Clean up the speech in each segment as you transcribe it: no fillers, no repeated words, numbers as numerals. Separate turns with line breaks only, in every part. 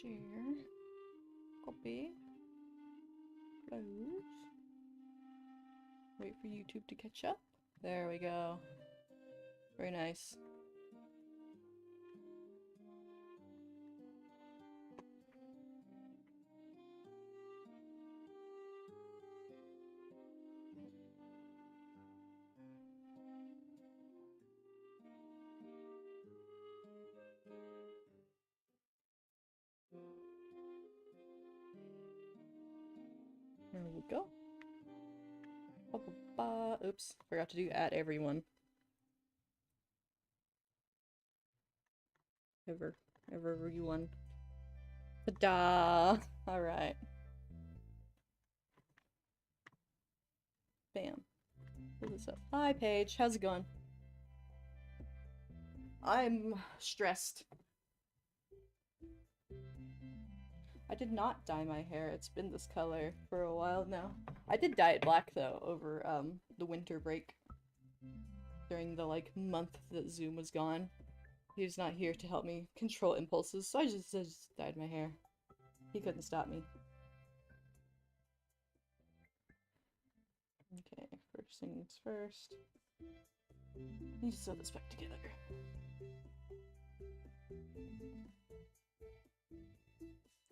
Share. Copy. Close. Wait for YouTube to catch up. There we go. Very nice. There we go. Ba, ba, ba. Oops, forgot to do at everyone. Everyone. Ta-da! Alright. Bam. Pull this up. Hi, Paige. How's it going? I'm stressed. I did not dye my hair. It's been this color for a while now. I did dye it black, though, over, the winter break. During the, like, month that Zoom was gone. He was not here to help me control impulses, so I just dyed my hair. He couldn't stop me. Okay, first things first. Need to sew this back together.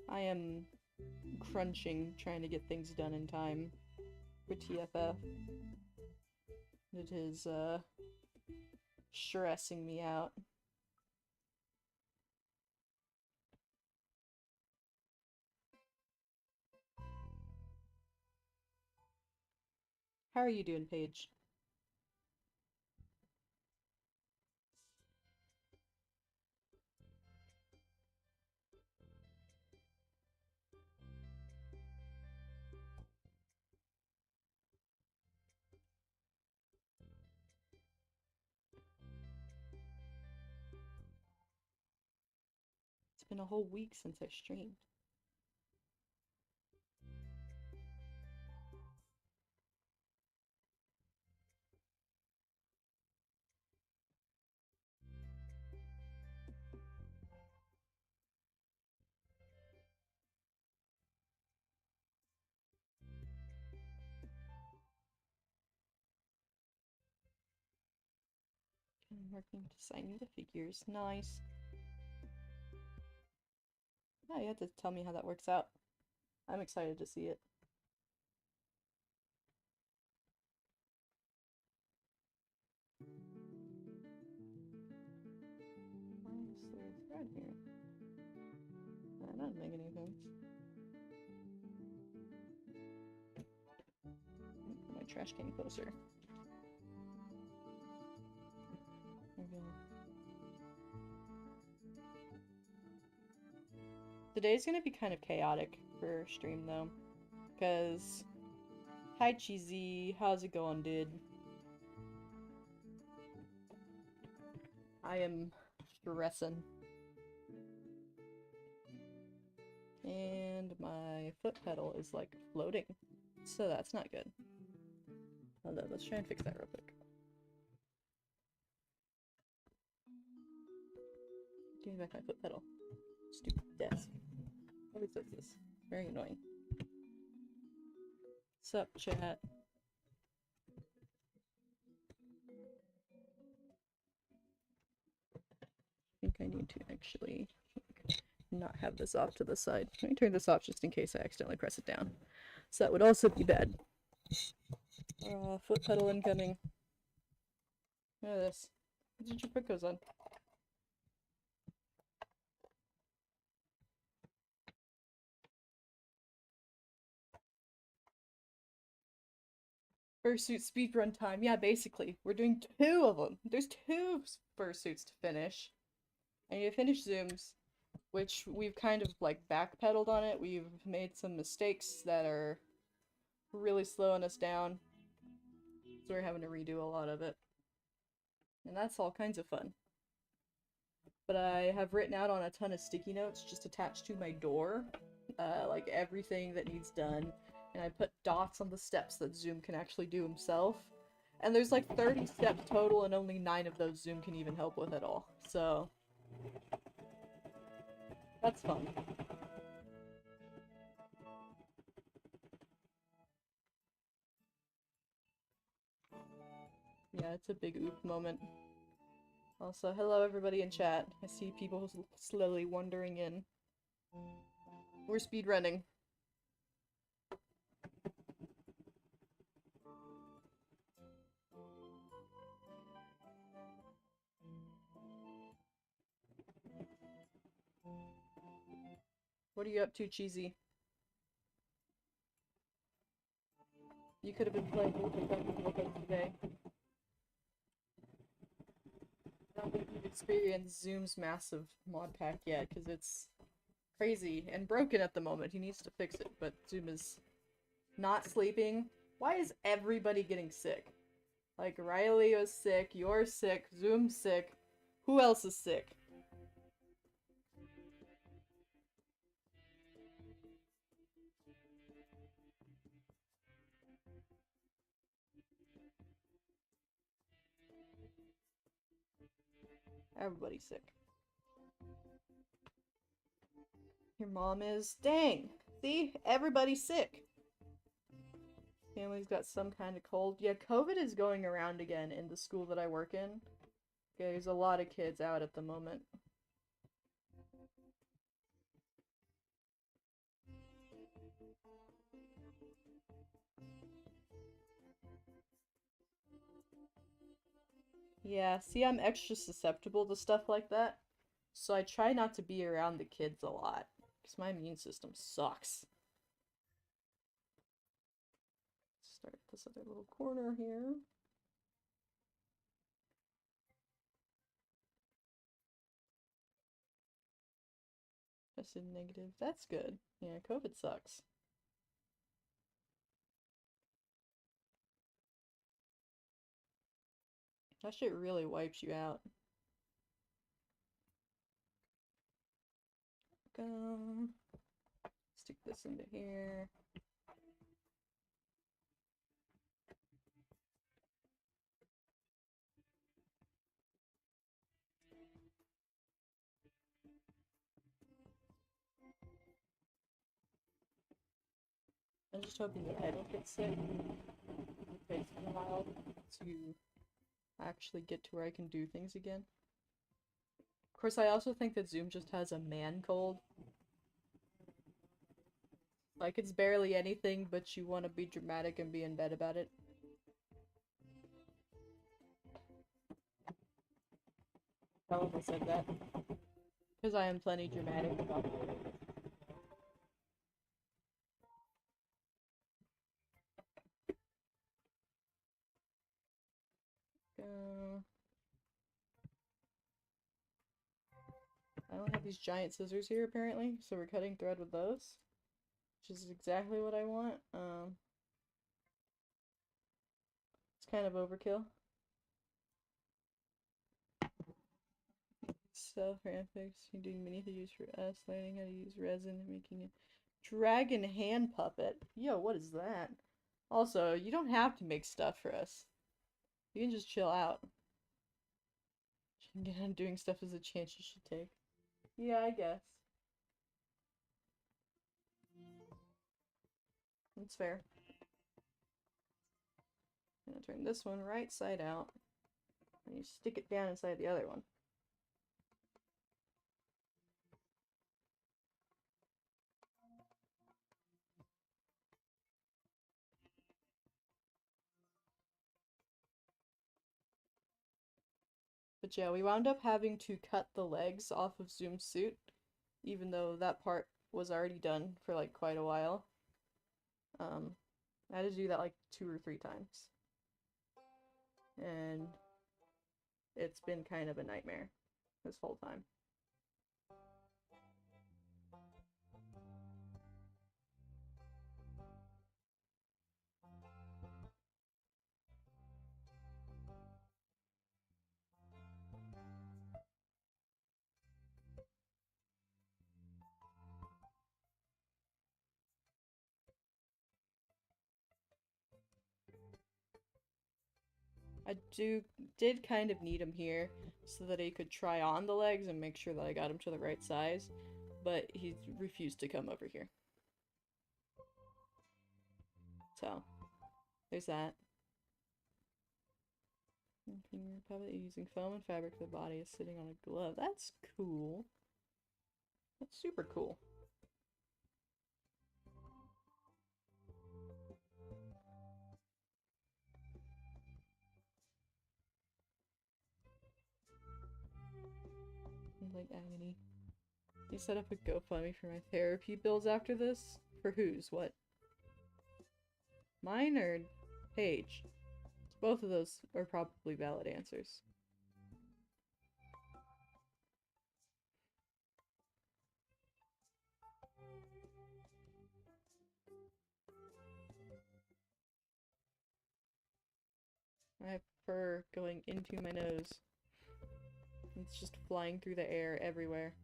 I am crunching, trying to get things done in time for TFF. It is, stressing me out. How are you doing, Paige? It's been a whole week since I streamed. I'm working to signing the figures. Nice. Yeah, you have to tell me how that works out. I'm excited to see it. Why is there a thread here? That doesn't make any sense. Put my trash can closer. Okay. Today's gonna be kind of chaotic for stream though, because hi Cheesy, how's it going, dude? I am stressing. And my foot pedal is like floating, so that's not good. Hold on, let's try and fix that real quick. Give me back my foot pedal. Stupid desk. Always does this. Very annoying. Sup, chat? I think I need to actually not have this off to the side. Let me turn this off just in case I accidentally press it down. So that would also be bad. Foot pedal incoming. Look at this. What did you put those on? Fursuit speedrun time. Yeah, basically. We're doing 2 of them. There's 2 fursuits to finish. I need to finish Zooms, which we've kind of like backpedaled on it. We've made some mistakes that are really slowing us down. So we're having to redo a lot of it. And that's all kinds of fun. But I have written out on a ton of sticky notes just attached to my door. Like everything that needs done. And I put dots on the steps that Zoom can actually do himself. And there's like 30 steps total and only 9 of those Zoom can even help with at all. So that's fun. Yeah, it's a big oop moment. Also, hello everybody in chat. I see people slowly wandering in. We're speedrunning. What are you up to, Cheesy? You could have been playing with us today. I don't think you've experienced Zoom's massive mod pack yet, because it's crazy and broken at the moment. He needs to fix it, but Zoom is not sleeping. Why is everybody getting sick? Like, Riley was sick, you're sick, Zoom's sick. Who else is sick? Everybody's sick. Your mom is? Dang! See? Everybody's sick. Family's got some kind of cold. Yeah, COVID is going around again in the school that I work in. There's a lot of kids out at the moment. Yeah, see, I'm extra susceptible to stuff like that. So I try not to be around the kids a lot. Because my immune system sucks. Start this other little corner here. Tested negative. That's good. Yeah, COVID sucks. That shit really wipes you out. Go. Stick this into here. I'm just hoping that I don't get sick. It takes me a while to actually get to where I can do things again. Of course, I also think that Zoom just has a man cold. Like, it's barely anything, but you want to be dramatic and be in bed about it. How have I said that? Because I am plenty dramatic about it. I don't have these giant scissors here, apparently, so we're cutting thread with those. Which is exactly what I want. It's kind of overkill. Self-graphics, you're doing many things for us, learning how to use resin and making a dragon hand puppet. Yo, what is that? Also, you don't have to make stuff for us. You can just chill out. Doing stuff is a chance you should take. Yeah, I guess. That's fair. I'm gonna turn this one right side out. And you stick it down inside the other one. But yeah, we wound up having to cut the legs off of Zoom's suit, even though that part was already done for like quite a while. I had to do that like 2 or 3 times. And it's been kind of a nightmare this whole time. I did kind of need him here so that he could try on the legs and make sure that I got him to the right size, but he refused to come over here. So, there's that. Finger puppet using foam and fabric. The body is sitting on a glove. That's cool. That's super cool. Like agony. You set up a GoFundMe for my therapy bills after this? For whose? What? Mine or Paige? Both of those are probably valid answers. I have fur going into my nose. It's just flying through the air everywhere.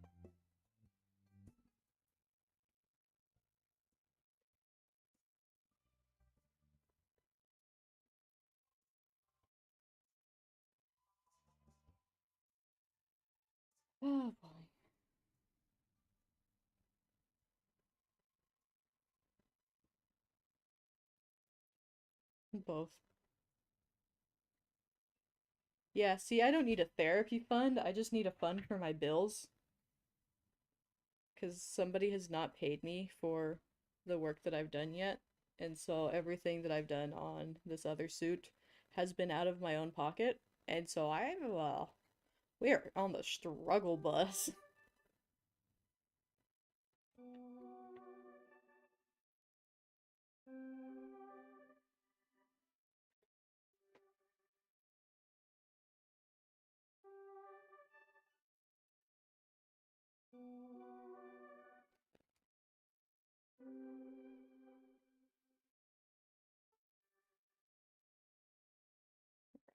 Oh boy. Both. Yeah, see, I don't need a therapy fund. I just need a fund for my bills. Because somebody has not paid me for the work that I've done yet. And so everything that I've done on this other suit has been out of my own pocket. And so we're on the struggle bus.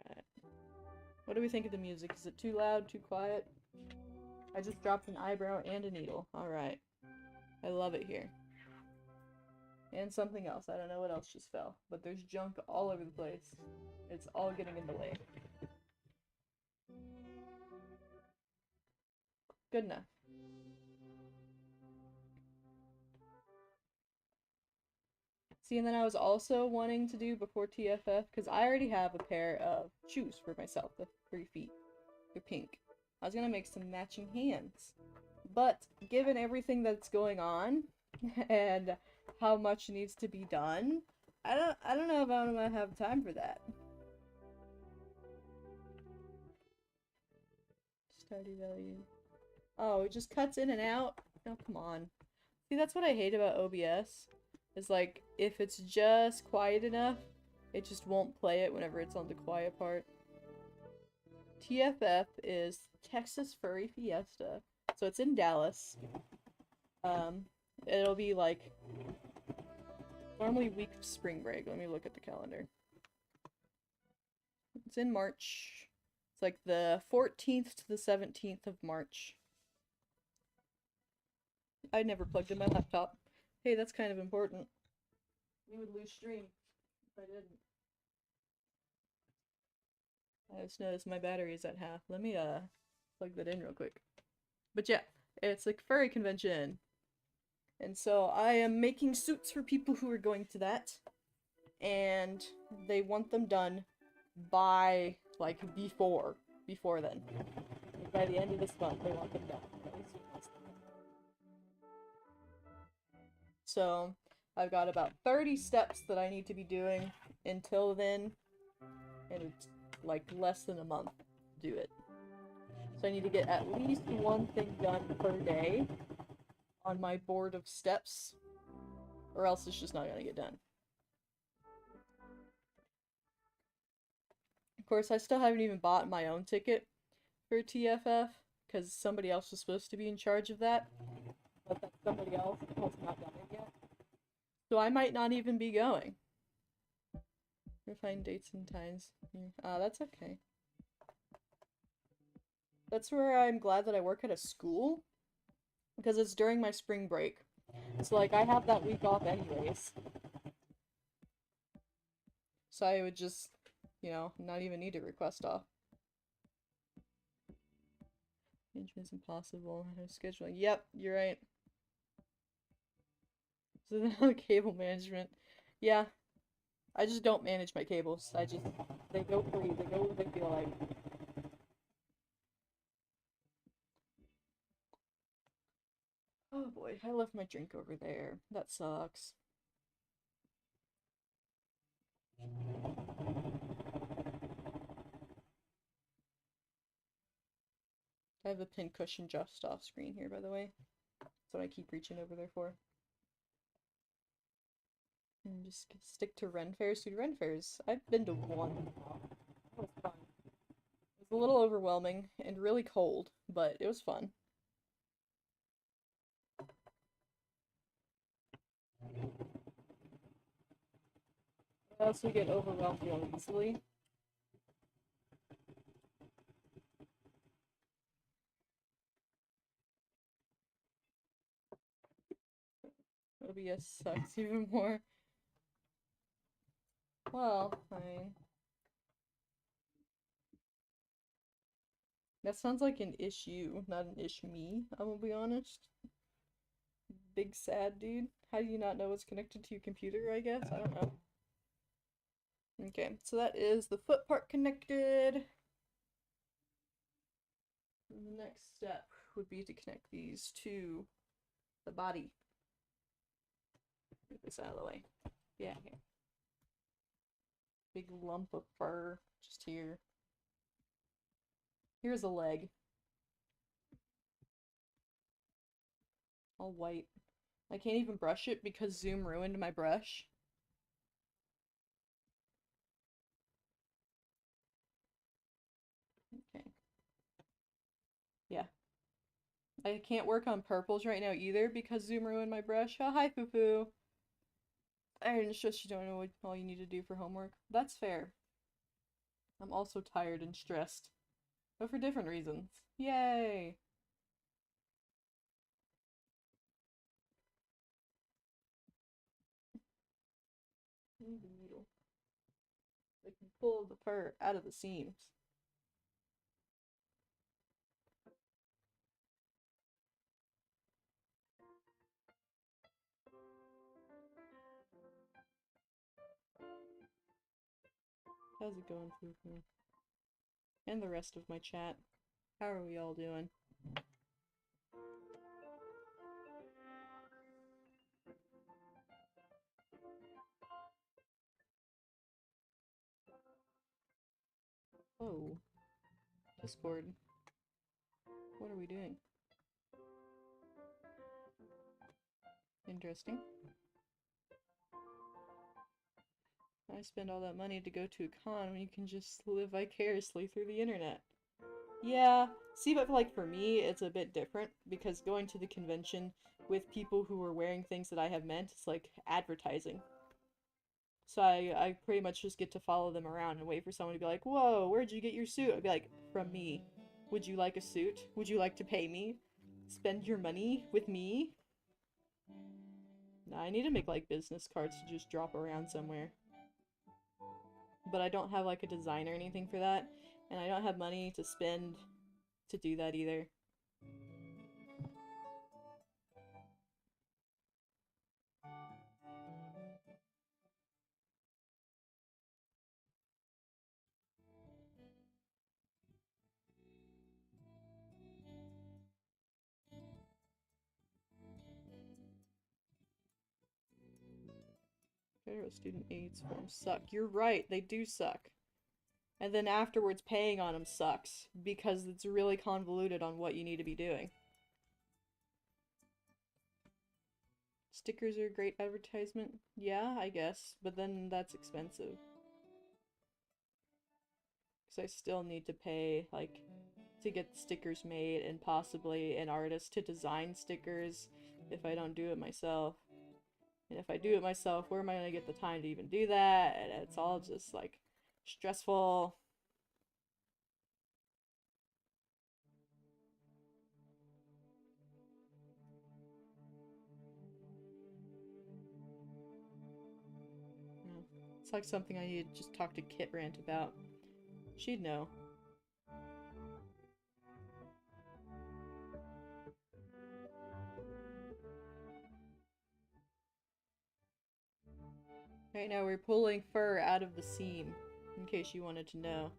Right. What do we think of the music? Is it too loud, too quiet? I just dropped an eyebrow and a needle. Alright. I love it here. And something else. I don't know what else just fell. But there's junk all over the place. It's all getting in the way. Good enough. See, and then I was also wanting to do before TFF, because I already have a pair of shoes for myself, the 3 feet. They're pink. I was gonna make some matching hands. But, given everything that's going on, and how much needs to be done, I don't know if I'm gonna have time for that. Stardew Valley. Oh, it just cuts in and out? Oh, come on. See, that's what I hate about OBS. Is like, if it's just quiet enough, it just won't play it whenever it's on the quiet part. TFF is Texas Furry Fiesta. So it's in Dallas. It'll be like normally week of spring break. Let me look at the calendar. It's in March. It's like the 14th to the 17th of March. I never plugged in my laptop. Hey, that's kind of important. We would lose stream if I didn't. I just noticed my battery is at half. Let me plug that in real quick. But yeah, it's like furry convention. And so I am making suits for people who are going to that. And they want them done by like before then. Like, by the end of this month they want them done. So I've got about 30 steps that I need to be doing until then, and it's like less than a month to do it. So I need to get at least one thing done per day on my board of steps, or else it's just not gonna get done. Of course, I still haven't even bought my own ticket for TFF, because somebody else was supposed to be in charge of that, but that somebody else has not done it yet. So I might not even be going. Find dates and times. That's okay. That's where I'm glad that I work at a school, because it's during my spring break. So like I have that week off anyways. So I would just, you know, not even need to request off. Management's impossible. Scheduling. Yep, you're right. So now cable management. Yeah. I just don't manage my cables. They go free. They go where they feel like. Oh boy, I left my drink over there. That sucks. I have a pincushion just off screen here, by the way. That's what I keep reaching over there for. And just stick to Ren fairs. Dude, Ren fairs, I've been to one. That was fun. It was a little overwhelming and really cold, but it was fun. I also get overwhelmed real easily. OBS sucks even more. Well, fine. That sounds like an issue, not an ish-me, I'm gonna be honest. Big sad dude. How do you not know what's connected to your computer, I guess? I don't know. Okay, so that is the foot part connected. And the next step would be to connect these to the body. Get this out of the way. Yeah, here. Big lump of fur just here. Here's a leg. All white. I can't even brush it because Zoom ruined my brush. Okay. Yeah. I can't work on purples right now either because Zoom ruined my brush. Oh, hi, Poo-Poo. It's just you don't know what all you need to do for homework. That's fair. I'm also tired and stressed. But for different reasons. Yay! Need a needle. I can pull the fur out of the seams. How's it going, Poo-Poo? And the rest of my chat. How are we all doing? Oh. Discord. What are we doing? Interesting. I spend all that money to go to a con when you can just live vicariously through the internet. Yeah, see, but like for me, it's a bit different because going to the convention with people who are wearing things that I have meant, it's like advertising. So I pretty much just get to follow them around and wait for someone to be like, whoa, where'd you get your suit? I'd be like, from me. Would you like a suit? Would you like to pay me? Spend your money with me? Nah, I need to make like business cards to just drop around somewhere. But I don't have like a design or anything for that, and I don't have money to spend to do that either. Federal student aids forms suck. You're right, they do suck. And then afterwards paying on them sucks, because it's really convoluted on what you need to be doing. Stickers are a great advertisement. Yeah, I guess, but then that's expensive. Because I still need to pay, like, to get the stickers made and possibly an artist to design stickers if I don't do it myself. And if I do it myself, where am I going to get the time to even do that? And it's all just, like, stressful. It's like something I need to just talk to Kit Rant about. She'd know. Right now we're pulling fur out of the seam, in case you wanted to know.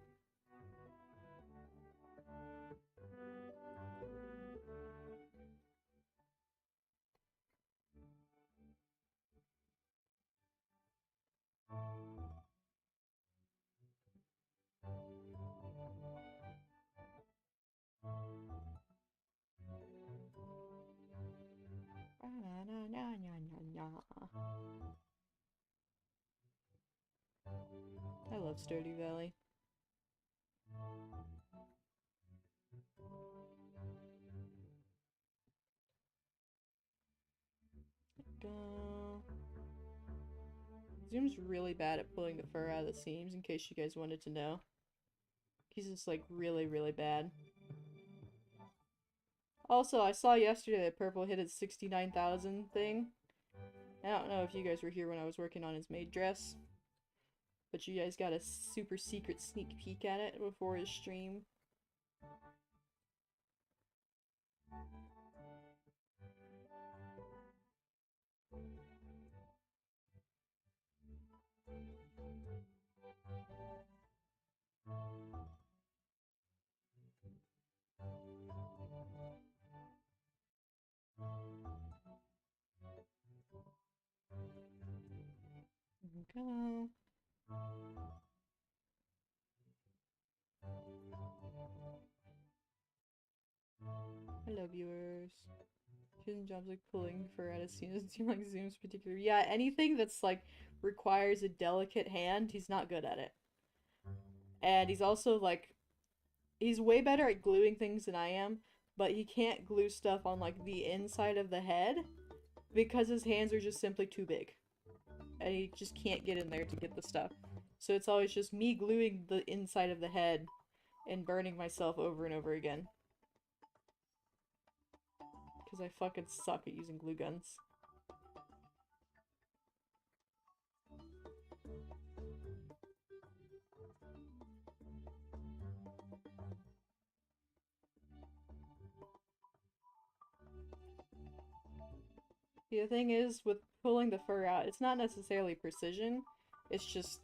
I love Stardew Valley. Go. Zoom's really bad at pulling the fur out of the seams, in case you guys wanted to know. He's just like really, really bad. Also, I saw yesterday that Purple hit his 69,000 thing. I don't know if you guys were here when I was working on his maid dress, but you guys got a super secret sneak peek at it before his stream. Go. Hello, viewers. Hidden jobs like pulling fur out of scenes seem like Zoom's particular. Yeah, anything that's like requires a delicate hand, he's not good at it. And he's also like, he's way better at gluing things than I am, but he can't glue stuff on like the inside of the head because his hands are just simply too big. And he just can't get in there to get the stuff. So it's always just me gluing the inside of the head and burning myself over and over again. Because I fucking suck at using glue guns. The thing is, with pulling the fur out, it's not necessarily precision, it's just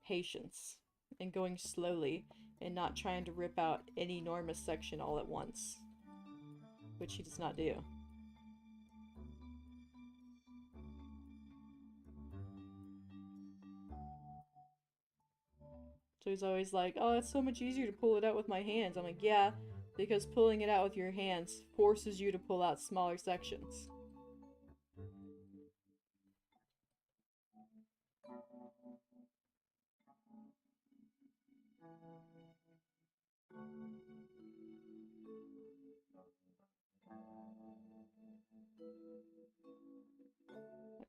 patience and going slowly and not trying to rip out an enormous section all at once, which he does not do. So he's always like, oh, it's so much easier to pull it out with my hands. I'm like, yeah, because pulling it out with your hands forces you to pull out smaller sections.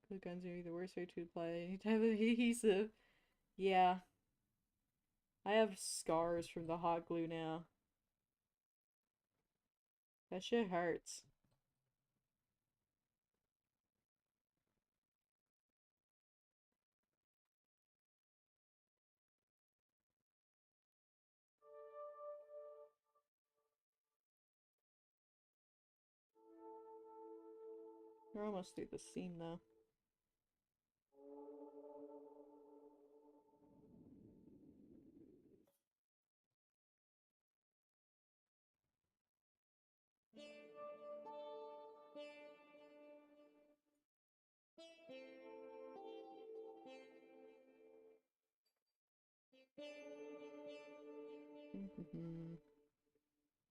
Glue guns are the worst way to apply any type of adhesive. Yeah. I have scars from the hot glue now. That shit hurts. We're almost through the seam though.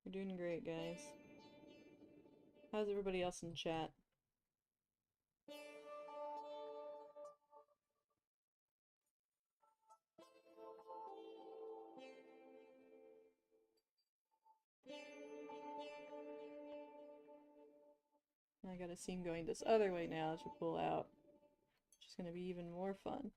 We're doing great, guys. How's everybody else in chat? I got a seam going this other way now to pull out, which is going to be even more fun.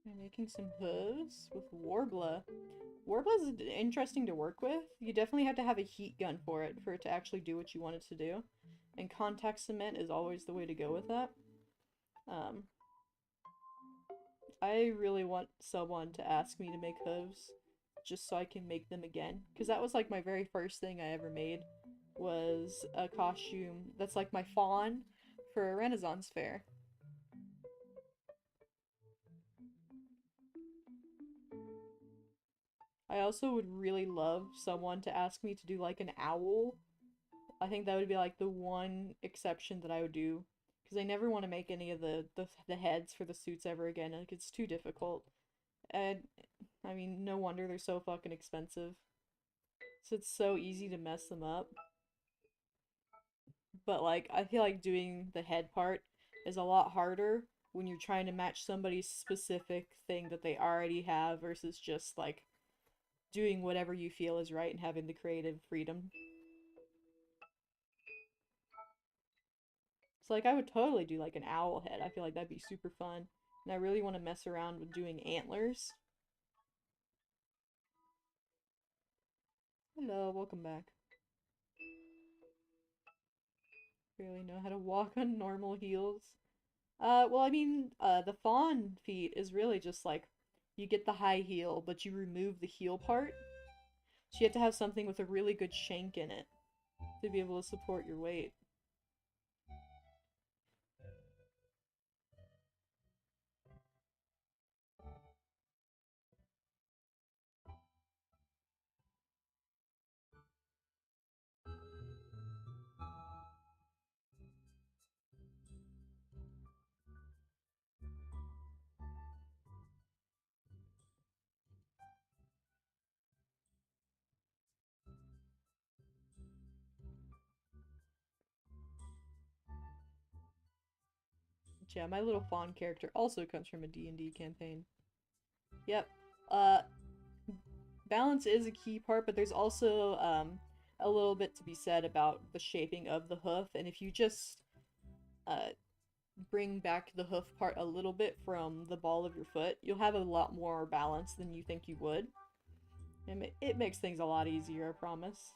I'm making some hooves with Warbler. Warbler is interesting to work with. You definitely have to have a heat gun for it to actually do what you want it to do. And contact cement is always the way to go with that. Um, I really want someone to ask me to make hooves just so I can make them again. Because that was like my very first thing I ever made was a costume that's like my fawn for a Renaissance fair. I also would really love someone to ask me to do like an owl. I think that would be like the one exception that I would do because I never want to make any of the heads for the suits ever again. Like it's too difficult. And I mean, no wonder they're so fucking expensive. So it's so easy to mess them up. But like I feel like doing the head part is a lot harder when you're trying to match somebody's specific thing that they already have versus just like doing whatever you feel is right and having the creative freedom. So like I would totally do like an owl head. I feel like that'd be super fun. And I really want to mess around with doing antlers. Hello, welcome back. Barely know how to walk on normal heels. Well, I mean, the fawn feet is really just like you get the high heel, but you remove the heel part. So you have to have something with a really good shank in it to be able to support your weight. But yeah, my little fawn character also comes from a D&D campaign. Yep. Uh, balance is a key part, but there's also a little bit to be said about the shaping of the hoof, and if you just uh, bring back the hoof part a little bit from the ball of your foot, you'll have a lot more balance than you think you would. And it makes things a lot easier, I promise.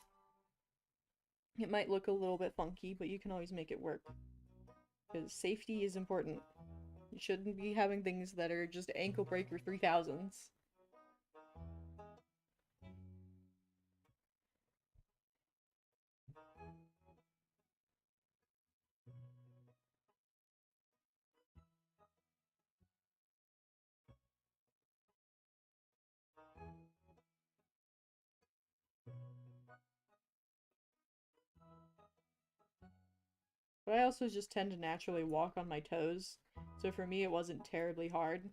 It might look a little bit funky, but you can always make it work. Because safety is important. You shouldn't be having things that are just ankle breaker 3000s. But I also just tend to naturally walk on my toes, so for me it wasn't terribly hard.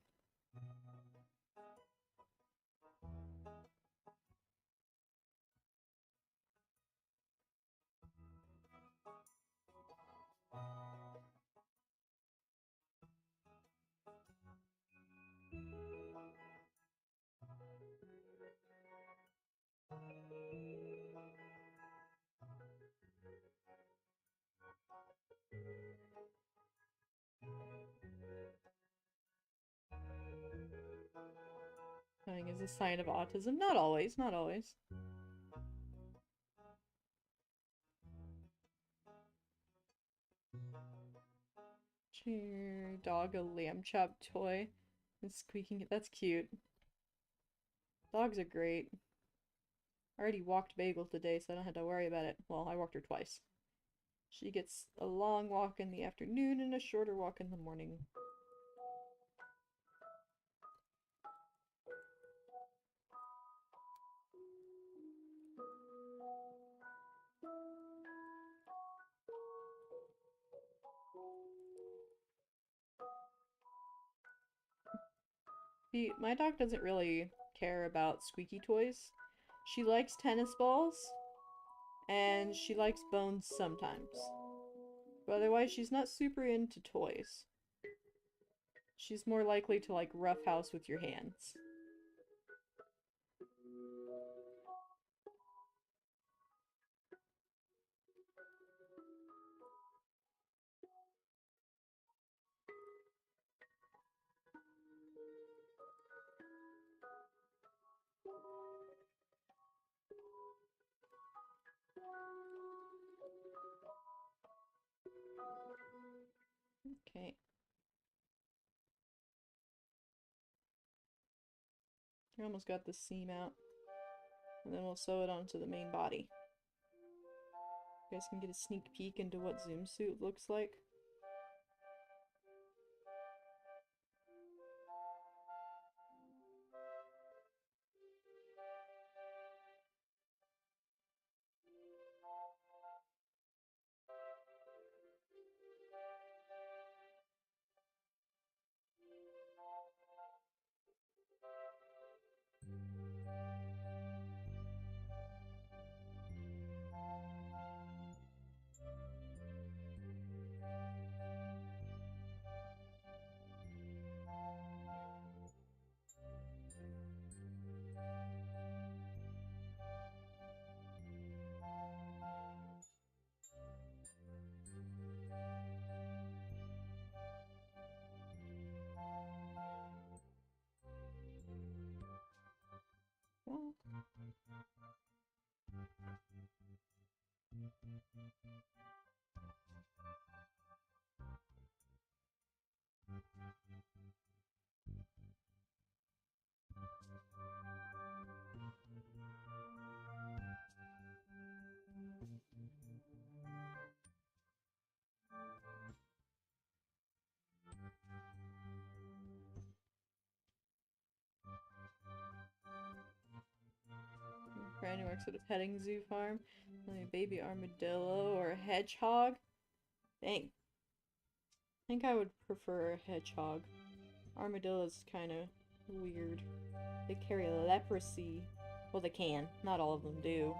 Crying is a sign of autism. Not always, not always. Your dog a lamb chop toy and squeaking. That's cute. Dogs are great. I already walked Bagel today, so I don't have to worry about it. Well, I walked her twice. She gets a long walk in the afternoon and a shorter walk in the morning. See, my dog doesn't really care about squeaky toys. She likes tennis balls, and she likes bones sometimes. But otherwise, she's not super into toys. She's more likely to like roughhouse with your hands. Okay. We almost got the seam out. And then we'll sew it onto the main body. You guys can get a sneak peek into what Zoom suit looks like. Brandon works at a petting zoo farm. Only a baby armadillo or a hedgehog. Dang. I think I would prefer a hedgehog. Armadillo's kind of weird. They carry leprosy. Well, they can. Not all of them do.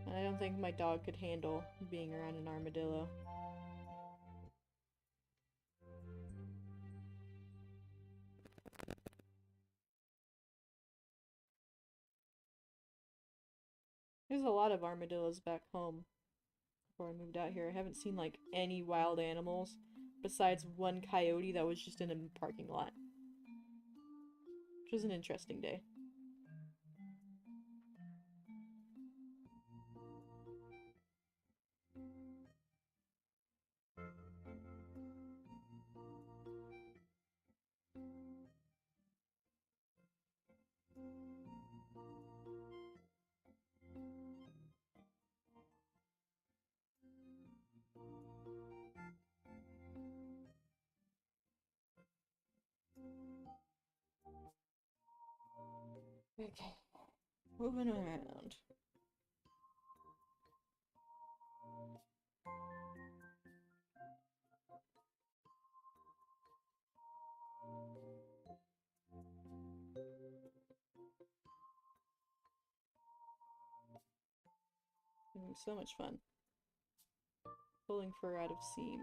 And I don't think my dog could handle being around an armadillo. There's a lot of armadillos back home. Before I moved out here, I haven't seen like any wild animals besides one coyote that was just in a parking lot. Which was an interesting day. Okay, moving around. Having so much fun. Pulling fur out of seams.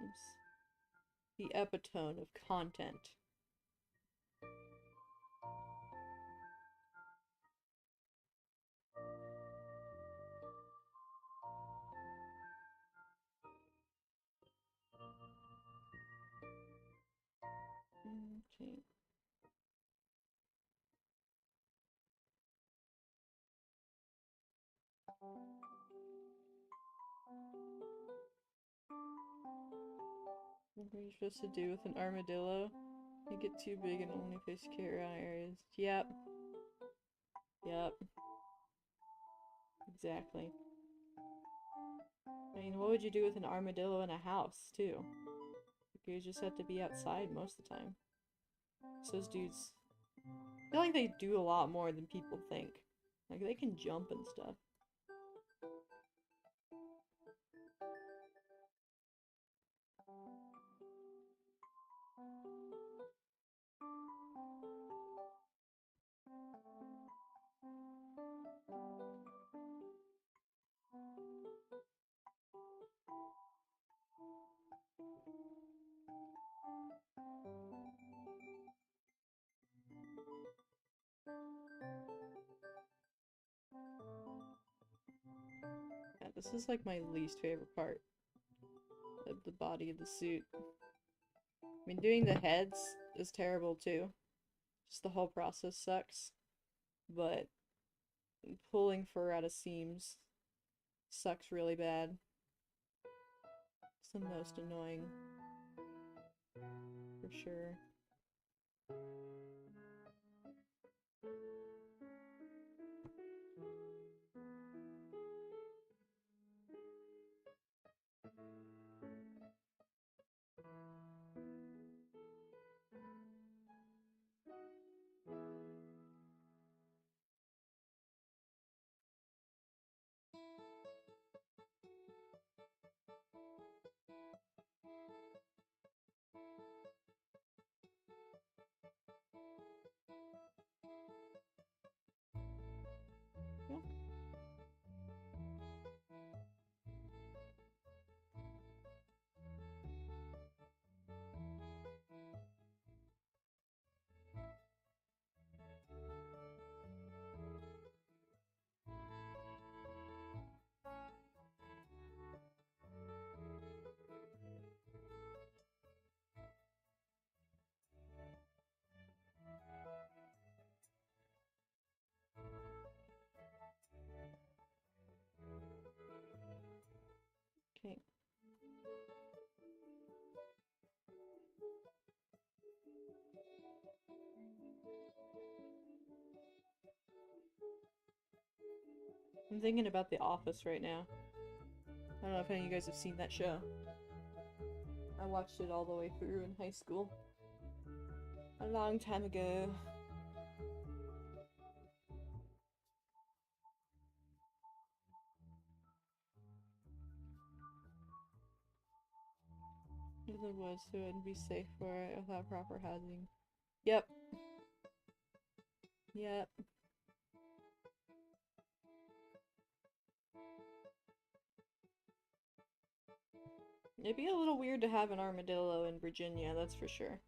The epitome of content. Okay. What are you supposed to do with an armadillo? You get too big and only face carry around areas. Yep. Yep. Exactly. I mean, what would you do with an armadillo in a house, too? You just have to be outside most of the time. So those dudes, I feel like they do a lot more than people think. Like, they can jump and stuff. Yeah, this is like my least favorite part of the body of the suit. I mean, doing the heads is terrible too. Just the whole process sucks. But pulling fur out of seams sucks really bad. It's the most annoying. For sure. Yeah. Okay. I'm thinking about The Office right now. I don't know if any of you guys have seen that show. I watched it all the way through in high school. A long time ago. In the woods, so it wouldn't be safe for it without proper housing. Yep. Yep. It'd be a little weird to have an armadillo in Virginia, that's for sure.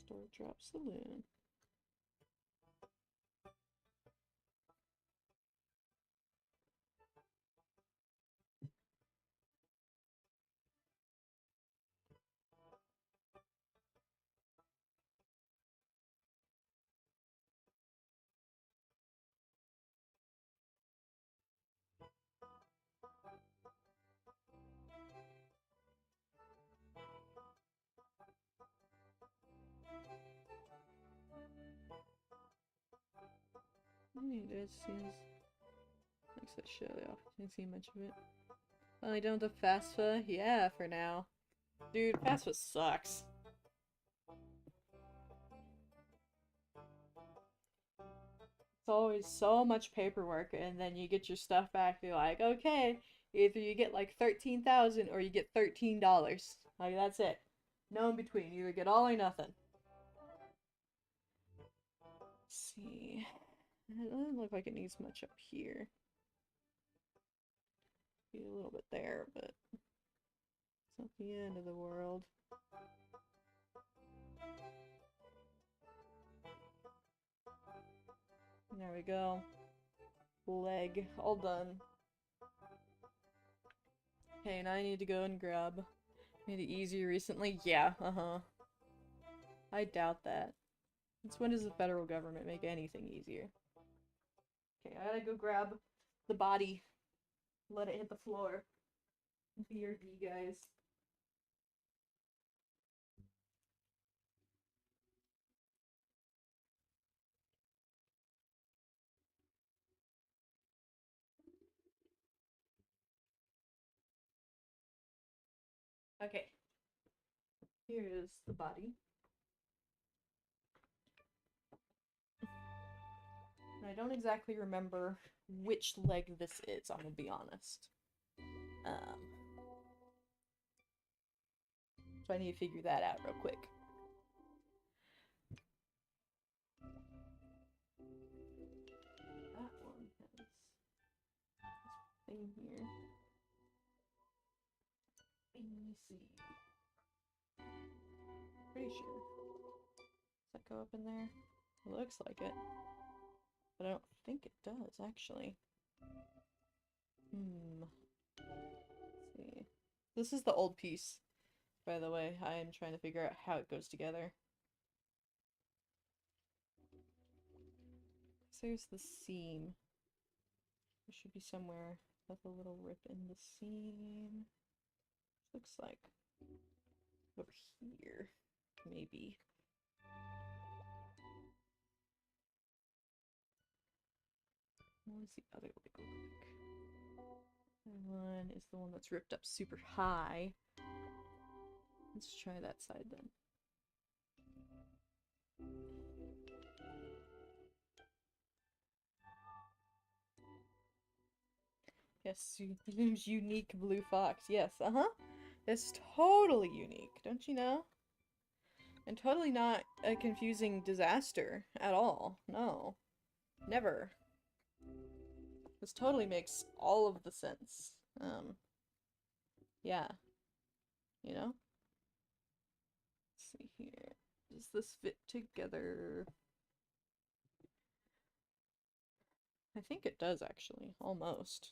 Store drop saloon. It seems likes that show. I didn't see much of it. Finally done with the FAFSA? Yeah, for now. Dude, FAFSA sucks. It's always so much paperwork, and then you get your stuff back, you're like, okay, either you get like 13,000 or you get $13. Like, that's it. No in between. You either get all or nothing. Let's see. It doesn't look like it needs much up here. Be a little bit there, but it's not the end of the world. There we go. Leg. All done. Okay, now I need to go and grab. Made it easier recently? Yeah, I doubt that. Since when does the federal government make anything easier? Okay, I gotta go grab the body. Let it hit the floor. BRB, guys. Okay. Here is the body. And I don't exactly remember which leg this is, I'm gonna be honest. So I need to figure that out real quick. That one has this thing here. Let me see. Pretty sure. Does that go up in there? It looks like it. But I don't think it does, actually. Let's see. This is the old piece, by the way. I am trying to figure out how it goes together. So here's the seam. There should be somewhere with a little rip in the seam. Looks like over here, maybe. What was the other leg look like? One is the one that's ripped up super high. Let's try that side then. Yes, unique blue fox. Yes, It's totally unique, don't you know? And totally not a confusing disaster at all. No. Never. This totally makes all of the sense. Yeah. You know? Let's see here. Does this fit together? I think it does, actually. Almost.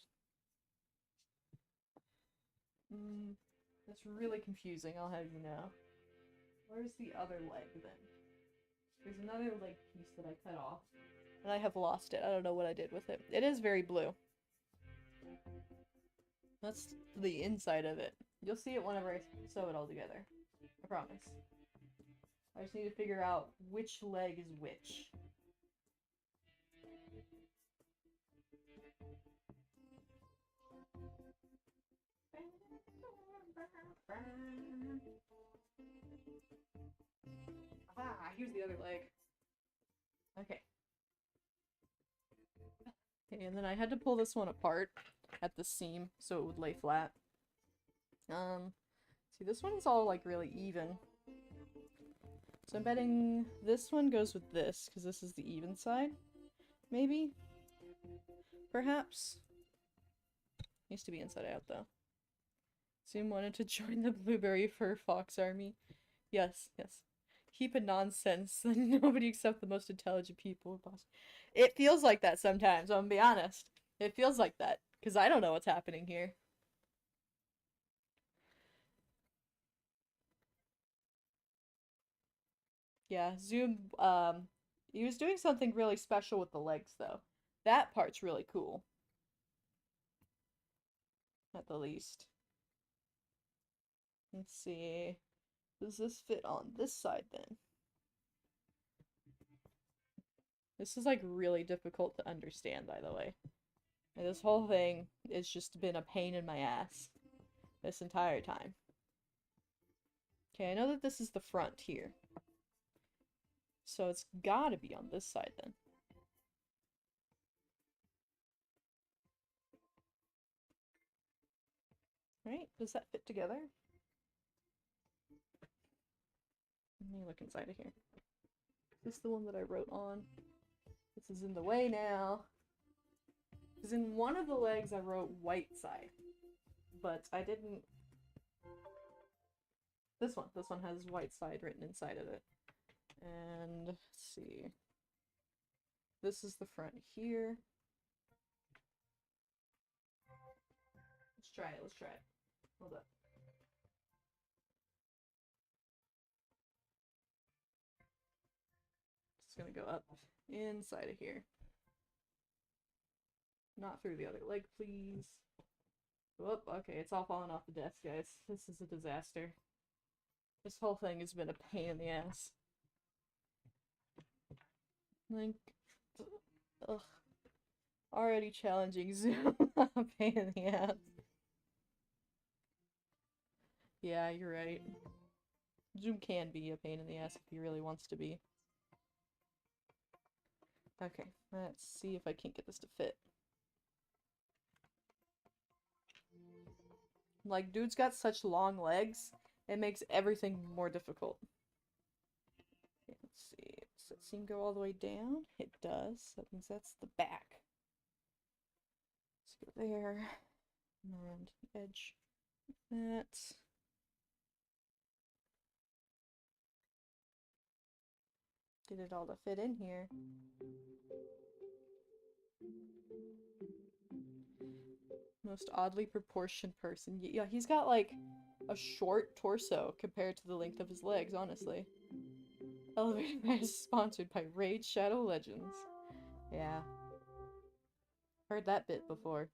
That's really confusing, I'll have you know. Where's the other leg, then? There's another leg piece that I cut off. And I have lost it. I don't know what I did with it. It is very blue. That's the inside of it. You'll see it whenever I sew it all together. I promise. I just need to figure out which leg is which. Ah, here's the other leg. Okay. Okay, and then I had to pull this one apart at the seam so it would lay flat. See, this one's all like really even. So I'm betting this one goes with this, because this is the even side. Maybe? Perhaps? Needs to be inside out, though. Zoom wanted to join the Blueberry Fur Fox Army. Yes, yes. Heap of nonsense. Nobody except the most intelligent people. It feels like that sometimes, I'm gonna be honest. It feels like that, because I don't know what's happening here. Yeah, Zoom, he was doing something really special with the legs, though. That part's really cool. At the least. Let's see. Does this fit on this side, then? This is, like, really difficult to understand, by the way. And this whole thing has just been a pain in my ass. This entire time. Okay, I know that this is the front here. So it's gotta be on this side, then. Right? Does that fit together? Let me look inside of here. Is this the one that I wrote on? This is in the way now. Because in one of the legs I wrote white side. But I didn't... This one has white side written inside of it. And, let's see. This is the front here. Let's try it, let's try it. Hold up. Just gonna go up inside of here. Not through the other leg, please. Whoop, okay, it's all falling off the desk, guys. This is a disaster. This whole thing has been a pain in the ass. Like, ugh. Already challenging Zoom. Pain in the ass. Yeah, you're right. Zoom can be a pain in the ass if he really wants to be. Okay, let's see if I can't get this to fit. Like, dude's got such long legs, it makes everything more difficult. Okay, let's see. Does that seam go all the way down? It does. That means that's the back. Let's go there. And around the edge. That. Get it all to fit in here. Most oddly proportioned person. Yeah, he's got like a short torso compared to the length of his legs, honestly. Elevator is sponsored by Raid Shadow Legends. Yeah. Heard that bit before.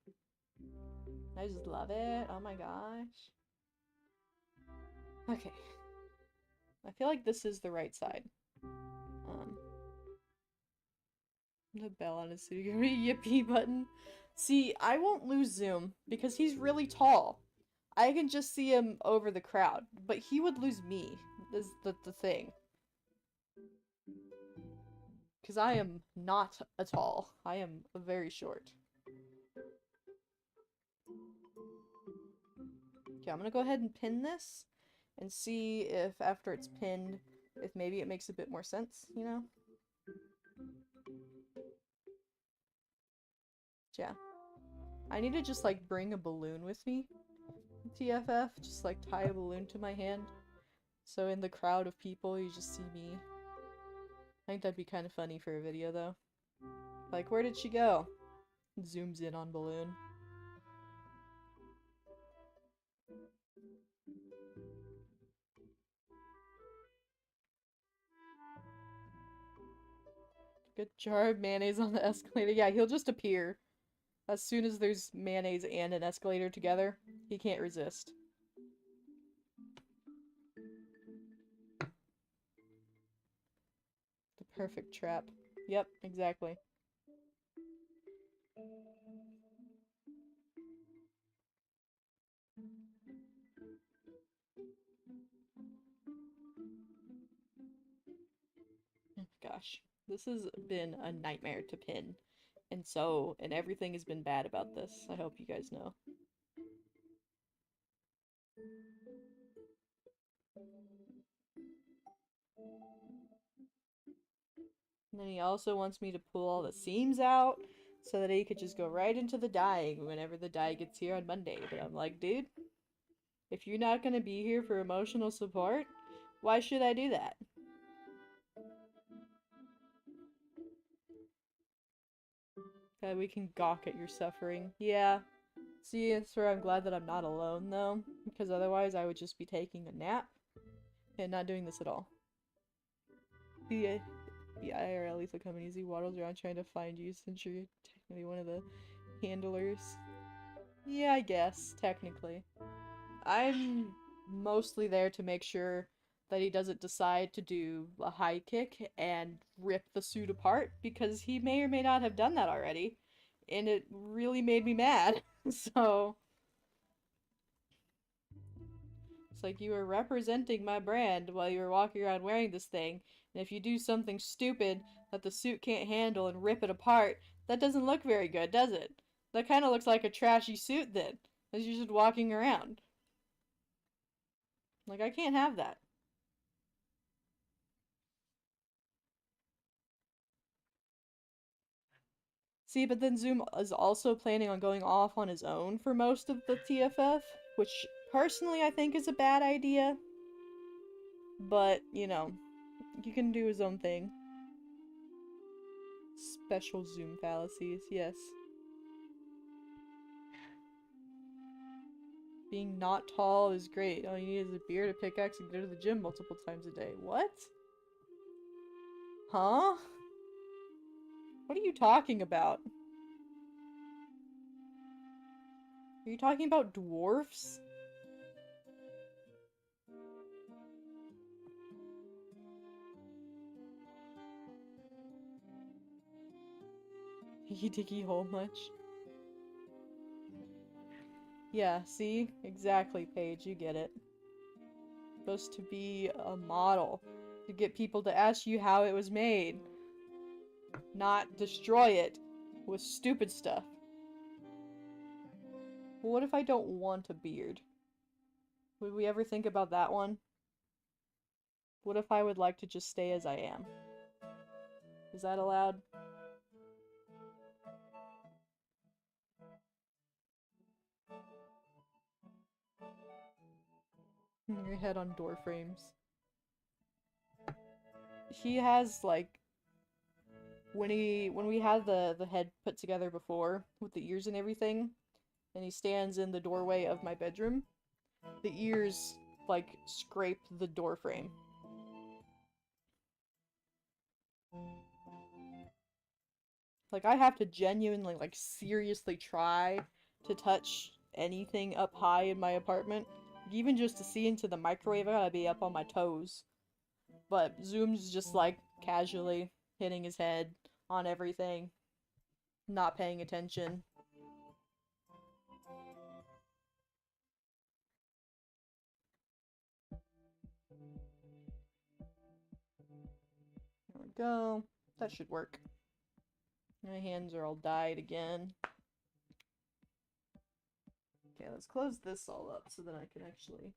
I just love it. Oh my gosh. Okay. I feel like this is the right side. The bell on his suit. Yippee button. See, I won't lose Zoom because he's really tall. I can just see him over the crowd, but he would lose me, is the thing. Because I am not a tall. I am very short. Okay, I'm gonna go ahead and pin this and see if after it's pinned, if maybe it makes a bit more sense, you know? Yeah. I need to just like bring a balloon with me. TFF, just like tie a balloon to my hand. So in the crowd of people, you just see me. I think that'd be kind of funny for a video though. Like, where did she go? Zooms in on balloon. Good jar of mayonnaise on the escalator. Yeah, he'll just appear. As soon as there's mayonnaise and an escalator together, he can't resist. The perfect trap. Yep, exactly. Gosh, this has been a nightmare to pin. And everything has been bad about this. I hope you guys know. And then he also wants me to pull all the seams out so that he could just go right into the dyeing whenever the dye gets here on Monday. But I'm like, dude, if you're not gonna be here for emotional support, why should I do that? That we can gawk at your suffering. Yeah. See, it's where I'm glad that I'm not alone, though, because otherwise I would just be taking a nap and not doing this at all. The IRL lethal coming easy waddles around trying to find you since you're technically one of the handlers. Yeah, I guess, technically. I'm mostly there to make sure that he doesn't decide to do a high kick and rip the suit apart, because he may or may not have done that already, and it really made me mad. So, it's like you were representing my brand while you were walking around wearing this thing, and if you do something stupid that the suit can't handle and rip it apart, that doesn't look very good, does it? That kind of looks like a trashy suit then, as you're just walking around. Like, I can't have that. See, but then Zoom is also planning on going off on his own for most of the TFF, which personally I think is a bad idea. But, you know, he can do his own thing. Special Zoom fallacies, yes. Being not tall is great. All you need is a beard, a pickaxe, and go to the gym multiple times a day. What? Huh? What are you talking about? Are you talking about dwarfs? Diggy diggy hole much? Yeah, see? Exactly, Paige, you get it. Supposed to be a model. To get people to ask you how it was made. Not destroy it with stupid stuff. Well, what if I don't want a beard? Would we ever think about that one? What if I would like to just stay as I am? Is that allowed? Your head on door frames. He has like when we had the head put together before with the ears and everything, and he stands in the doorway of my bedroom, the ears, like, scrape the door frame. Like, I have to genuinely, like, seriously try to touch anything up high in my apartment. Even just to see into the microwave, I gotta be up on my toes. But Zoom's just, like, casually hitting his head on everything, not paying attention. There we go. That should work. My hands are all dyed again. Okay, let's close this all up so that I can actually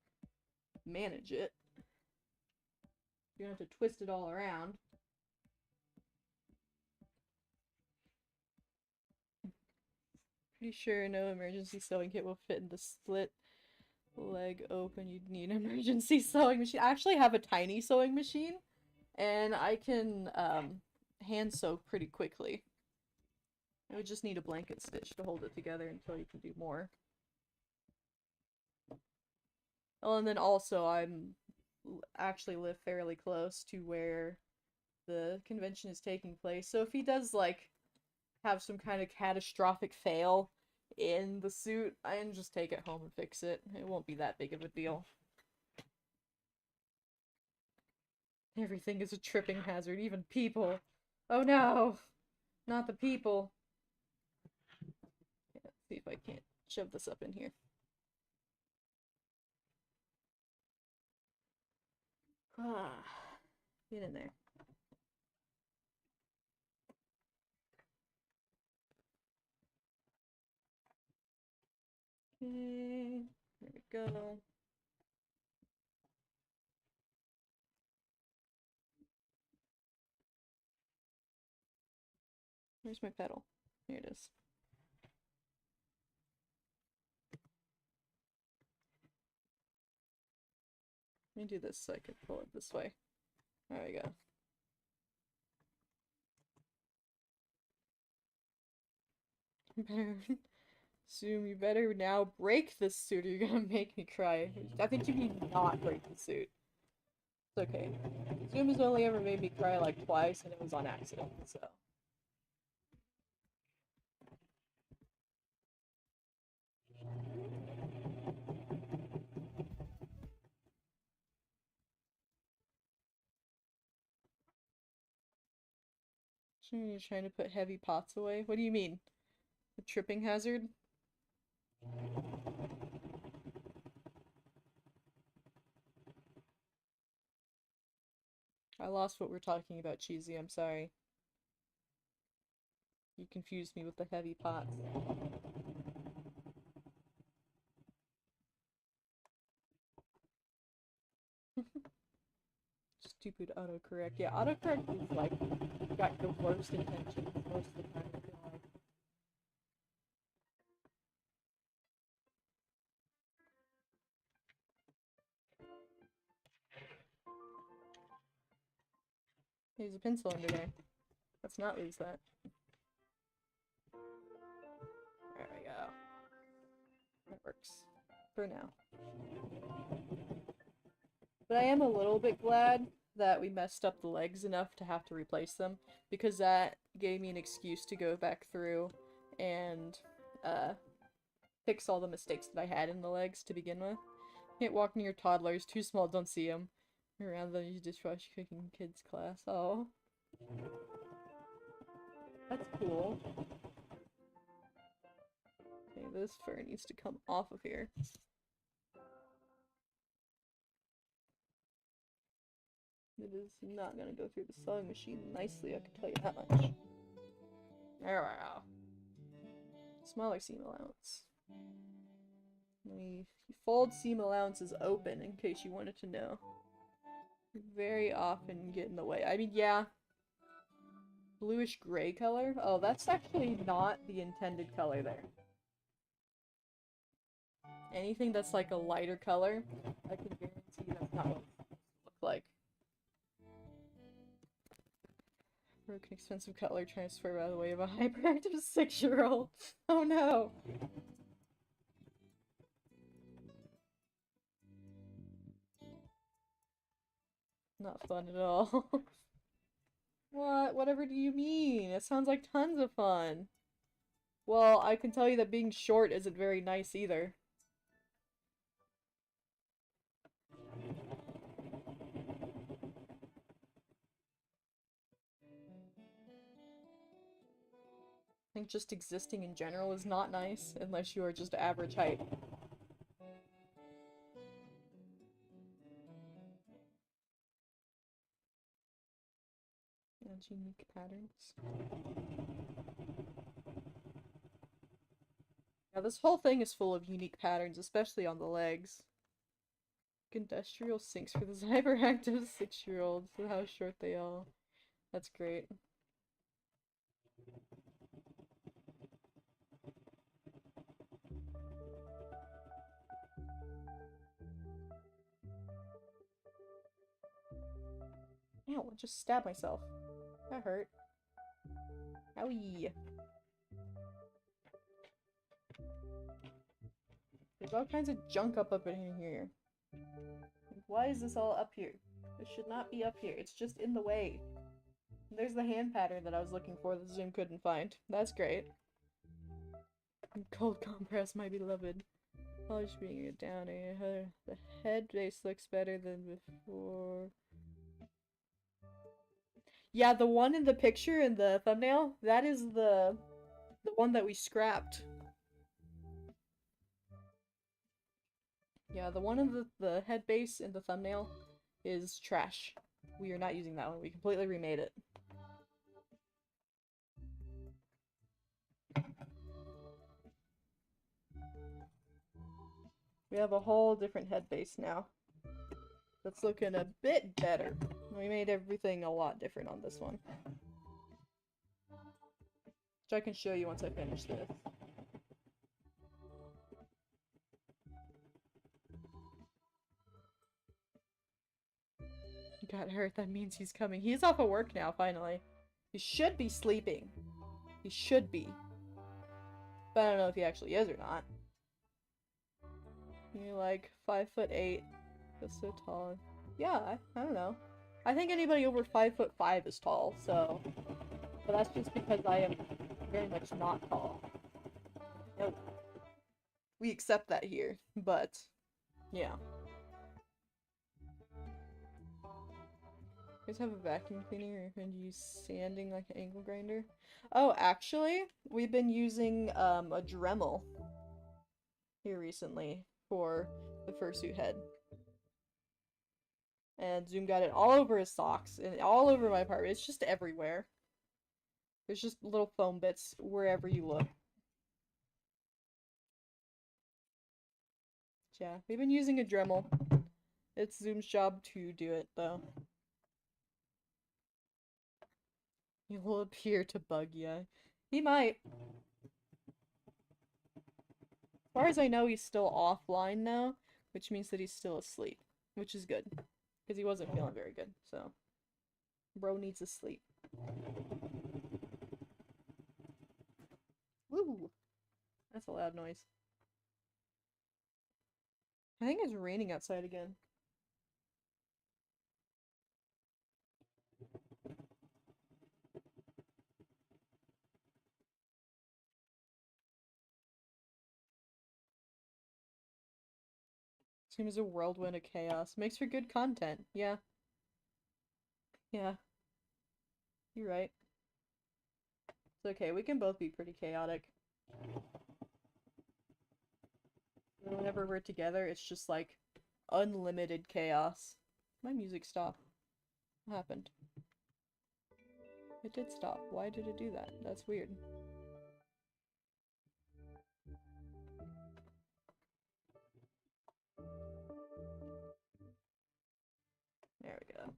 manage it. You don't have to twist it all around. Pretty sure no emergency sewing kit will fit in the split leg open. You'd need an emergency sewing machine. I actually have a tiny sewing machine, and I can hand sew pretty quickly. I would just need a blanket stitch to hold it together until you can do more. Oh, and then also I'm actually live fairly close to where the convention is taking place. So if he does like have some kind of catastrophic fail in the suit, I can just take it home and fix it. It won't be that big of a deal. Everything is a tripping hazard, even people. Oh no! Not the people. Okay, let's see if I can't shove this up in here. Ah, get in there. Okay, there we go. Where's my pedal? Here it is. Let me do this so I can pull it this way. There we go. Better Zoom, you better now break this suit or you're gonna make me cry. I think you need not break the suit. It's okay. Zoom has only ever made me cry like twice and it was on accident, so. You're trying to put heavy pots away? What do you mean? A tripping hazard? I lost what we're talking about, Cheesy. I'm sorry. You confused me with the heavy pots. Stupid autocorrect. Yeah, autocorrect is like got the worst intentions most of the time, I feel like. There's a pencil under there. Let's not lose that. There we go. That works. For now. But I am a little bit glad that we messed up the legs enough to have to replace them, because that gave me an excuse to go back through and fix all the mistakes that I had in the legs to begin with. Can't walk near toddlers, too small, don't see them. Around the dishwasher cooking kids class. Oh. That's cool. Okay, this fur needs to come off of here. It is not gonna go through the sewing machine nicely, I can tell you that much. There we go. Smaller seam allowance. We fold seam allowances open in case you wanted to know. Very often get in the way. I mean, yeah. Bluish gray color? Oh, that's actually not the intended color there. Anything that's like a lighter color, I can guarantee that's not what it looks like. Broken expensive cutlery trying to swear by the way of a hyperactive 6-year-old. Oh no! not fun at all. What? Whatever do you mean? It sounds like tons of fun. Well, I can tell you that being short isn't very nice either. I think just existing in general is not nice unless you are just average height. And unique patterns. Yeah, this whole thing is full of unique patterns, especially on the legs. Industrial sinks for the hyperactive 6-year-olds. How short they are. That's great. Ow, I just stabbed myself. That hurt. Owie. There's all kinds of junk up in here. Why is this all up here? It should not be up here. It's just in the way. There's the hand pattern that I was looking for that Zoom couldn't find. That's great. Cold compress, my beloved. Polish being it down. The head base looks better than before. Yeah, the one in the picture in the thumbnail, that is the one that we scrapped. Yeah, the one in the head base in the thumbnail is trash. We are not using that one. We completely remade it. We have a whole different head base now. That's looking a bit better. We made everything a lot different on this one. Which I can show you once I finish this. Got hurt, that means he's coming. He's off of work now, finally. He should be sleeping. He should be. But I don't know if he actually is or not. You're like 5'8". That's so tall. Yeah, I don't know. I think anybody over 5'5" is tall, so... But that's just because I am very much not tall. Nope. We accept that here, but... Yeah. You guys have a vacuum cleaner or you use sanding like an angle grinder? Oh, actually, we've been using a Dremel here recently for the fursuit head. And Zoom got it all over his socks and all over my apartment. It's just everywhere. There's just little foam bits wherever you look. Yeah, we've been using a Dremel. It's Zoom's job to do it, though. He will appear to bug you. He might. As far as I know, he's still offline now, which means that he's still asleep, which is good. Because he wasn't feeling very good, so. Bro needs to sleep. Woo! That's a loud noise. I think it's raining outside again. Seems a whirlwind of chaos. Makes for good content. Yeah. Yeah. You're right. It's okay, we can both be pretty chaotic. Whenever we're together, it's just like unlimited chaos. My music stopped. What happened? It did stop. Why did it do that? That's weird. There we go.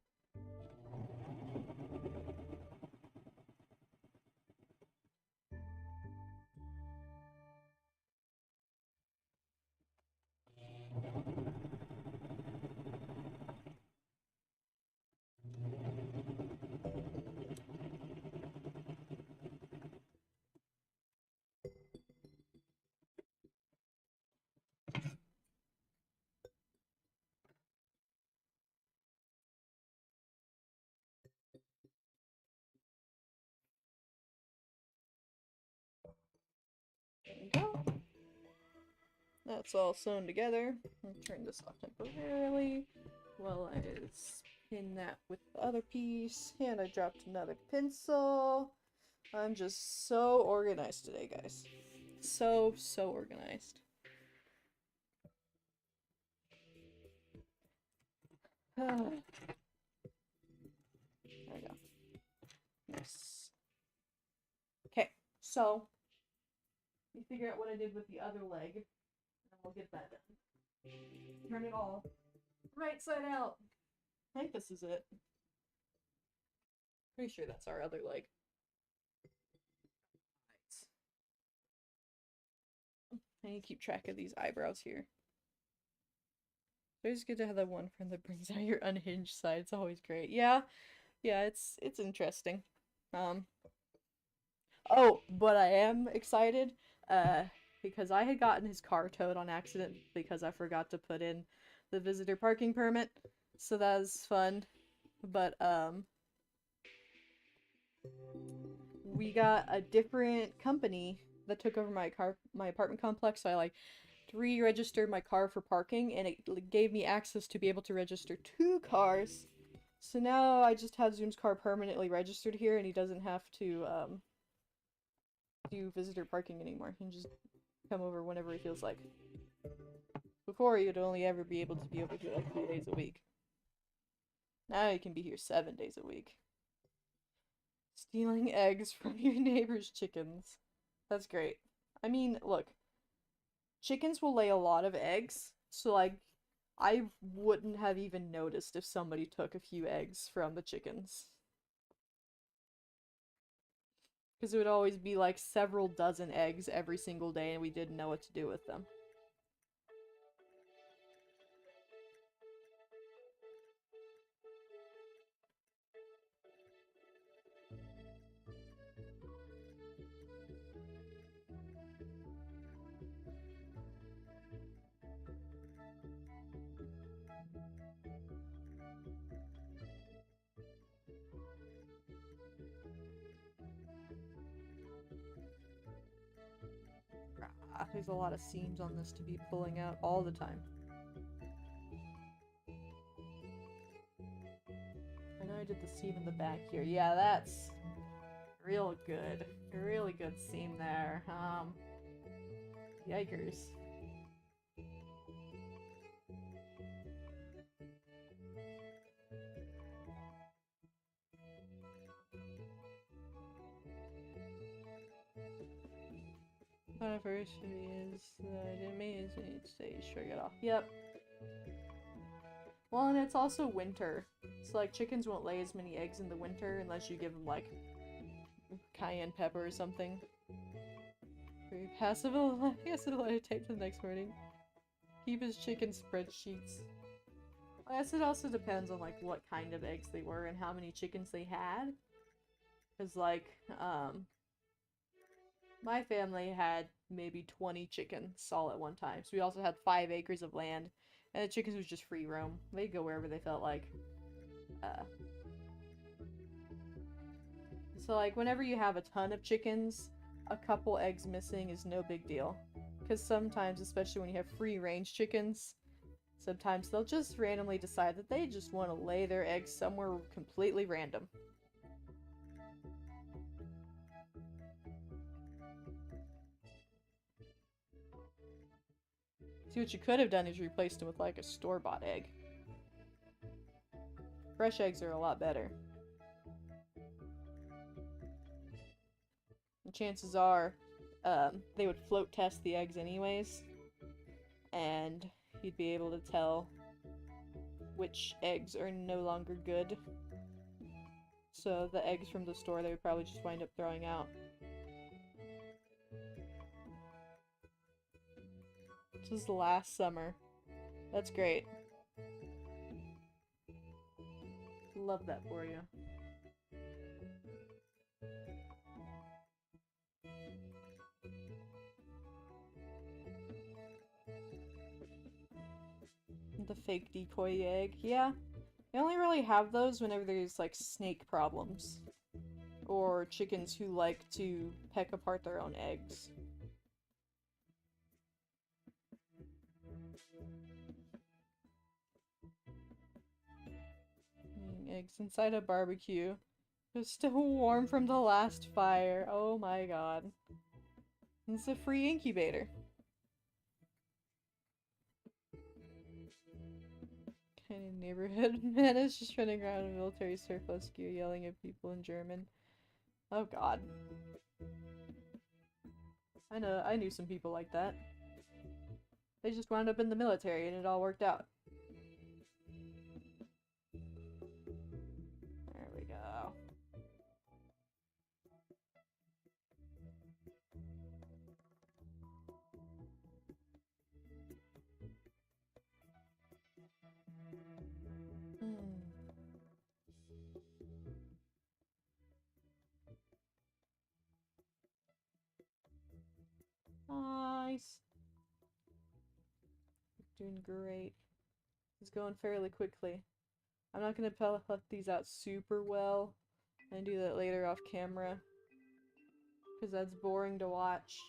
That's all sewn together. I'll turn this off temporarily while I pin that with the other piece. And I dropped another pencil. I'm just so organized today, guys. So organized. There we go. Nice. Okay, so you figure out what I did with the other leg, and we'll get that done. Turn it all right side out. I think this is it. Pretty sure that's our other leg. Right. I need to keep track of these eyebrows here. It's always good to have that one friend that brings out your unhinged side. It's always great. Yeah, it's interesting. Oh, but I am excited, because I had gotten his car towed on accident because I forgot to put in the visitor parking permit. So that was fun. But, we got a different company that took over my apartment complex, so I, like, re-registered my car for parking, and it gave me access to be able to register 2 cars. So now I just have Zoom's car permanently registered here, and he doesn't have to, do visitor parking anymore. He can just come over whenever he feels like. Before, you'd only ever be able to be over here like 3 days a week. Now you can be here 7 days a week. Stealing eggs from your neighbor's chickens. That's great. I mean, look. Chickens will lay a lot of eggs, so, like, I wouldn't have even noticed if somebody took a few eggs from the chickens. Because it would always be, like, several dozen eggs every single day, and we didn't know what to do with them. There's a lot of seams on this to be pulling out all the time. I know I did the seam in the back here. Yeah, that's real good. Really good seam there. Yikers. Anniversary is didn't mean to say shrug it off. Yep. Well, and it's also winter. So, like, chickens won't lay as many eggs in the winter unless you give them, like, cayenne pepper or something. Very passive letter tape to the next morning. Keep his chicken spreadsheets. I guess it also depends on, like, what kind of eggs they were and how many chickens they had. Because, like, my family had maybe 20 chickens all at one time. So we also had 5 acres of land. And the chickens was just free roam. They'd go wherever they felt like. So, like, whenever you have a ton of chickens, a couple eggs missing is no big deal. Because sometimes, especially when you have free-range chickens, sometimes they'll just randomly decide that they just want to lay their eggs somewhere completely random. See, what you could have done is replaced them with, like, a store-bought egg. Fresh eggs are a lot better. And chances are, they would float test the eggs anyways, and you'd be able to tell which eggs are no longer good. So the eggs from the store, they would probably just wind up throwing out. This was last summer. That's great. Love that for you. The fake decoy egg. Yeah. I only really have those whenever there's, like, snake problems. Or chickens who like to peck apart their own eggs. eggs inside a barbecue. It's still warm from the last fire. Oh my god. It's a free incubator. Kind of neighborhood man is just running around in military surplus gear yelling at people in German. Oh god. I knew some people like that. They just wound up in the military and it all worked out. There we go. Nice. Doing great. It's going fairly quickly. I'm not gonna pellet these out super well. I do that later off camera. Because that's boring to watch.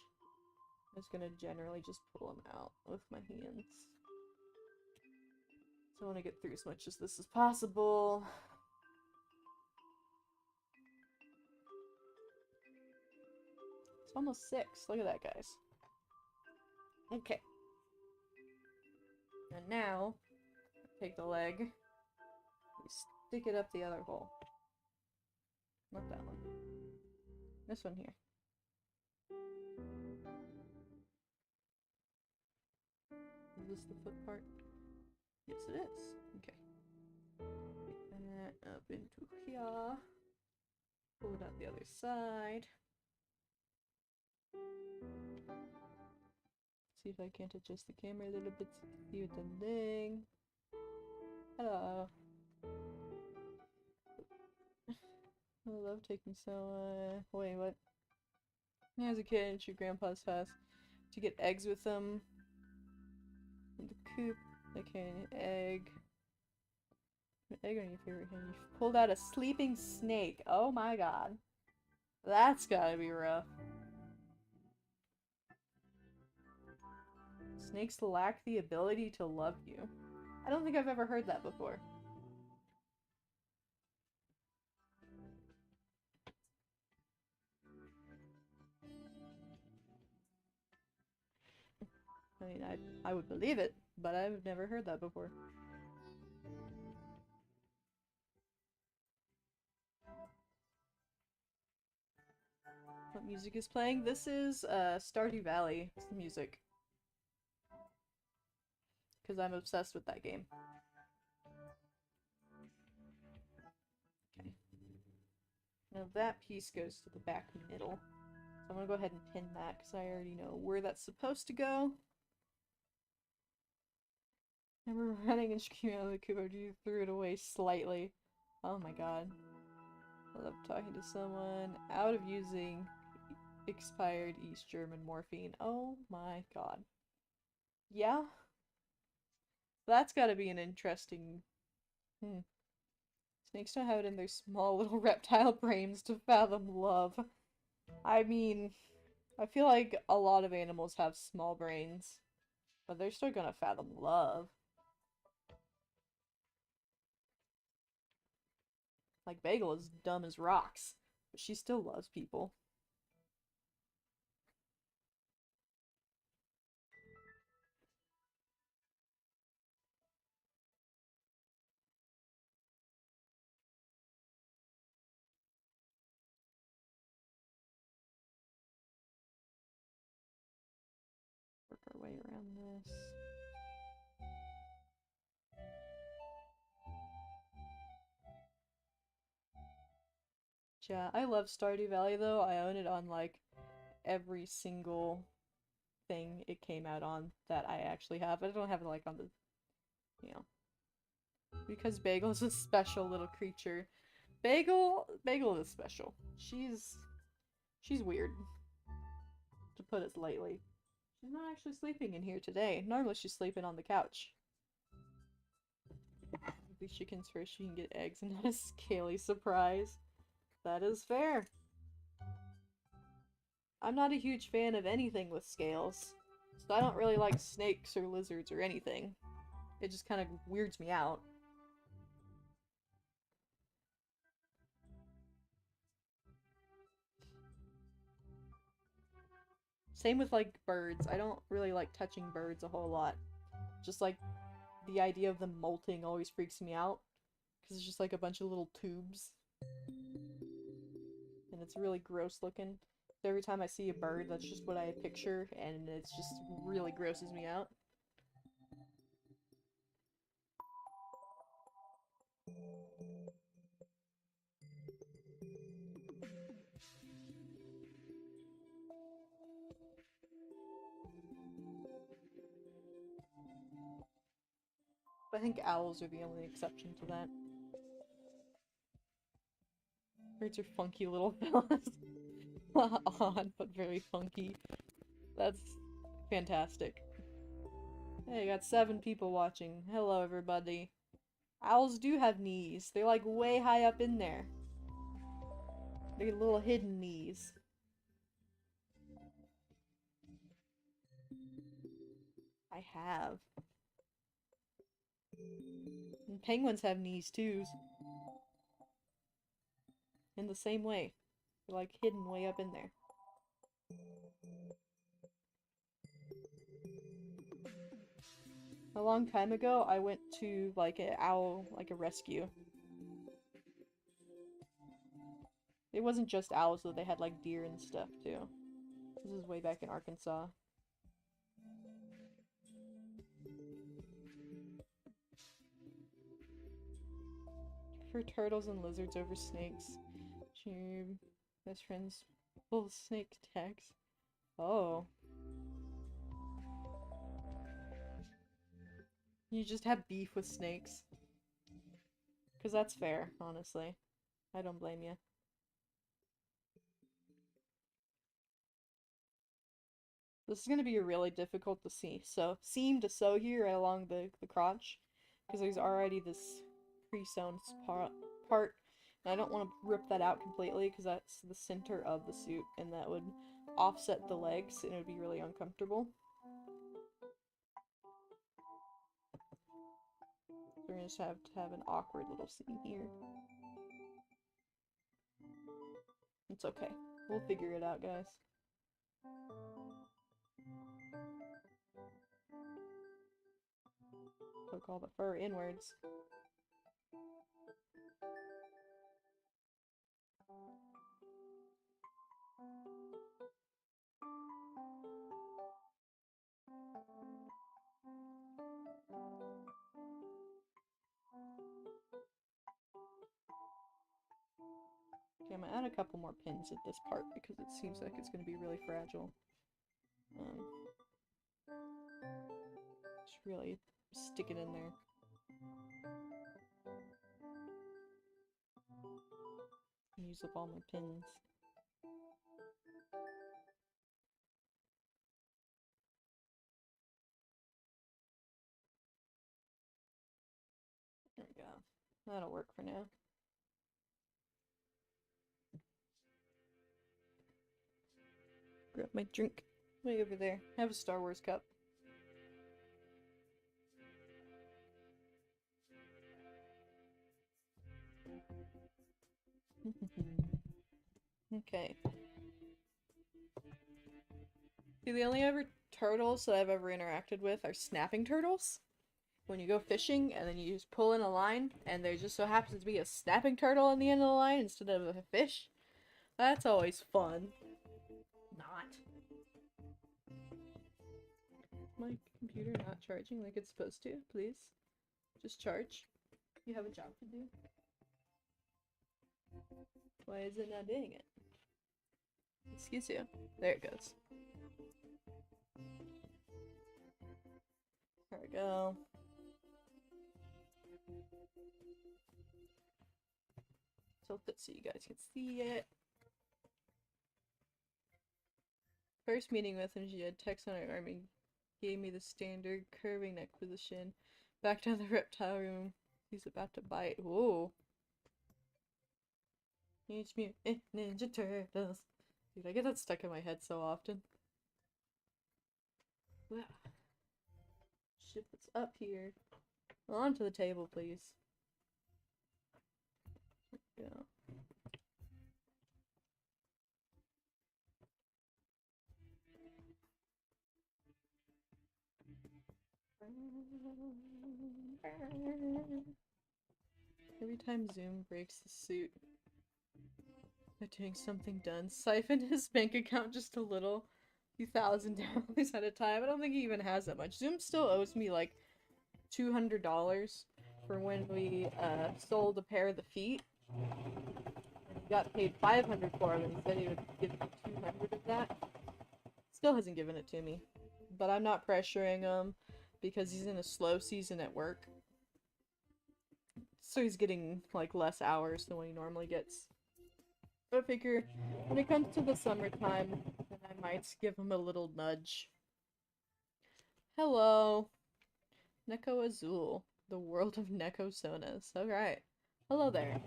I'm just gonna generally just pull them out with my hands. So I want to get through as much as this as possible. It's almost 6. Look at that, guys. Okay. And now, take the leg. You stick it up the other hole. Not that one. This one here. Is this the foot part? Yes, it is. Okay. Get that up into here. Pull it out the other side. See if I can't adjust the camera a little bit so you can see what I'm doing. Hello. I love taking so, wait, what? As a kid, at your grandpa's house, to get eggs with them. In the coop, okay, an egg. An egg on your favorite hand. You pulled out a sleeping snake. Oh my god. That's gotta be rough. Snakes lack the ability to love you. I don't think I've ever heard that before. I mean, I would believe it, but I've never heard that before. What music is playing? This is Stardew Valley music. Because I'm obsessed with that game. Okay. Now that piece goes to the back middle. So I'm gonna go ahead and pin that because I already know where that's supposed to go. Remember running and screaming out of the coop after you threw it away slightly. Oh my god. I love talking to someone out of using expired East German morphine. Oh my god. Yeah? That's gotta be an interesting... Snakes don't have it in their small little reptile brains to fathom love. I mean, I feel like a lot of animals have small brains, but they're still gonna fathom love. Like, Bagel is dumb as rocks, but she still loves people. Work our way around this. Yeah, I love Stardew Valley though. I own it on like every single thing it came out on that I actually have. I don't have it like on the, you know, because Bagel's a special little creature. Bagel is special. She's weird, to put it lightly. She's not actually sleeping in here today. Normally she's sleeping on the couch. These chickens first, she can get eggs and not a scaly surprise. That is fair. I'm not a huge fan of anything with scales, so I don't really like snakes or lizards or anything. It just kind of weirds me out. Same with like birds. I don't really like touching birds a whole lot. Just like the idea of them molting always freaks me out. Because it's just like a bunch of little tubes. And it's really gross looking. So every time I see a bird, that's just what I picture, and it's just really grosses me out. I think owls are the only exception to that. Birds are funky little fellas. Odd, but very funky. That's fantastic. Hey, I got 7 people watching. Hello, everybody. Owls do have knees. They're like way high up in there. They're little hidden knees. I have. And penguins have knees too. In the same way. They're like hidden way up in there. A long time ago, I went to like an owl, like a rescue. It wasn't just owls though, they had like deer and stuff too. This is way back in Arkansas. For turtles and lizards over snakes. Your best friend's full snake tags. Oh. You just have beef with snakes. Because that's fair, honestly. I don't blame you. This is going to be really difficult to see. So, seam to sew here right along the crotch. Because there's already this pre-sewn part. And I don't want to rip that out completely because that's the center of the suit. And that would offset the legs and it would be really uncomfortable. So we're going to just have to have an awkward little seam here. It's okay. We'll figure it out, guys. Poke all the fur inwards. Okay, I'm gonna add a couple more pins at this part because it seems like it's gonna be really fragile. Just really stick it in there. Use up all my pins. There we go. That'll work for now. Grab my drink. Way over there. Have a Star Wars cup. Okay. See, the only ever turtles that I've ever interacted with are snapping turtles. When you go fishing and then you just pull in a line and there just so happens to be a snapping turtle on the end of the line instead of a fish. That's always fun. Not. My computer not charging like it's supposed to, please. Just charge. You have a job to do. Why is it not doing it? Excuse you. There it goes. There we go. Tilt it so you guys can see it. First meeting with him, she had text on her arm and gave me the standard curving neck position. Back down the reptile room. He's about to bite. Whoa. Teenage Mutant Ninja Turtles. Dude, I get that stuck in my head so often. Wow. Shit, what's up here? Onto the table, please. There we go. Every time Zoom breaks the suit by doing something done, siphon his bank account just a little, few $1,000 at a time. I don't think he even has that much. Zoom still owes me like $200 for when we sold a pair of the feet. And he got paid $500 for them, and he said he would give me $200 of that. Still hasn't given it to me, but I'm not pressuring him because he's in a slow season at work. So he's getting, like, less hours than what he normally gets. But I figure, when it comes to the summertime, then I might give him a little nudge. Hello. Neko Azul. The world of Neko Sonas. Alright. Hello there.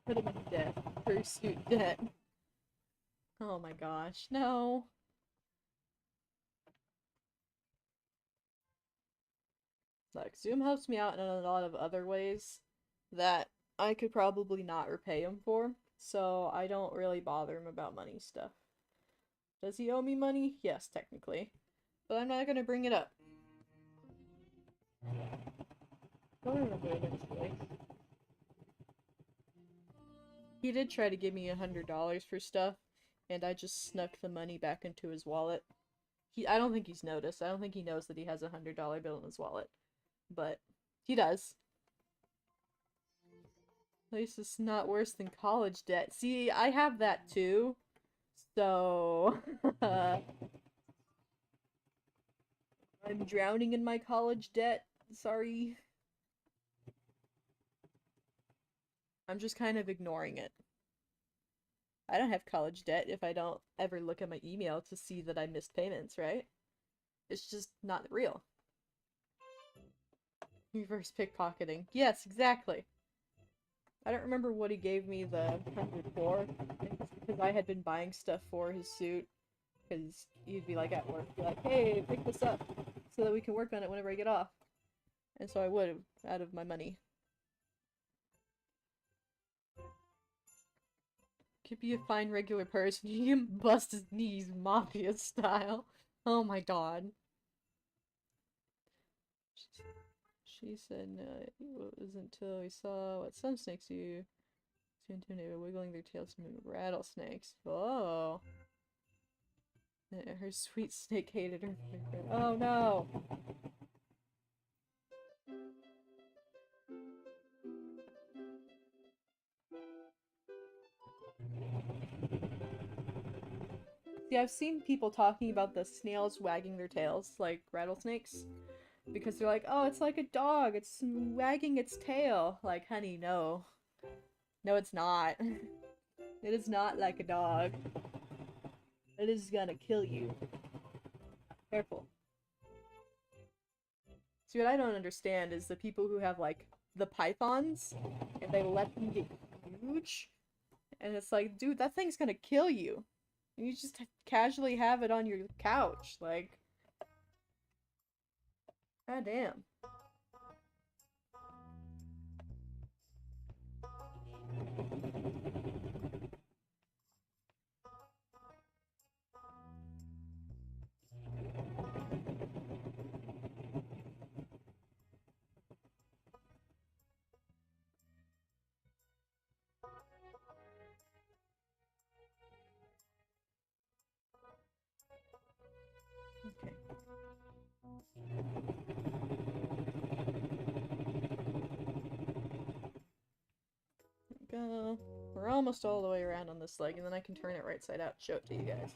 Put him in debt. Pursuit debt. Oh my gosh. No. Look, Zoom helps me out in a lot of other ways that I could probably not repay him for, so I don't really bother him about money stuff. Does he owe me money? Yes, technically. But I'm not gonna bring it up. Don't remember eventually. He did try to give me $100 for stuff, and I just snuck the money back into his wallet. I don't think he's noticed. I don't think he knows that he has a $100 bill in his wallet. But he does. At least it's not worse than college debt. See, I have that too. So, I'm drowning in my college debt. Sorry. I'm just kind of ignoring it. I don't have college debt if I don't ever look at my email to see that I missed payments, right? It's just not real. Reverse pickpocketing. Yes, exactly. I don't remember what he gave me the 100 for. I think it's because I had been buying stuff for his suit. Because he'd be like at work, be like, hey, pick this up so that we can work on it whenever I get off. And so I would have, out of my money. Could be a fine regular person. He can bust his knees mafia style. Oh my god. She said no, it wasn't until we saw what some snakes do to intimidate by wiggling their tails to move rattlesnakes. Oh. Her sweet snake hated her boyfriend. Oh no! See, I've seen people talking about the snails wagging their tails like rattlesnakes. Because they're like, oh, it's like a dog, it's wagging its tail. Like, honey, no. No, it's not. It is not like a dog. It is gonna kill you. Careful. See, what I don't understand is the people who have, like, the pythons, and they let them get huge, and it's like, dude, that thing's gonna kill you. And you just casually have it on your couch, like... God damn. Okay. Go. We're almost all the way around on this leg, and then I can turn it right side out and show it to you guys.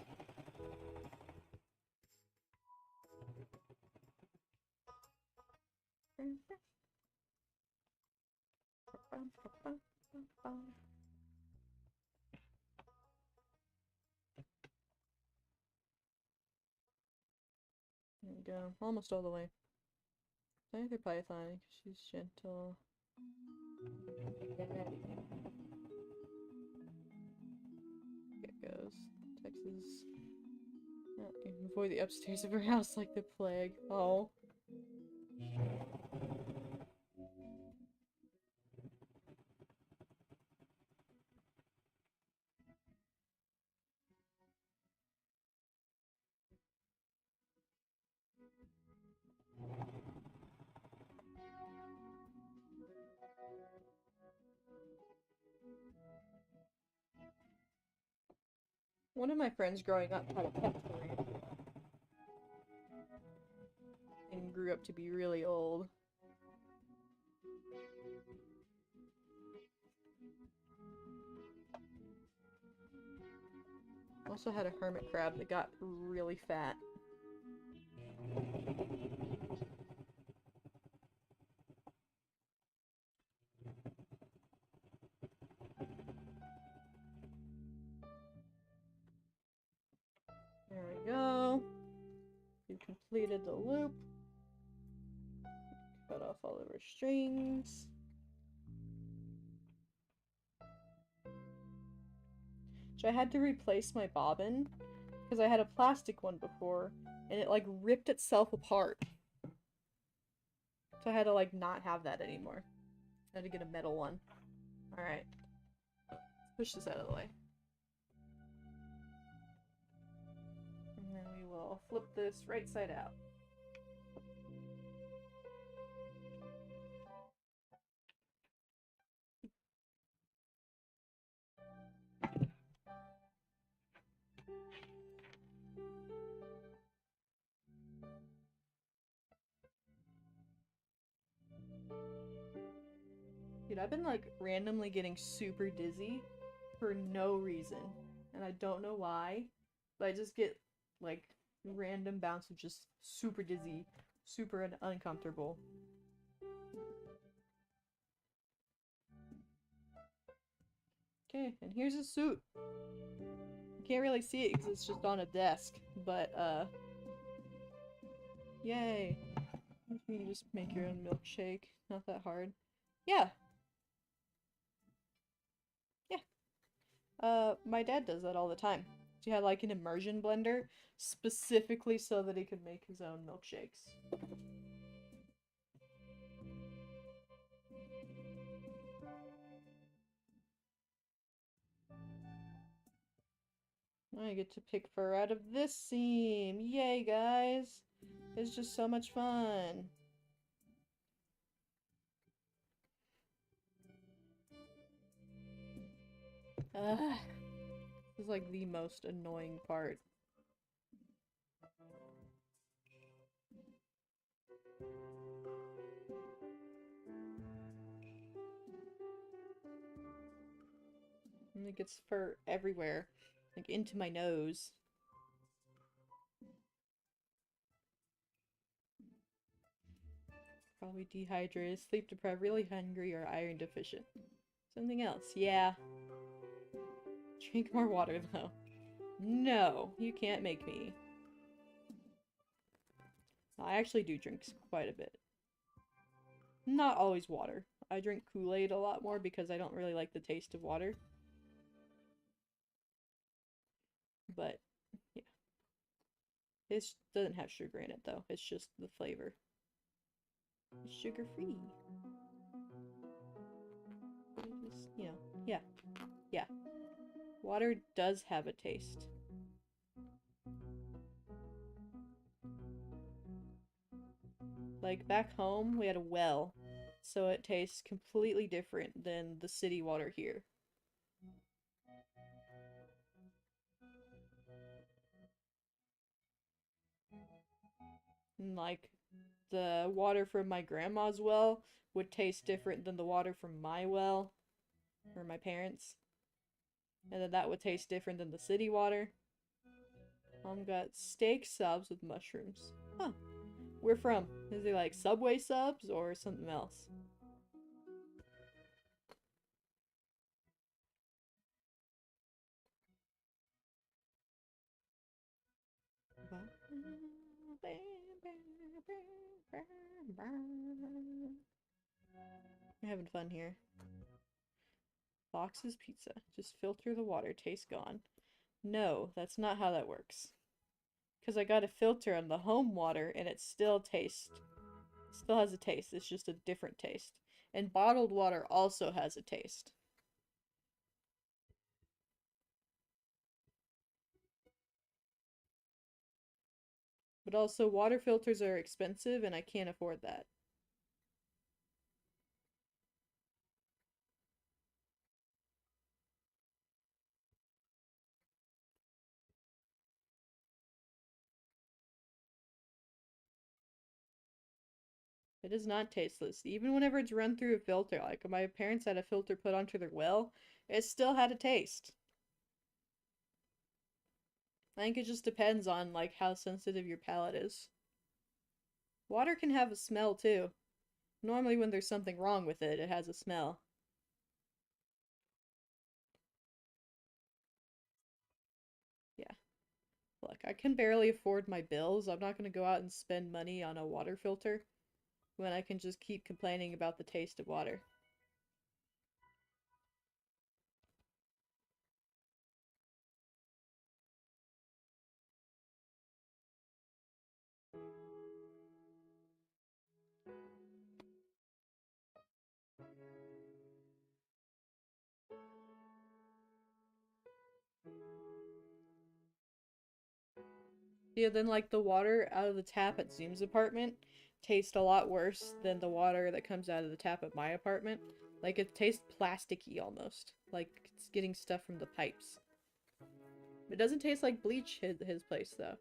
There we go. Almost all the way. Either python, she's gentle. It goes. Texas. Avoid the upstairs of her house like the plague. Oh. One of my friends growing up had a pet furry and grew up to be really old. Also had a hermit crab that got really fat. There we go. We've completed the loop. Cut off all of our strings. So I had to replace my bobbin because I had a plastic one before and it like ripped itself apart. So I had to like not have that anymore. I had to get a metal one. Alright. Push this out of the way. And then we will flip this right side out. Dude, I've been like randomly getting super dizzy for no reason. And I don't know why. But I just get like random bouts of just super dizzy, super uncomfortable. Okay, and here's a suit. You can't really see it because it's just on a desk, but yay. You can just make your own milkshake. Not that hard. Yeah. Yeah. My dad does that all the time. He had like an immersion blender specifically so that he could make his own milkshakes. I get to pick fur out of this seam. Yay, guys. It's just so much fun. Ugh. This is like the most annoying part. And it gets fur everywhere. Like into my nose. Probably dehydrated, sleep deprived, really hungry, or iron deficient. Something else. Yeah. Drink more water, though. No, you can't make me. I actually do drink quite a bit. Not always water. I drink Kool-Aid a lot more because I don't really like the taste of water. But, yeah. It doesn't have sugar in it, though. It's just the flavor. It's sugar-free. Just, you know, yeah. Yeah. Water does have a taste. Like, back home, we had a well, so it tastes completely different than the city water here. And, like, the water from my grandma's well would taste different than the water from my well, or my parents'. And then that would taste different than the city water. Mom got steak subs with mushrooms. Huh. Where from? Is it like Subway subs or something else? We're having fun here. Fox's Pizza. Just filter the water. Taste gone. No, that's not how that works. Because I got a filter on the home water and it still tastes. Still has a taste. It's just a different taste. And bottled water also has a taste. But also, water filters are expensive and I can't afford that. It is not tasteless. Even whenever it's run through a filter, like my parents had a filter put onto their well, it still had a taste. I think it just depends on like how sensitive your palate is. Water can have a smell too. Normally when there's something wrong with it, it has a smell. Yeah. Look, I can barely afford my bills. I'm not gonna go out and spend money on a water filter when I can just keep complaining about the taste of water. Yeah, then like the water out of the tap at Zoom's apartment tastes a lot worse than the water that comes out of the tap at my apartment. Like it tastes plasticky almost. Like it's getting stuff from the pipes. It doesn't taste like bleach his place though.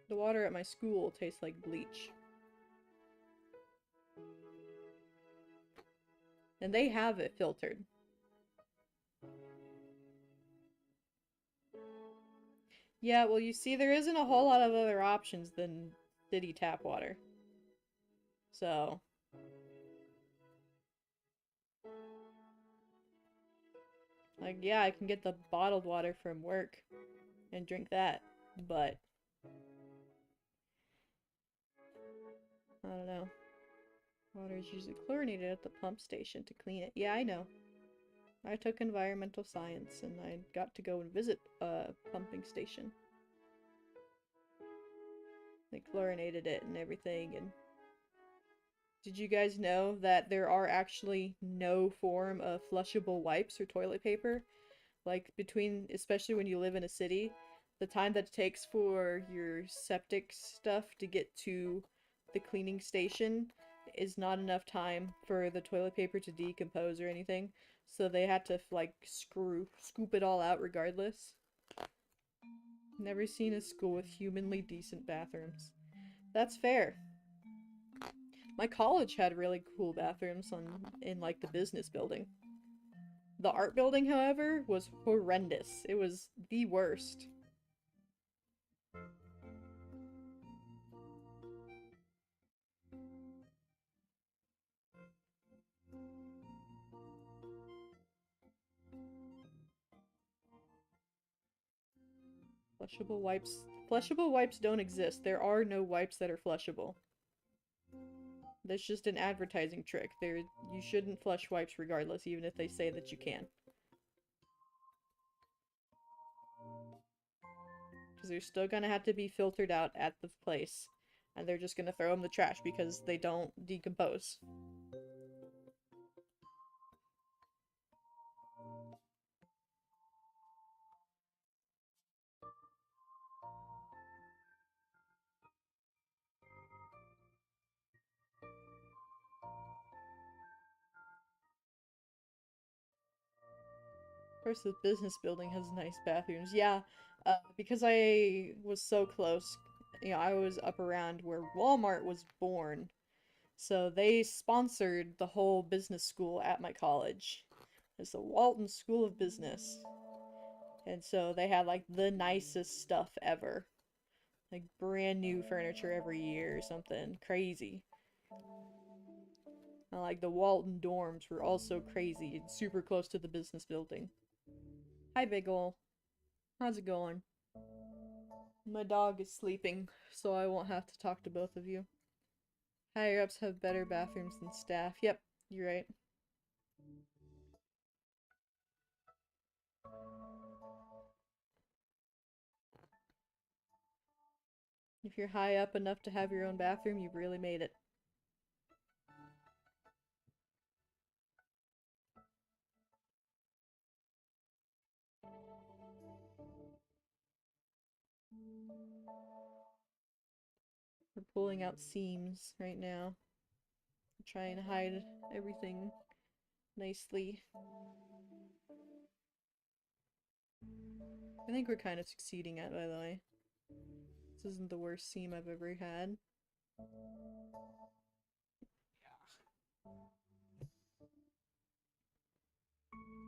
The water at my school tastes like bleach. And they have it filtered. Yeah, well you see there isn't a whole lot of other options than city tap water. So, like yeah, I can get the bottled water from work and drink that, but I don't know. Water is usually chlorinated at the pump station to clean it. Yeah, I know. I took environmental science and I got to go and visit a pumping station. They chlorinated it and everything. And did you guys know that there are actually no form of flushable wipes or toilet paper? Like between, especially when you live in a city, the time that it takes for your septic stuff to get to the cleaning station is not enough time for the toilet paper to decompose or anything. So they had to like scoop it all out regardless. Never seen a school with humanly decent bathrooms. That's fair. My college had really cool bathrooms in like the business building. The art building, however, was horrendous. It was the worst. Flushable wipes. Flushable wipes don't exist. There are no wipes that are flushable. That's just an advertising trick. You shouldn't flush wipes regardless, even if they say that you can. Because they're still gonna have to be filtered out at the place. And they're just gonna throw them in the trash because they don't decompose. Of course, the business building has nice bathrooms. Yeah, because I was so close. You know, I was up around where Walmart was born. So they sponsored the whole business school at my college. It's the Walton School of Business. And so they had like the nicest stuff ever. Like brand new furniture every year or something. Crazy. And like the Walton dorms were also crazy and super close to the business building. Hi, Big Ol'. How's it going? My dog is sleeping, so I won't have to talk to both of you. Higher ups have better bathrooms than staff. Yep, you're right. If you're high up enough to have your own bathroom, you've really made it. We're pulling out seams right now. Try and hide everything nicely. I think we're kind of succeeding at, by the way. This isn't the worst seam I've ever had.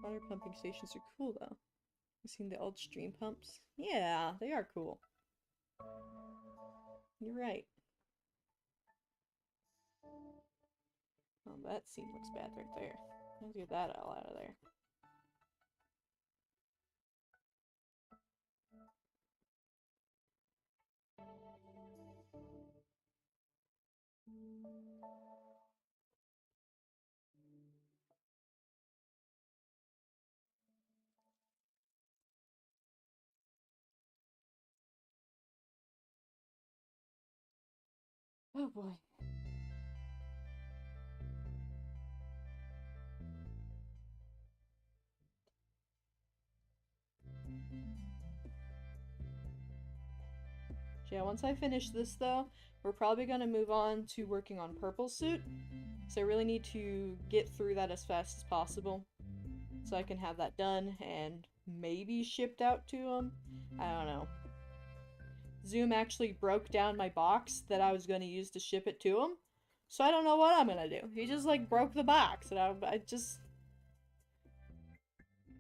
Water pumping stations are cool, though. You seen the old stream pumps? Yeah, they are cool. You're right. Oh, that seam looks bad right there. Let's get that all out of there. Oh boy. Yeah, once I finish this though, we're probably gonna move on to working on Purple Suit. So I really need to get through that as fast as possible. So I can have that done and maybe shipped out to him. I don't know. Zoom actually broke down my box that I was gonna use to ship it to him. So I don't know what I'm gonna do. He just like broke the box and I just...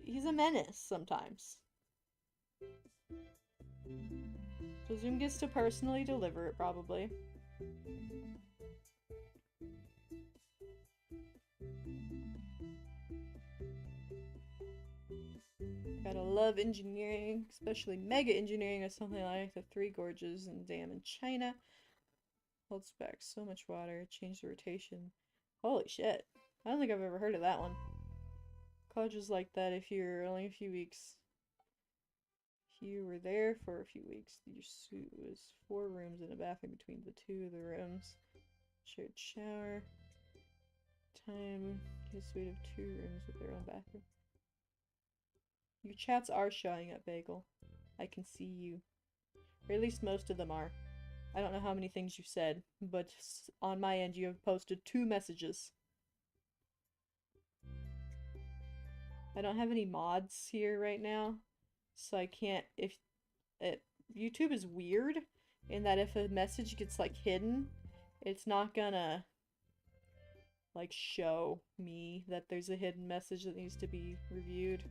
He's a menace sometimes. So Zoom gets to personally deliver it, probably. Gotta love engineering, especially mega engineering or something like the Three Gorges and Dam in China. Holds back so much water, change the rotation. Holy shit. I don't think I've ever heard of that one. Colleges like that if you're only a few weeks. If you were there for a few weeks, your suit was 4 rooms and a bathroom between the 2 of the rooms. Shared shower. Time. Get a suite of 2 rooms with their own bathroom. Your chats are showing up, Bagel. I can see you. Or at least most of them are. I don't know how many things you've said, but on my end you have posted 2 messages. I don't have any mods here right now, so I can't, if it, YouTube is weird in that if a message gets like hidden, it's not gonna like show me that there's a hidden message that needs to be reviewed.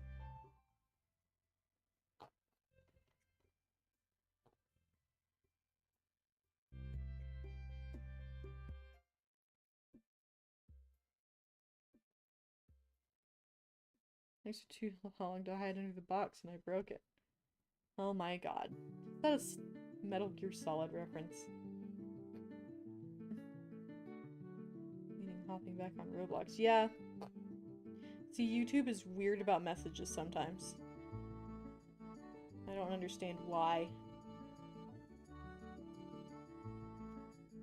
Thanks for too long to hide under the box and I broke it. Oh my god. That is Metal Gear Solid reference. Meaning hopping back on Roblox. Yeah. See, YouTube is weird about messages sometimes. I don't understand why.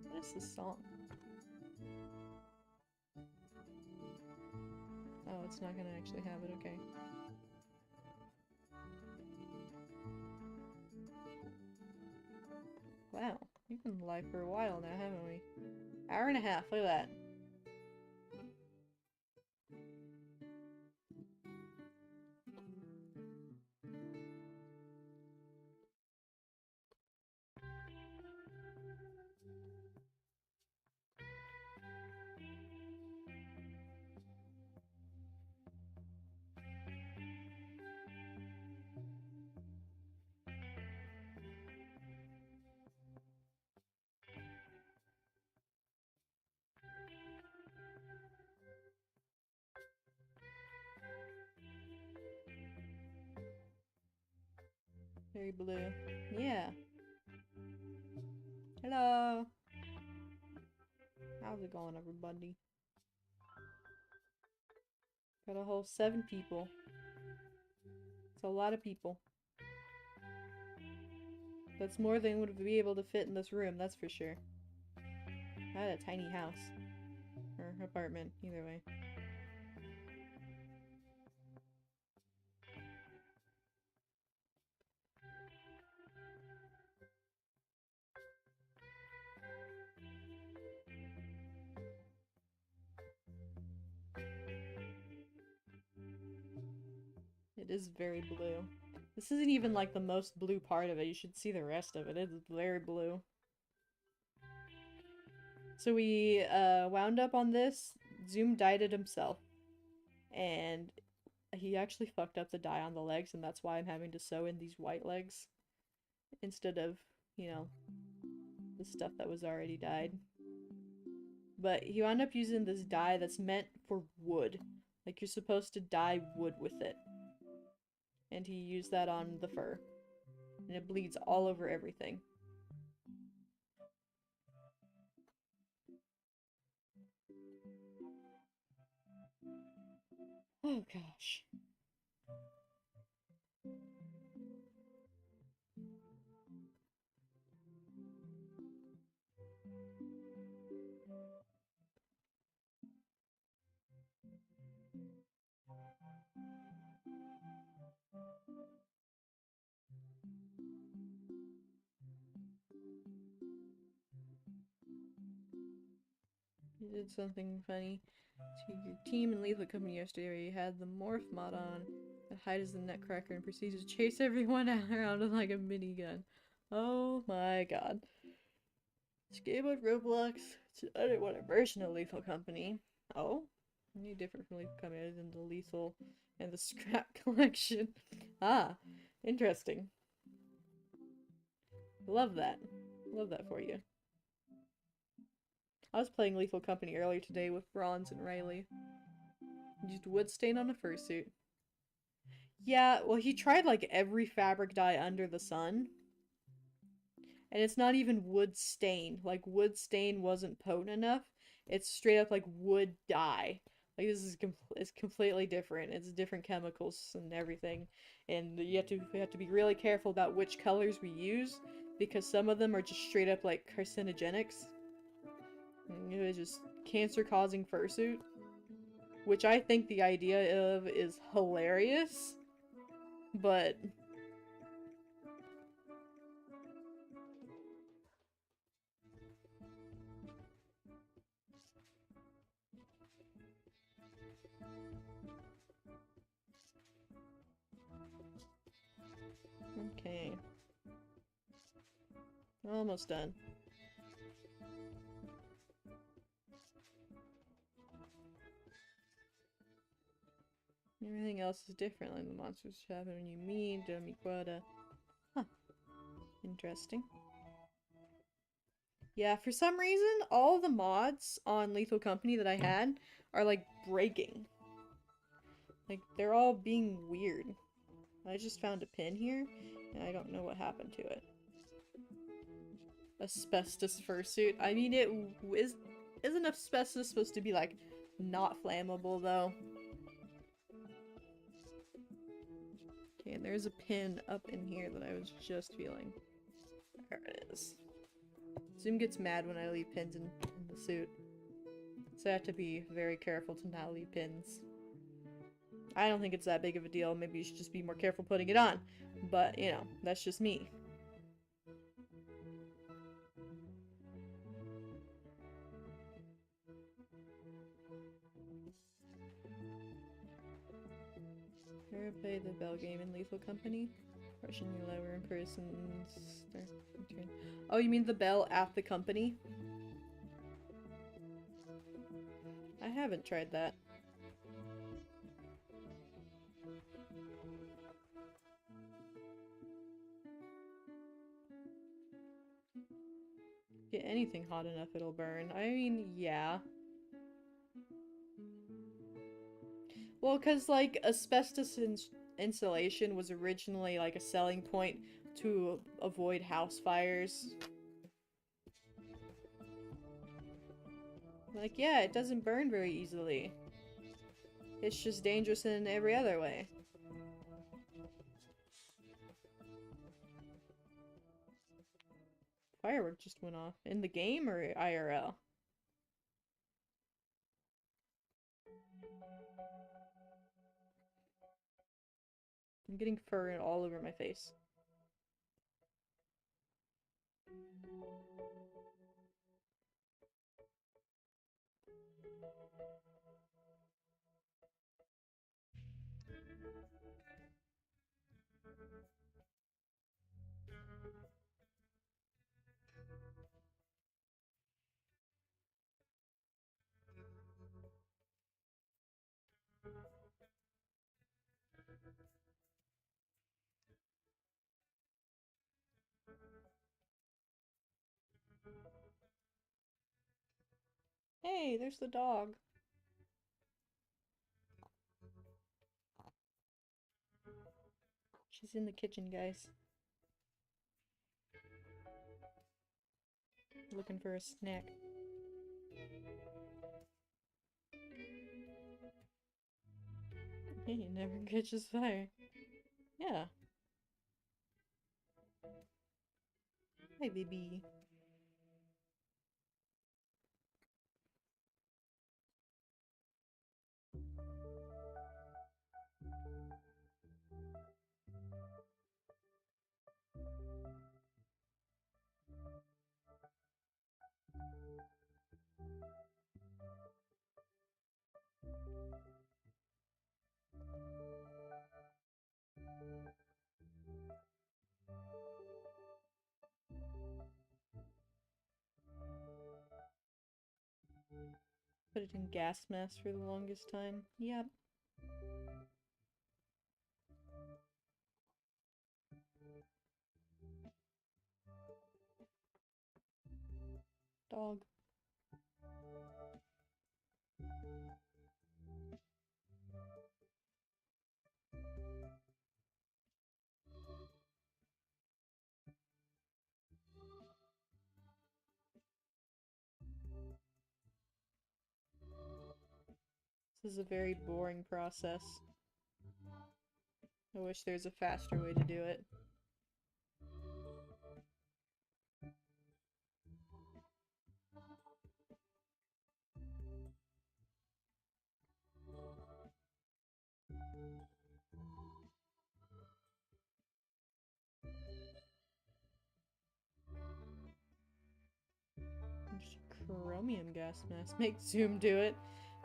What is this song? Oh, it's not gonna actually have it, okay. Wow, we've been live for a while now, haven't we? Hour and a half, look at that. Very blue. Yeah. Hello. How's it going, everybody? Got a whole 7 people. It's a lot of people. That's more than would be able to fit in this room, that's for sure. I had a tiny house. Or apartment, either way. It is very blue. This isn't even like the most blue part of it. You should see the rest of it. It's very blue. So we wound up on this. Zoom dyed it himself. And he actually fucked up the dye on the legs, and that's why I'm having to sew in these white legs instead of, you know, the stuff that was already dyed. But he wound up using this dye that's meant for wood. Like, you're supposed to dye wood with it. And he used that on the fur. And it bleeds all over everything. Oh gosh. You did something funny to your team in Lethal Company yesterday where you had the morph mod on that hides the Netcracker and proceeds to chase everyone around with like a minigun. Oh my god. This game on Roblox, it's another version of Lethal Company. Oh? Any different from Lethal Company other than the Lethal and the Scrap Collection. Ah, interesting. Love that. Love that for you. I was playing Lethal Company earlier today with Bronze and Riley. Used wood stain on a fursuit. Yeah, well, he tried like every fabric dye under the sun. And it's not even wood stain. Like, wood stain wasn't potent enough. It's straight up like wood dye. Like, this is it's completely different. It's different chemicals and everything. And we have to be really careful about which colors we use because some of them are just straight up like carcinogenics. It was just cancer-causing fursuit. Which I think the idea of is hilarious. But okay. Almost done. Everything else is different, like the monsters happen when you meet Demiquada. Huh. Interesting. Yeah, for some reason, all the mods on Lethal Company that I had are, like, breaking. Like, they're all being weird. I just found a pin here, and I don't know what happened to it. Asbestos fursuit. I mean, isn't asbestos supposed to be, like, not flammable, though? Okay, and there's a pin up in here that I was just feeling. There it is. Zoom gets mad when I leave pins in the suit. So I have to be very careful to not leave pins. I don't think it's that big of a deal. Maybe you should just be more careful putting it on. But, you know, that's just me. Ever played the Bell game in Lethal Company? Russian lower in person. Oh, you mean the bell at the company? I haven't tried that. Get anything hot enough, it'll burn. I mean, yeah. Well, because, like, asbestos insulation was originally, like, a selling point to avoid house fires. Like, yeah, it doesn't burn very easily. It's just dangerous in every other way. Firework just went off. In the game or IRL? I'm getting fur all over my face. Hey, there's the dog. She's in the kitchen, guys. Looking for a snack. He never catches fire. Yeah. Hi, baby. Put it in gas mask for the longest time. Yep. Dog. This is a very boring process. I wish there's a faster way to do it. Chromium gas mask. Make Zoom do it.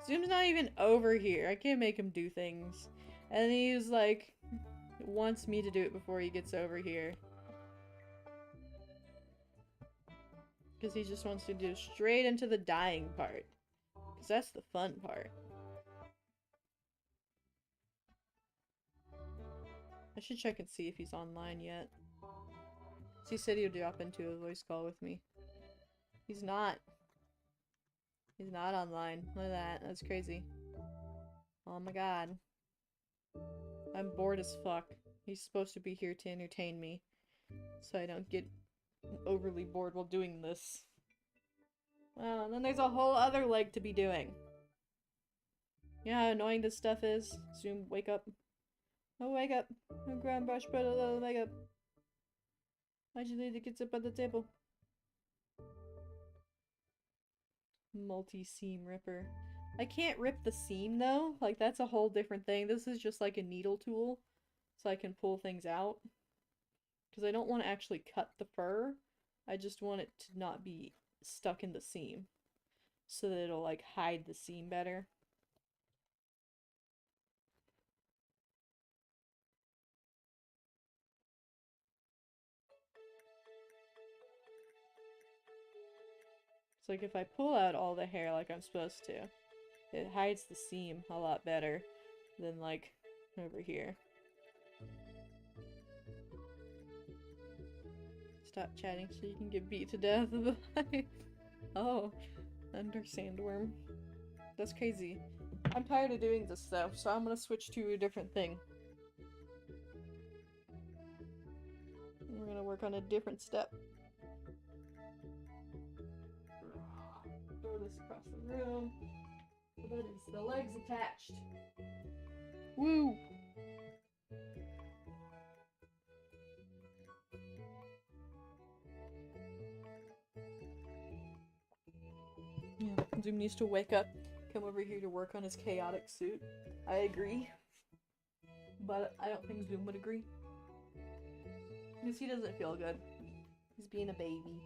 Zoom's not even over here. I can't make him do things. And he's like, wants me to do it before he gets over here. Because he just wants to do straight into the dying part. Because that's the fun part. I should check and see if he's online yet. He said he'd drop into a voice call with me. He's not. He's not online. Look at that. That's crazy. Oh my god. I'm bored as fuck. He's supposed to be here to entertain me. So I don't get overly bored while doing this. Well, and then there's a whole other leg to be doing. You know how annoying this stuff is? Zoom, wake up. Oh, wake up. Oh, ground brush, put a little makeup. Why'd you leave the kids up at the table? Multi-seam ripper. I can't rip the seam though. Like, that's a whole different thing. This is just like a needle tool. So I can pull things out. Because I don't want to actually cut the fur. I just want it to not be stuck in the seam. So that it'll like hide the seam better. It's like if I pull out all the hair like I'm supposed to, it hides the seam a lot better than like over here. Stop chatting so you can get beat to death. Oh, under sandworm. That's crazy. I'm tired of doing this stuff, so I'm gonna switch to a different thing. We're gonna work on a different step. Throw this across the room. That is the legs attached. Woo! Yeah, Zoom needs to wake up, come over here to work on his chaotic suit. I agree. But I don't think Zoom would agree. Because he doesn't feel good. He's being a baby.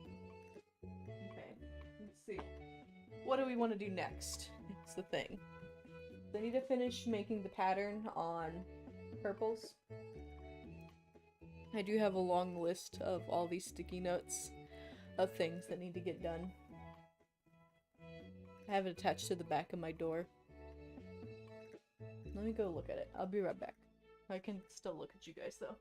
Okay, let's see. What do we want to do next? It's the thing. I need to finish making the pattern on purples. I do have a long list of all these sticky notes of things that need to get done. I have it attached to the back of my door. Let me go look at it. I'll be right back. I can still look at you guys though.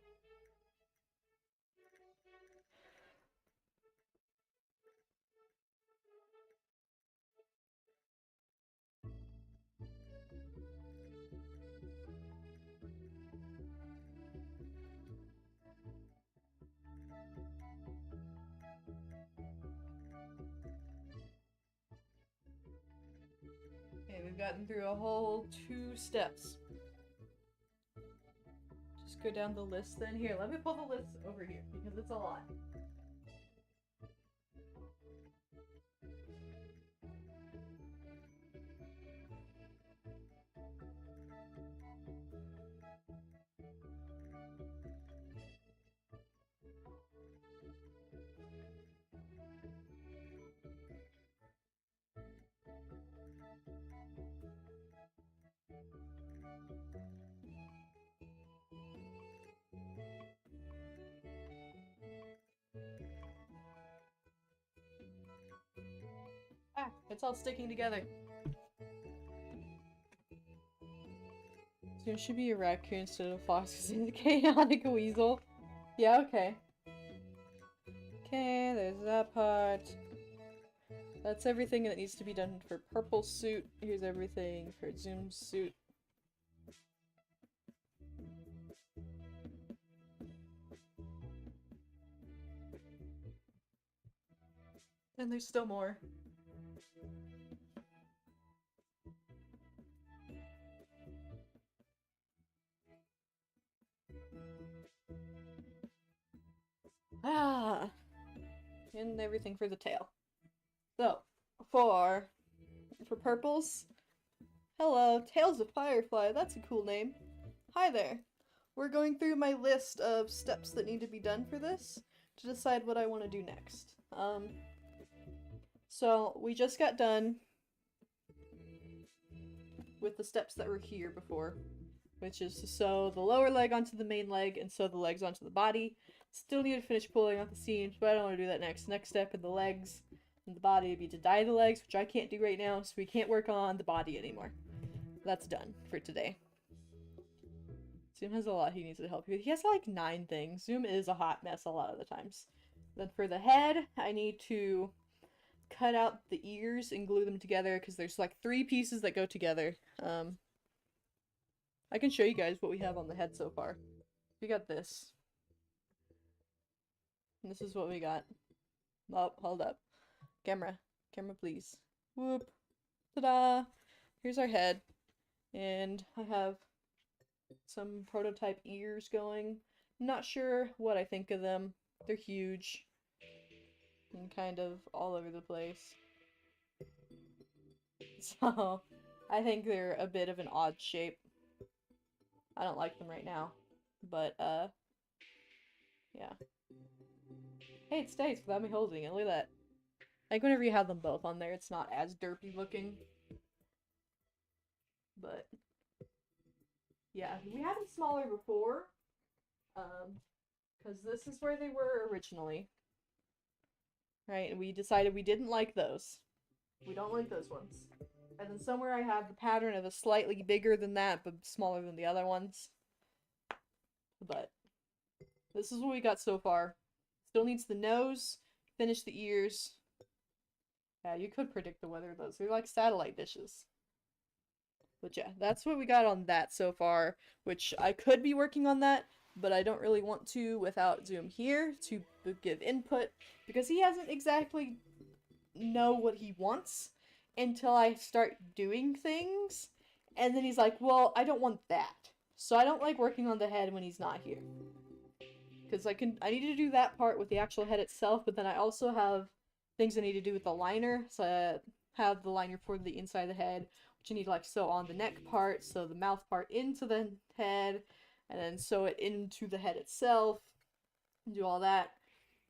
we've gotten through a whole 2 steps. Just go down the list then. Here, let me pull the list over here, because it's a lot. Ah, it's all sticking together. So it should be a raccoon instead of a fox because he's a chaotic weasel. Yeah, okay. Okay, there's that part. That's everything that needs to be done for purple suit. Here's everything for Zoom's suit. And there's still more. Ah! And everything for the tail. So, for purples, hello, Tails of Firefly, that's a cool name. Hi there. We're going through my list of steps that need to be done for this to decide what I want to do next. So we just got done with the steps that were here before, which is to sew the lower leg onto the main leg and sew the legs onto the body. Still need to finish pulling out the seams, but I don't want to do that next. Next step in the legs and the body would be to dye the legs, which I can't do right now, so we can't work on the body anymore. That's done for today. Zoom has a lot he needs to help you with. He has like 9 things. Zoom is a hot mess a lot of the times. Then for the head, I need to cut out the ears and glue them together because there's like 3 pieces that go together. I can show you guys what we have on the head so far. We got this. And this is what we got. Oh, hold up. Camera. Camera, please. Whoop. Ta-da! Here's our head. And I have some prototype ears going. Not sure what I think of them. They're huge. And kind of all over the place. So, I think they're a bit of an odd shape. I don't like them right now. But, yeah. Hey, it stays without me holding it. Look at that. Like, whenever you have them both on there, it's not as derpy looking. But, yeah. We had them smaller before. Because this is where they were originally. Right, and we decided we didn't like those. We don't like those ones. And then somewhere I have the pattern of a slightly bigger than that, but smaller than the other ones. But this is what we got so far. Still needs the nose, finish the ears. Yeah, you could predict the weather of those. They're like satellite dishes. But yeah, that's what we got on that so far, which I could be working on that, but I don't really want to without Zoom here to give input, because he hasn't exactly know what he wants until I start doing things, and then he's like, well, I don't want that. So I don't like working on the head when he's not here. Because I need to do that part with the actual head itself, but then I also have things I need to do with the liner. So I have the liner for the inside of the head, which I need to like sew on the neck part, sew the mouth part into the head, and then sew it into the head itself, and do all that.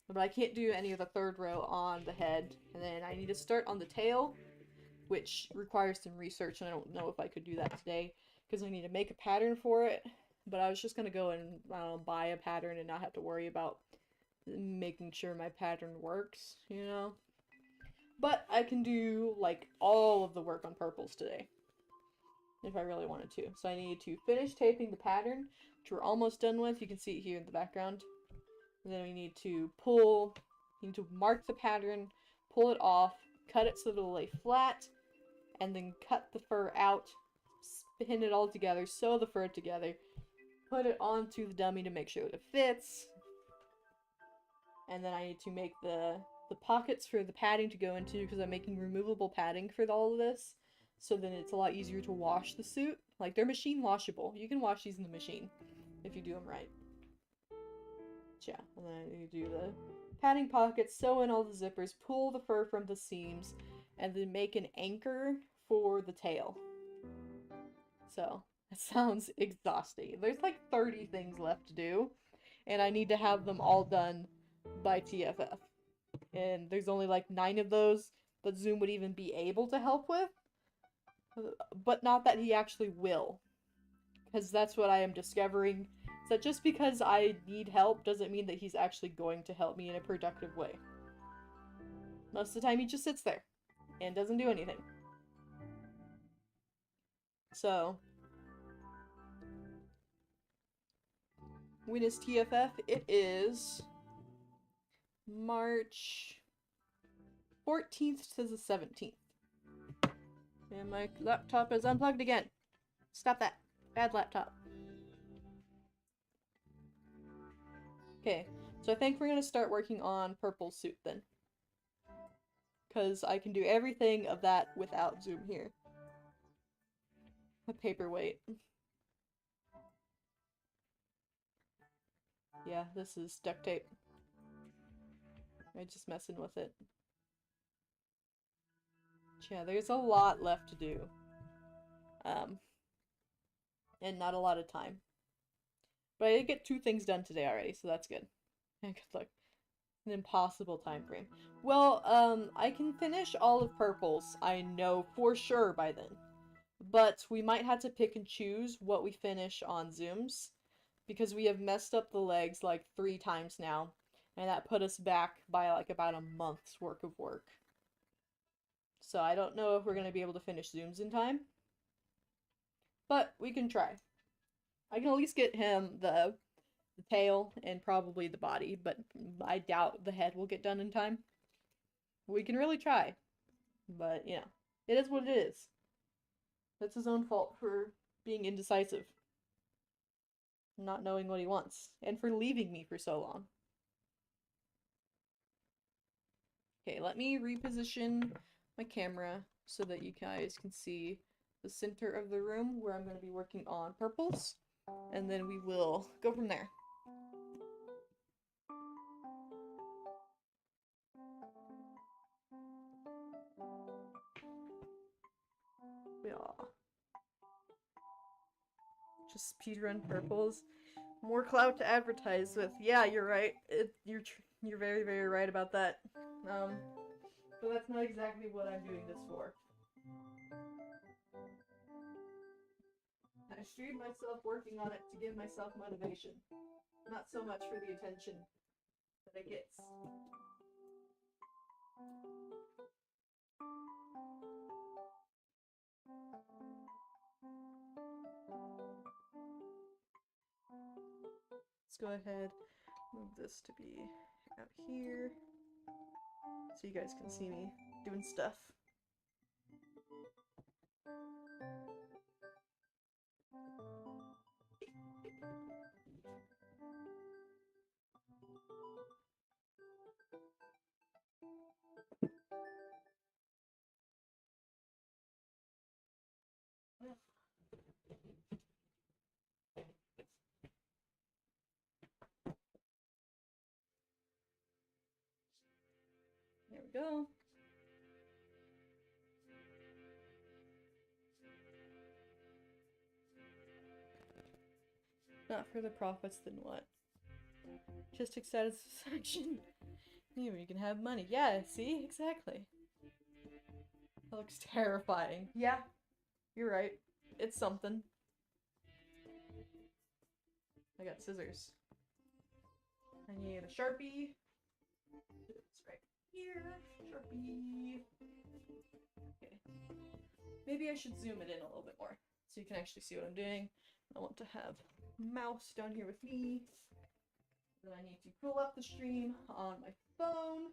But I can't do any of the 3rd row on the head. And then I need to start on the tail, which requires some research, and I don't know if I could do that today, because I need to make a pattern for it. But I was just going to go and buy a pattern and not have to worry about making sure my pattern works, you know? But I can do, like, all of the work on purples today, if I really wanted to. So I need to finish taping the pattern, which we're almost done with. You can see it here in the background. And then we need to mark the pattern, pull it off, cut it so it'll lay flat, and then cut the fur out, pin it all together, sew the fur together, put it onto the dummy to make sure that it fits. And then I need to make the pockets for the padding to go into, because I'm making removable padding for all of this. so then it's a lot easier to wash the suit. Like, they're machine washable. You can wash these in the machine if you do them right. Yeah, and then you do the padding pockets, sew in all the zippers, pull the fur from the seams, and then make an anchor for the tail. So, it sounds exhausting. There's like 30 things left to do, and I need to have them all done by TFF. And there's only like 9 of those that Zoom would even be able to help with, but not that he actually will. Because that's what I am discovering. So just because I need help doesn't mean that he's actually going to help me in a productive way. Most of the time he just sits there and doesn't do anything. So, when is TFF? It is March 14th to the 17th. And my laptop is unplugged again. Stop that. Bad laptop. Okay, so I think we're gonna start working on Purple's suit then. Because I can do everything of that without Zoom here. A paperweight. Yeah, this is duct tape. I'm just messing with it. Yeah, there's a lot left to do. And not a lot of time. But I did get 2 things done today already, so that's good. And good luck. An impossible time frame. Well, I can finish all of Purple's, I know for sure by then. But we might have to pick and choose what we finish on Zooms, because we have messed up the legs like 3 times now, and that put us back by like about a month's worth of work. So I don't know if we're going to be able to finish Zooms in time, but we can try. I can at least get him the tail and probably the body, but I doubt the head will get done in time. We can really try, but you know, it is what it is. That's his own fault for being indecisive, not knowing what he wants, and for leaving me for so long. Okay, let me reposition my camera so that you guys can see the center of the room where I'm going to be working on Purples, and then we will go from there. Yeah. Just speedrun Purples. More clout to advertise with. Yeah, you're right. You're very, very right about that. But that's not exactly what I'm doing this for. I streamed myself working on it to give myself motivation. Not so much for the attention that it gets. Let's go ahead, move this to be out here, so you guys can see me doing stuff. There we go. Not for the profits, then what? Artistic satisfaction. Maybe you can have money. Yeah, see? Exactly. That looks terrifying. Yeah, you're right. It's something. I got scissors. I need a Sharpie. It's right here. Sharpie. Okay. Maybe I should zoom it in a little bit more so you can actually see what I'm doing. I want to have mouse down here with me. Then I need to pull up the stream on my phone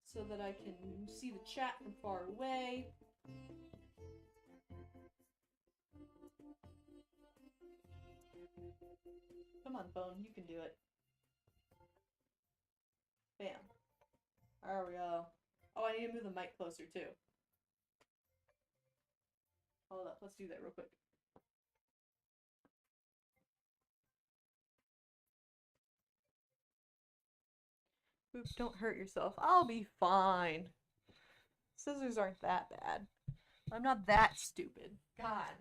so that I can see the chat from far away. Come on, phone, you can do it. Bam. There we go. Oh, I need to move the mic closer too. Hold up, let's do that real quick. Oops, don't hurt yourself. I'll be fine. Scissors aren't that bad. I'm not that stupid. God.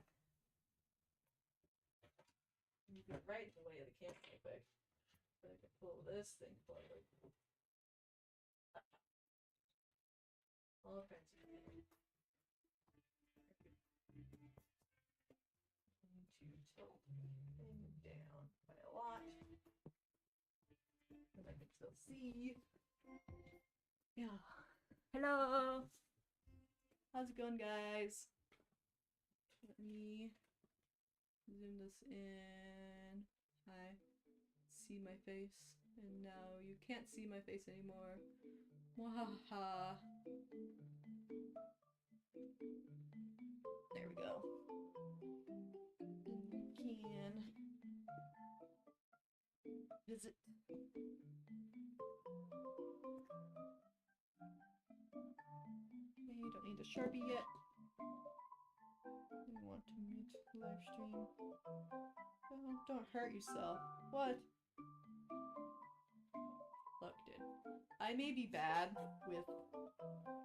You get right in the way of the camera real quick. I can pull this thing forward. All kinds of things. To tilt the thing down by a lot. And I can still see. Yeah. Hello! How's it going, guys? Let me zoom this in. Hi. See my face. And now you can't see my face anymore. Wahaha. There we go. And we can visit. Okay, you don't need a Sharpie yet. You want to meet live stream. Oh, don't hurt yourself. What? Look, dude. I may be bad with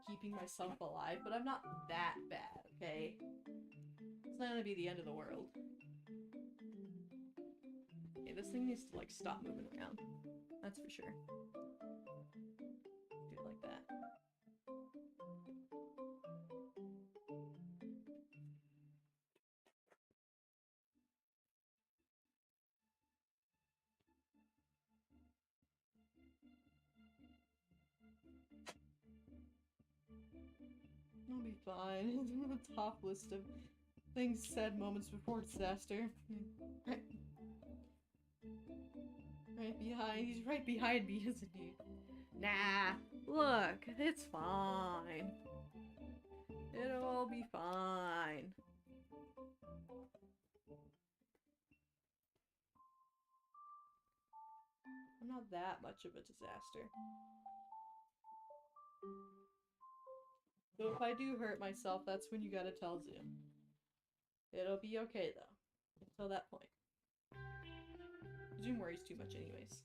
keeping myself alive, but I'm not that bad, okay? It's not gonna be the end of the world. Okay, this thing needs to, like, stop moving around. That's for sure. Do it like that. I'll be fine. The top list of things said moments before disaster. Right behind. He's right behind me, isn't he? Nah. Look, it's fine. It'll all be fine. I'm not that much of a disaster. So if I do hurt myself, that's when you gotta tell Zoom. It'll be okay, though. Until that point. Zoom worries too much anyways.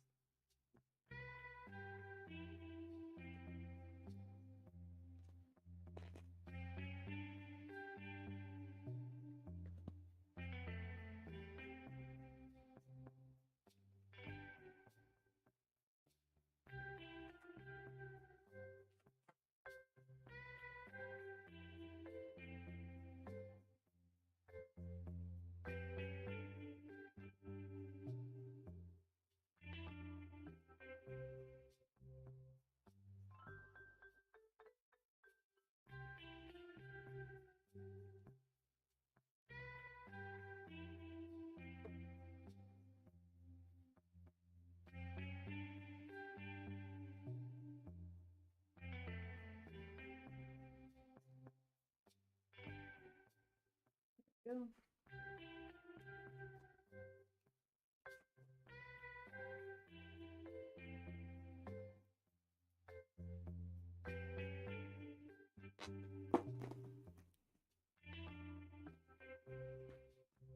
Go.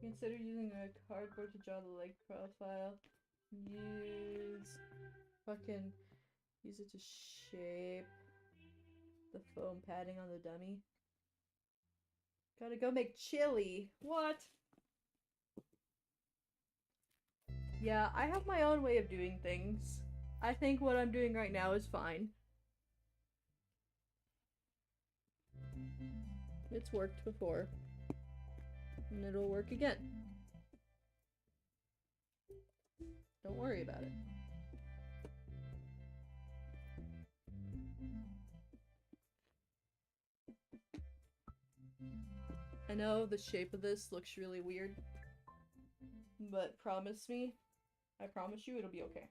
Consider using a cardboard to draw the leg profile. Use it to shape the foam padding on the dummy. Gotta go make chili. What? Yeah, I have my own way of doing things. I think what I'm doing right now is fine. It's worked before. And it'll work again. Don't worry about it. I know the shape of this looks really weird, but promise me, I promise you it'll be okay.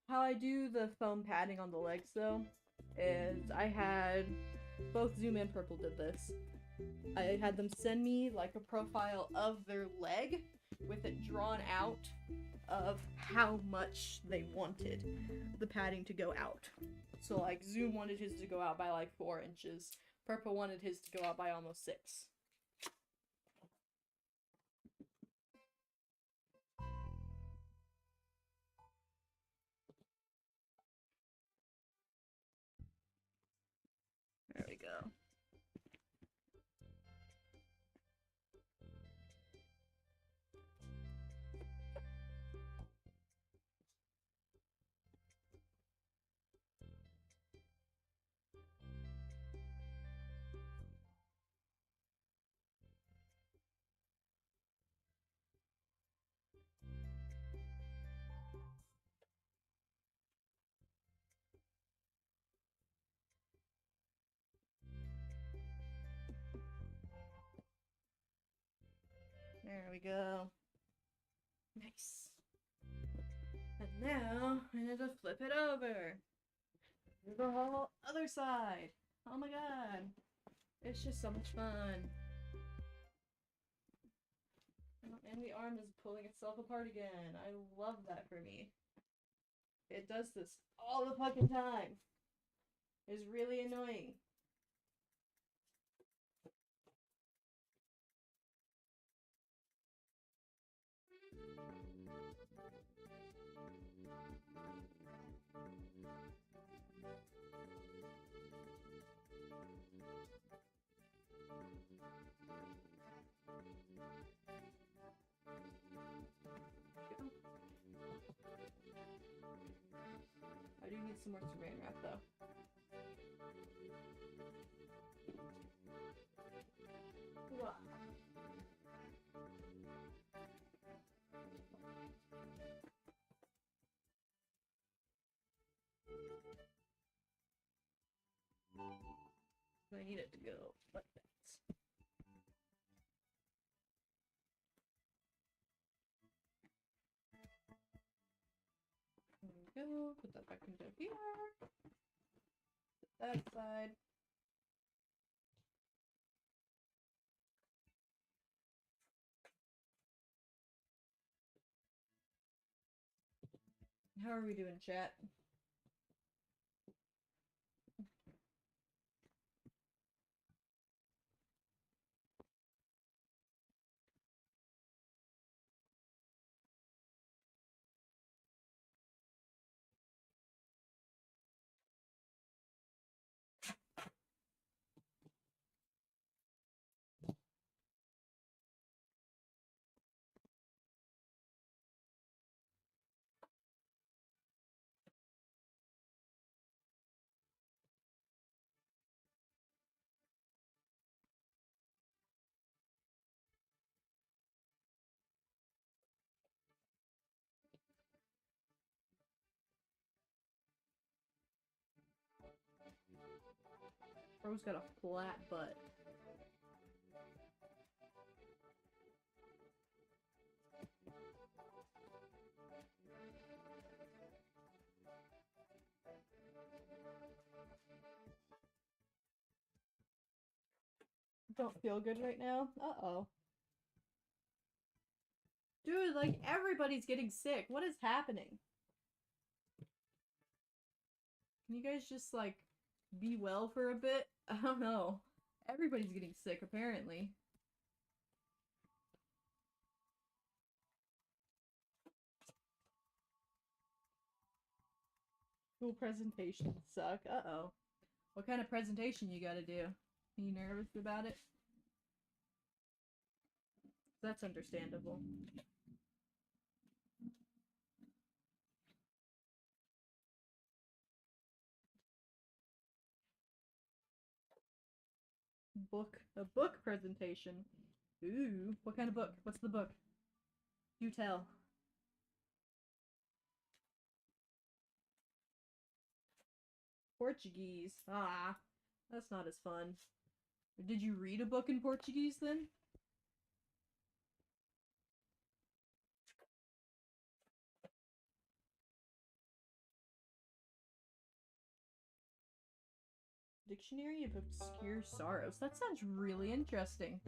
How I do the foam padding on the legs though, is I had both Zoom and Purple did this. I had them send me like a profile of their leg, with it drawn out of how much they wanted the padding to go out. So like Zoom wanted his to go out by like 4 inches. Purple wanted his to go out by almost 6. There we go. There we go. Nice. And now I need to flip it over. Do the whole other side. Oh my god. It's just so much fun. And the arm is pulling itself apart again. I love that for me. It does this all the fucking time. It's really annoying. I do need some more saran wrap though. Wow. I need it to go like that. There we go. Put that back into here. Put that side. How are we doing, chat? Bro's got a flat butt. Don't feel good right now? Uh-oh. Dude, like, everybody's getting sick. What is happening? Can you guys just, like, be well for a bit? I don't know. Everybody's getting sick, apparently. School presentations suck. Uh-oh. What kind of presentation you gotta do? Are you nervous about it? That's understandable. A book presentation. Ooh, what kind of book? What's the book? Do tell. Portuguese. Ah, that's not as fun. Did you read a book in Portuguese then? Dictionary of Obscure Sorrows. That sounds really interesting.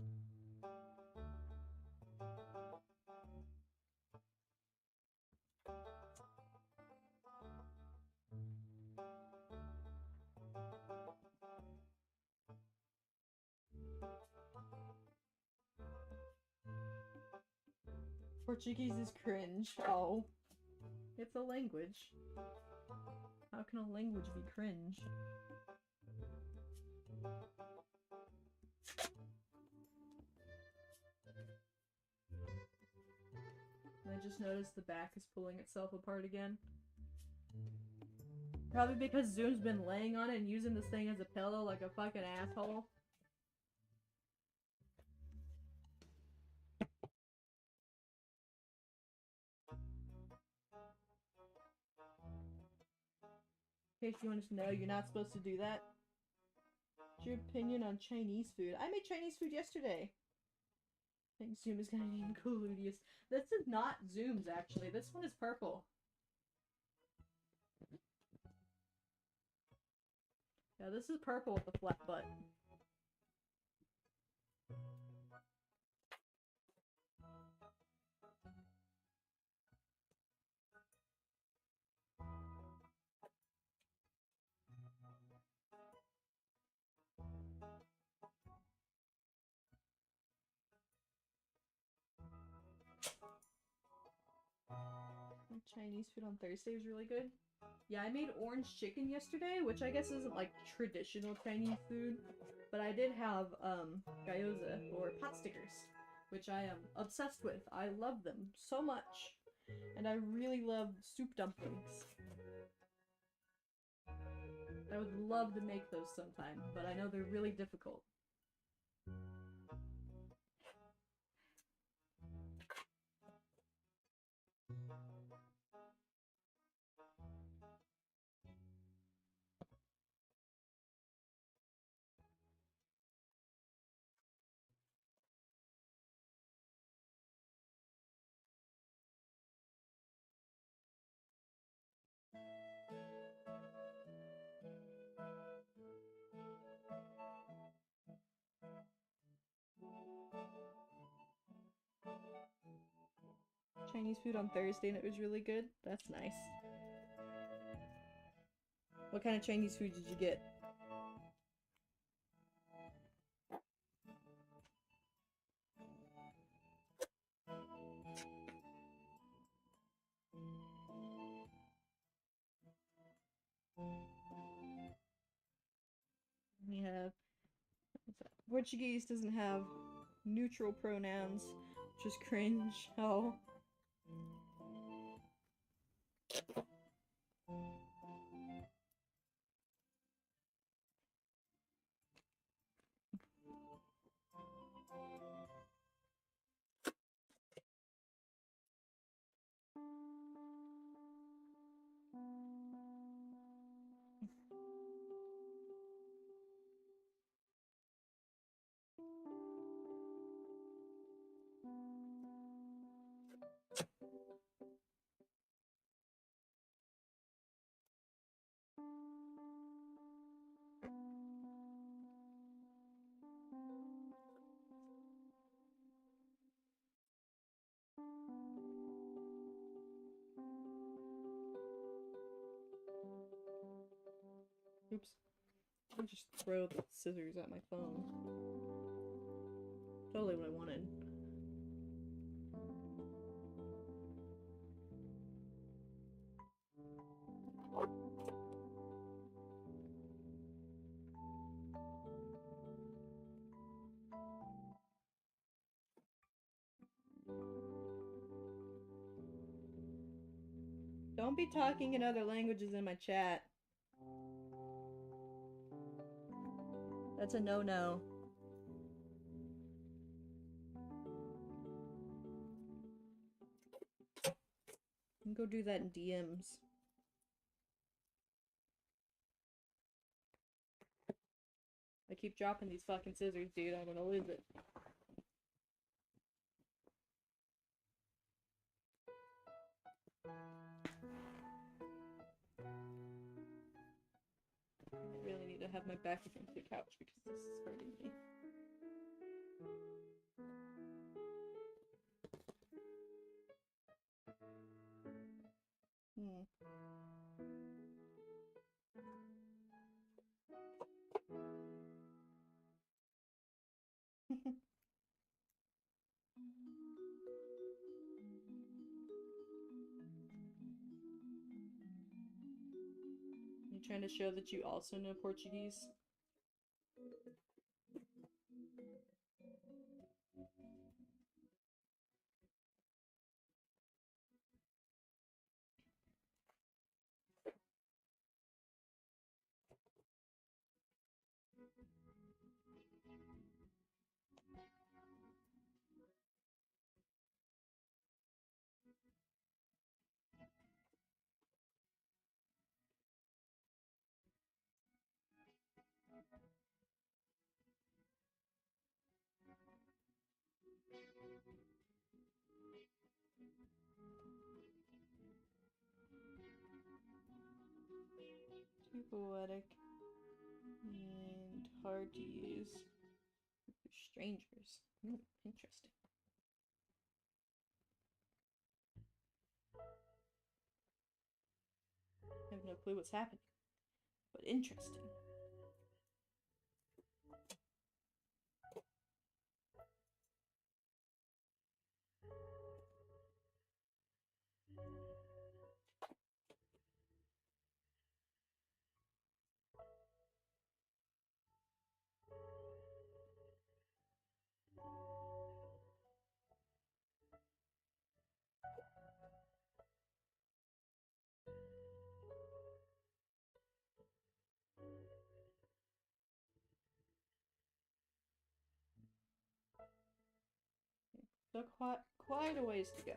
Portuguese is cringe. Oh. It's a language. How can a language be cringe? And I just noticed the back is pulling itself apart again. Probably because Zoom's been laying on it and using this thing as a pillow like a fucking asshole. In case you wanted to know, you're not supposed to do that. What's your opinion on Chinese food? I made Chinese food yesterday. I think Zoom is gonna name Coludius. This is not Zoom's, actually. This one is purple. Yeah, this is purple with the flat butt. Chinese food on Thursday was really good. Yeah, I made orange chicken yesterday, which I guess isn't like traditional Chinese food, but I did have gyoza or pot stickers, which I am obsessed with. I love them so much, and I really love soup dumplings. I would love to make those sometime, but I know they're really difficult. Chinese food on Thursday and it was really good. That's nice. What kind of Chinese food did you get? We have Portuguese doesn't have neutral pronouns, which is cringe. Oh. Oops. I just throw the scissors at my phone. Totally what I wanted. Don't be talking in other languages in my chat. That's a no-no. You can go do that in DMs. I keep dropping these fucking scissors, dude. I'm gonna lose it. I really need to have my back against the couch because this is hurting me. You trying to show that you also know Portuguese? Too poetic and hard to use for strangers. Interesting. I have no clue what's happening, but interesting. So quite a ways to go.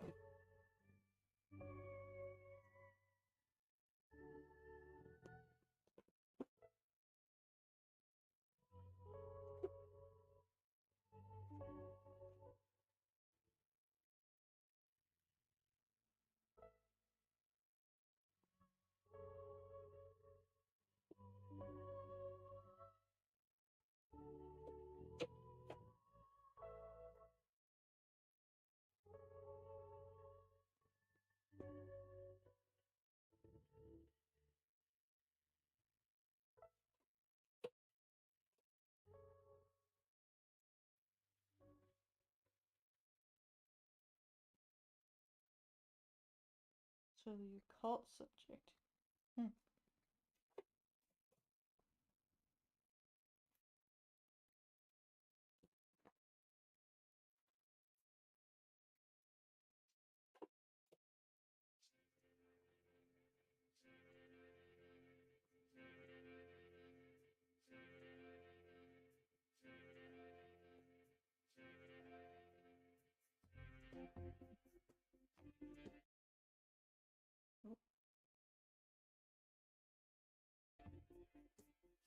So your cult subject. Oh,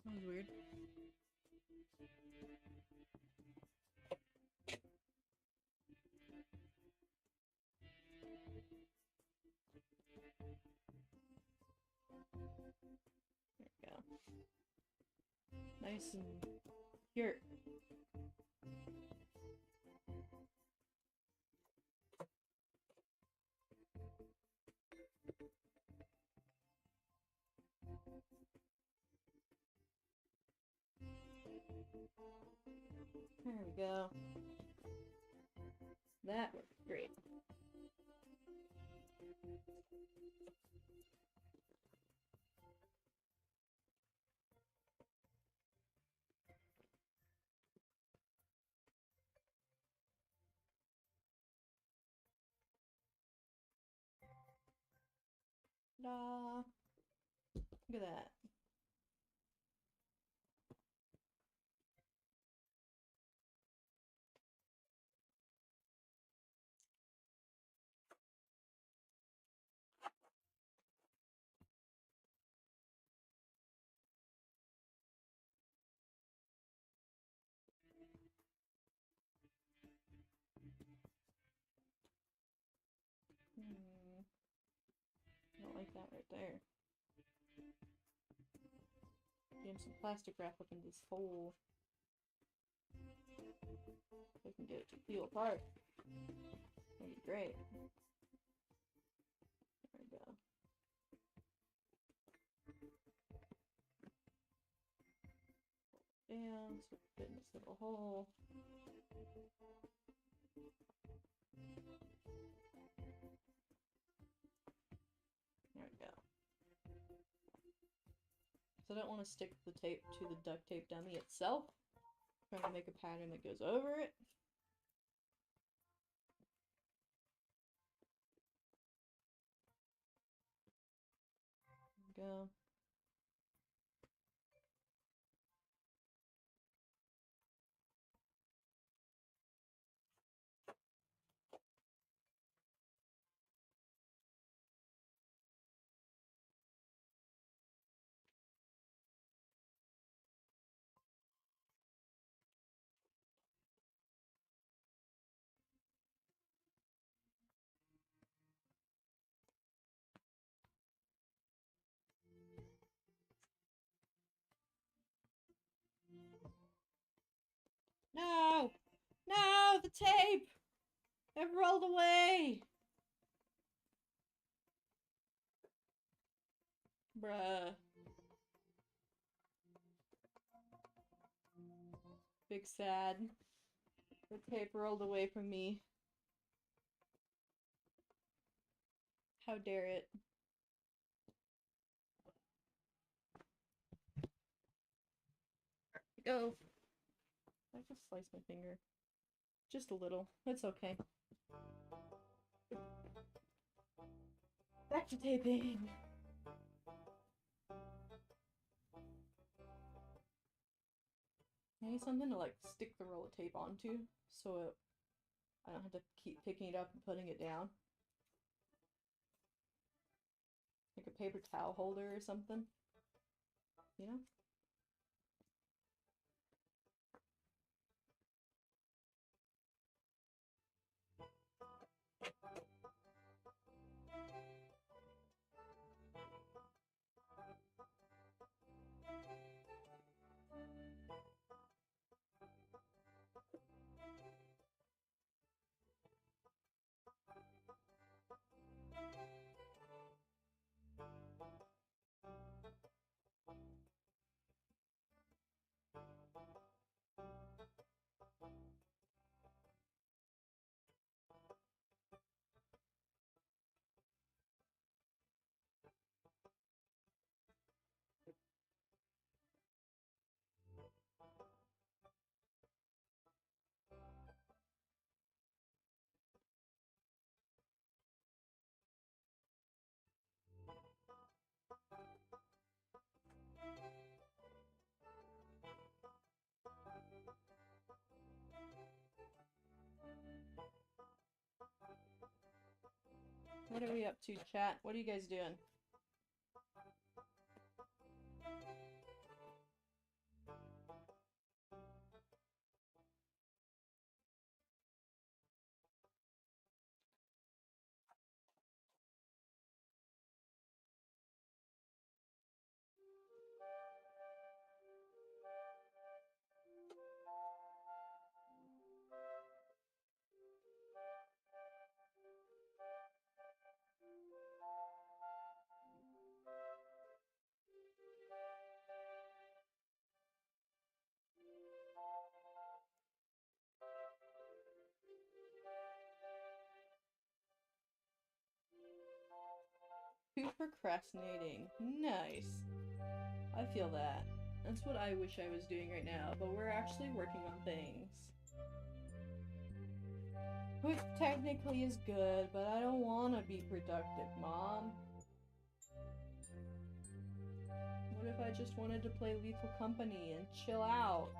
that was weird. There we go. Nice and pure. There we go. That worked great. Ta-da! Look at that. I don't like that right there. Getting some plastic wrap up in this hole. So I can get it to peel apart. That'd be great. There we go. Down, so we fit in this little hole. There we go. So I don't want to stick the tape to the duct tape dummy itself. I'm trying to make a pattern that goes over it. There we go. No! No! The tape! It rolled away! Bruh. Big sad. The tape rolled away from me. How dare it. Go. I just sliced my finger. Just a little. It's okay. Back to taping. I need something to like stick the roll of tape onto so I don't have to keep picking it up and putting it down. Like a paper towel holder or something. You know? What are we up to, chat? What are you guys doing? Who's procrastinating? Nice. I feel that. That's what I wish I was doing right now, but we're actually working on things. Which technically is good, but I don't want to be productive, Mom. What if I just wanted to play Lethal Company and chill out?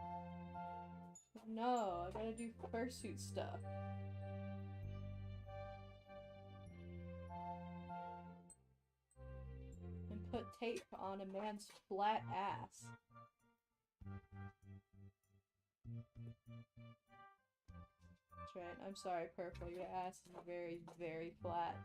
No, I gotta do fursuit stuff. And put tape on a man's flat ass. That's right. I'm sorry, Purple. Your ass is very, very flat.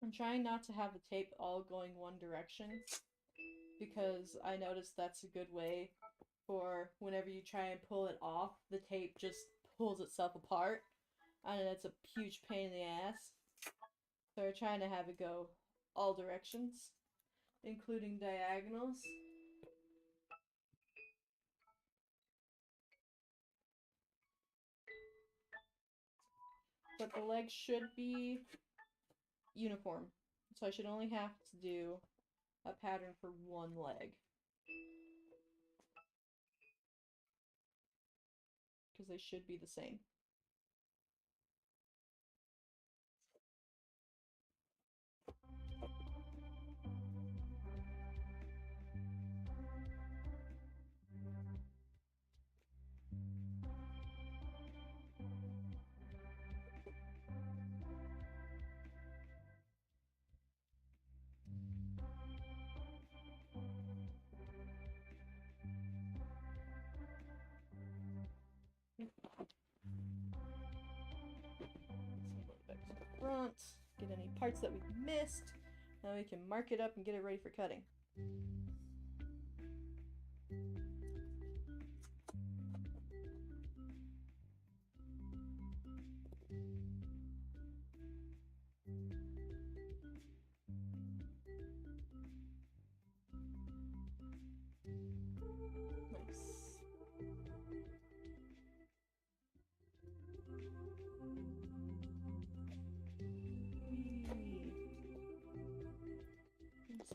I'm trying not to have the tape all going one direction, because I noticed that's a good way for whenever you try and pull it off, the tape just pulls itself apart, and it's a huge pain in the ass. So we're trying to have it go all directions, including diagonals. But the legs should be uniform, so I should only have to do a pattern for one leg, because they should be the same. Back to the front, get any parts that we've missed. Now we can mark it up and get it ready for cutting.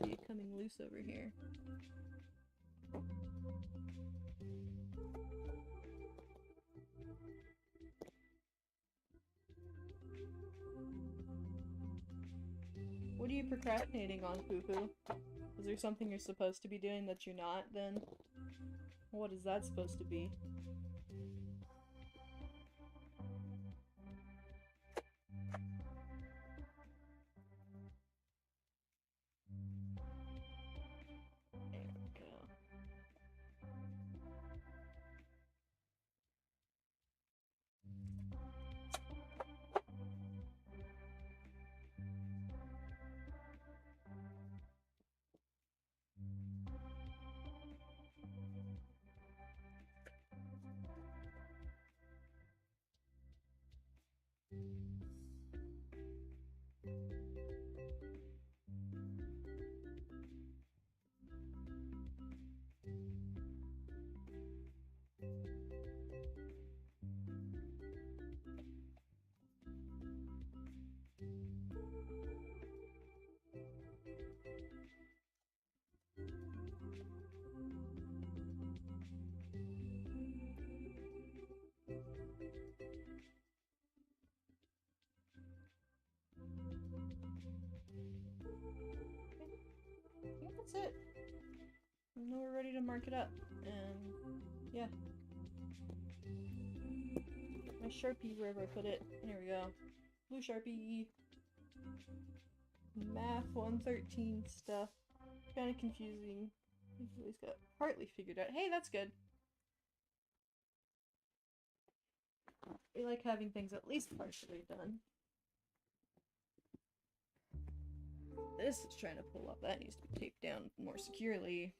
See it coming loose over here. What are you procrastinating on, Poo-Poo? Is there something you're supposed to be doing that you're not, then? What is that supposed to be? There we go. I think that's it. Now we're ready to mark it up, and yeah. My Sharpie, wherever I put it. There we go. Blue Sharpie. Math 113 stuff. Kind of confusing. He's at least got partly figured out. Hey, that's good. We like having things at least partially done. This is trying to pull up. That needs to be taped down more securely.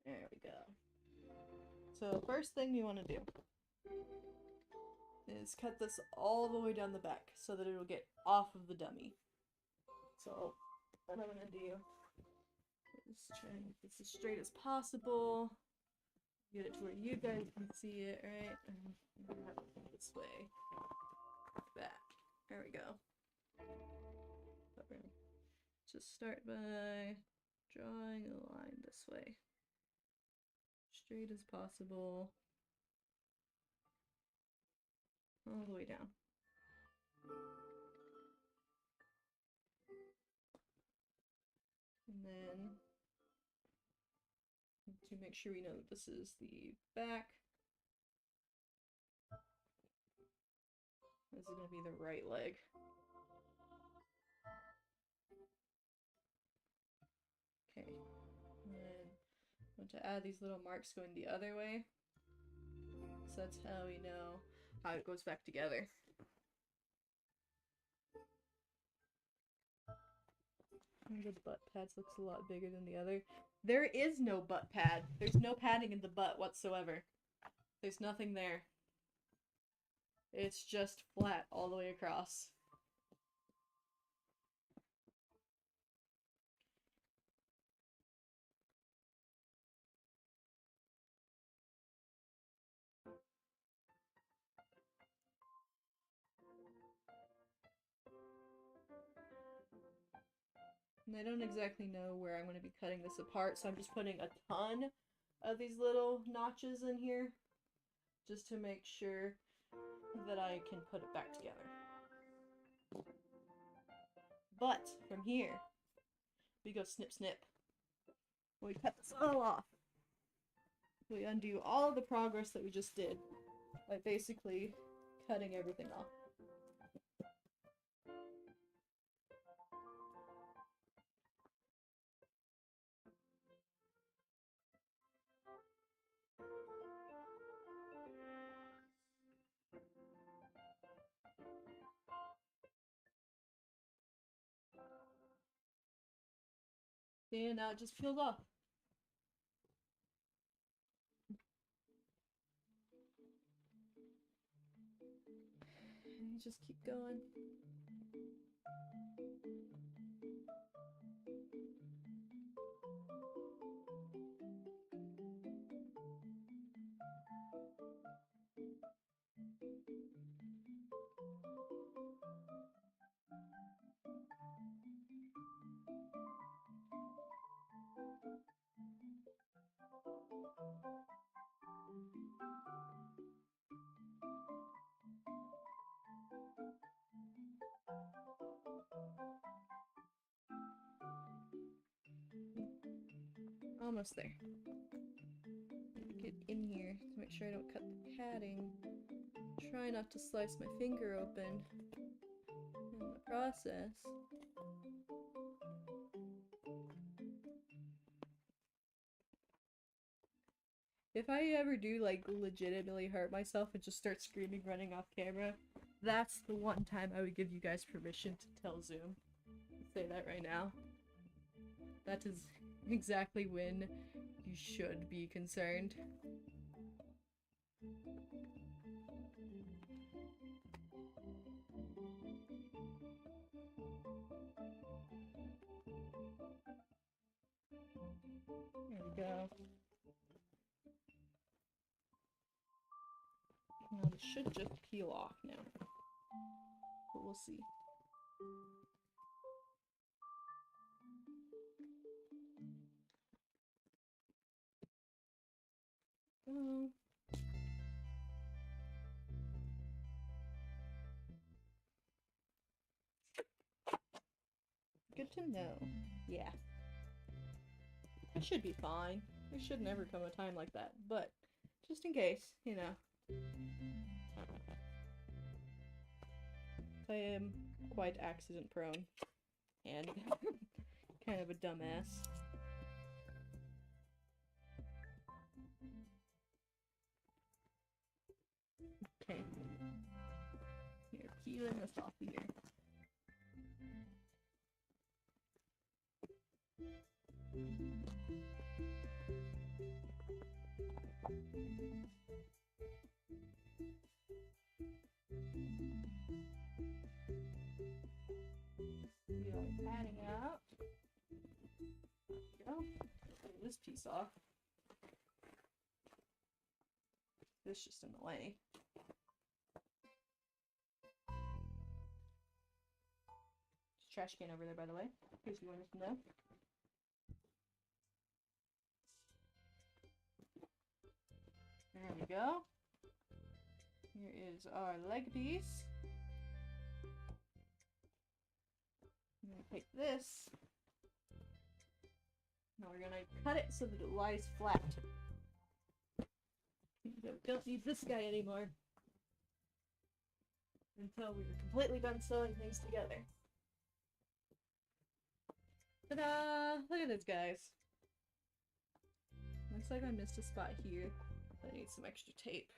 There we go. So first thing we want to do is cut this all the way down the back so that it'll get off of the dummy. So what I'm going to do is try and get this as straight as possible. Get it to where you guys can see it, right? And have it this way. Like that. There we go. But we're gonna just start by drawing a line this way. Straight as possible. All the way down. then to make sure we know that this is the back. This is going to be the right leg. Okay, and then I'm going to add these little marks going the other way. So that's how we know how it goes back together. The butt pads looks a lot bigger than the other. There is no butt pad. There's no padding in the butt whatsoever. There's nothing there. It's just flat all the way across. And I don't exactly know where I'm going to be cutting this apart, so I'm just putting a ton of these little notches in here just to make sure that I can put it back together. But from here, we go snip snip. We cut this all off. We undo all the progress that we just did by basically cutting everything off. And now it just peeled off. And you just keep going. Almost there. Get in here to make sure I don't cut the padding. Try not to slice my finger open in the process. If I ever do like legitimately hurt myself and just start screaming running off camera, that's the one time I would give you guys permission to tell Zoom. I'll say that right now. That is exactly when you should be concerned. There we go. Now this should just peel off now. But we'll see. Go. Good to know. Yeah. It should be fine. There should never come a time like that, but just in case, you know. I am quite accident prone and kind of a dumbass. Okay. Here, peeling this off here. We are padding out. There we go. Get this piece off. This is just in the way. Trash can over there, by the way, in case you wanted to know. There we go. Here is our leg piece. I'm going to take this Now we're gonna cut it so that it lies flat. Don't need this guy anymore. Until we're completely done sewing things together. Ta-da! Look at this, guys. Looks like I missed a spot here. I need some extra tape.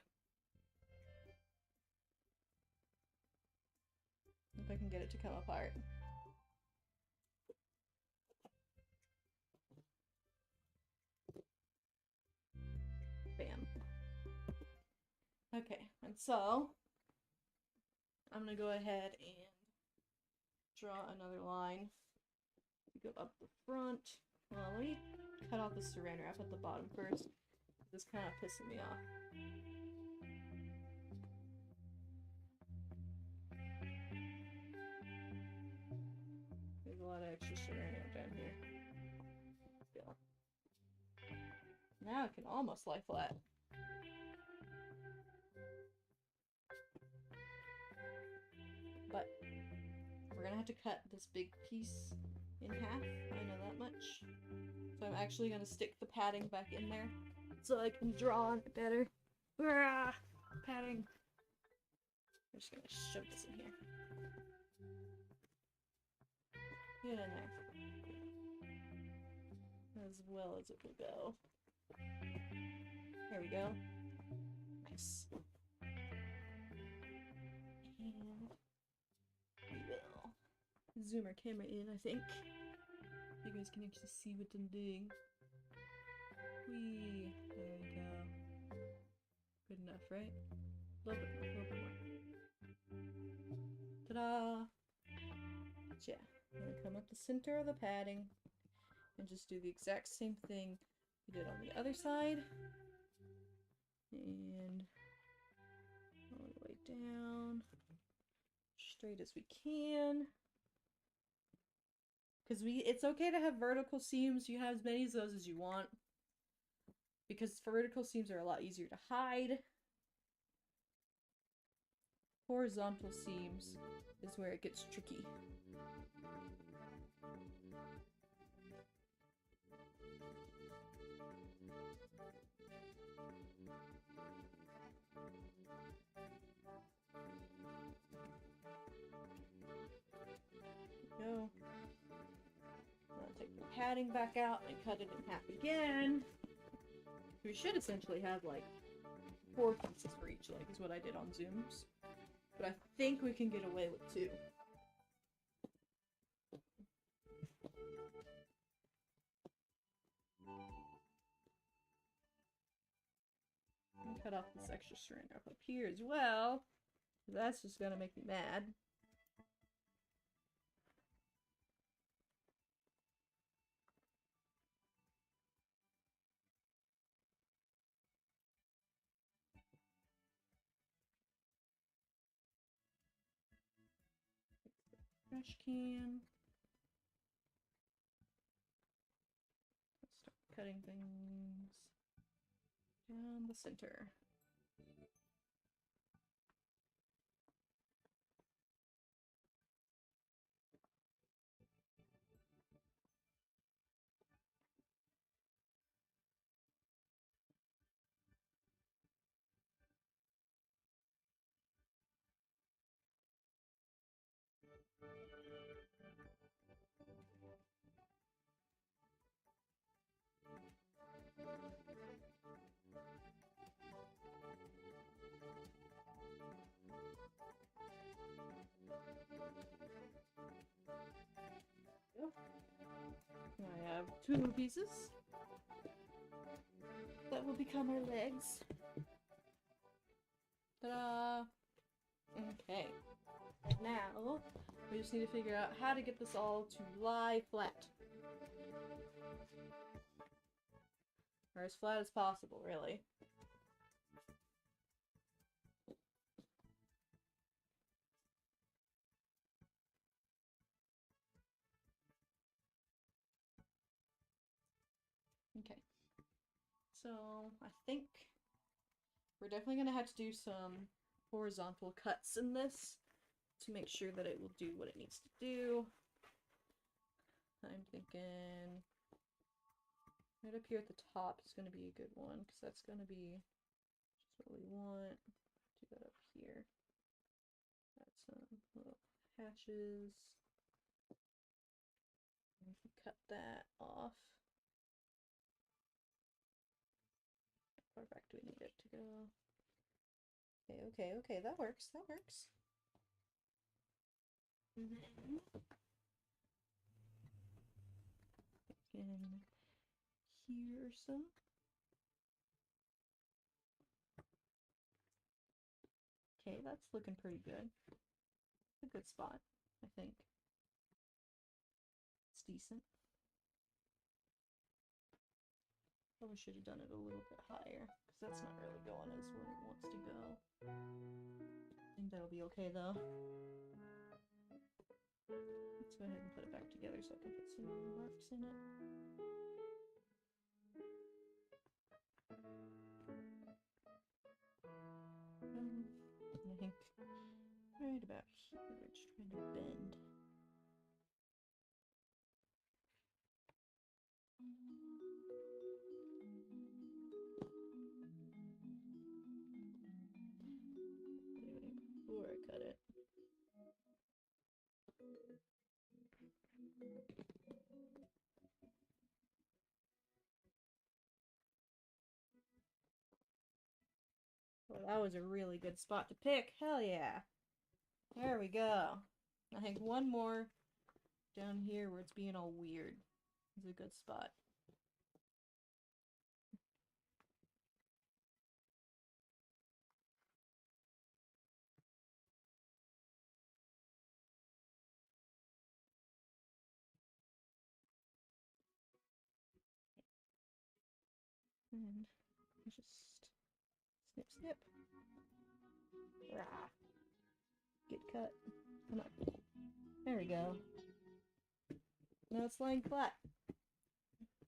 If I can get it to come apart. Bam. Okay, and so I'm gonna go ahead and draw another line. Go up the front. Well, let me cut off the saran wrap at the bottom first. This is kind of pissing me off. There's a lot of extra saran wrap down here. Go. Now it can almost lie flat. But we're gonna have to cut this big piece in half. I know that much. So I'm actually gonna stick the padding back in there so I can draw on it better. Rah! Padding. I'm just gonna shove this in here. Get in there. As well as it will go. There we go. Nice. And we will zoom our camera in, I think. You guys can actually see what I'm doing. Whee! There we go. Good enough, right? A little bit more. Ta-da! Yeah, I'm gonna come up the center of the padding and just do the exact same thing we did on the other side. And all the way down, straight as we can. Because it's okay to have vertical seams. You have as many of those as you want. Because vertical seams are a lot easier to hide. Horizontal seams is where it gets tricky. Go. I'll take the padding back out and cut it in half again. We should essentially have like 4 pieces for each leg, is what I did on Zooms. But I think we can get away with 2. And cut off this extra strand up here as well. That's just gonna make me mad. Trash can. Let's start cutting things down the center. I have 2 pieces that will become our legs. Ta-da! Okay. Now, we just need to figure out how to get this all to lie flat. Or as flat as possible, really. Okay. So, I think we're definitely going to have to do some horizontal cuts in this to make sure that it will do what it needs to do. I'm thinking Right up here at the top is going to be a good one, because that's going to be just what we want. Do that up here. Add some little hatches. And cut that off. How far back do we need it to go? Okay, that works, that works. And then in here some. Okay, that's looking pretty good. It's a good spot, I think. It's decent. Probably should have done it a little bit higher, because that's not really going as where it wants to go. I think that'll be okay though. Let's go ahead and put it back together so I can put some marks in it. I think right about here, it's trying to bend. Before I cut it. Well, that was a really good spot to pick. Hell yeah. There we go. I think one more down here where it's being all weird is a good spot. And just snip, snip. Rah. Get cut. Come on. There we go. Now it's laying flat.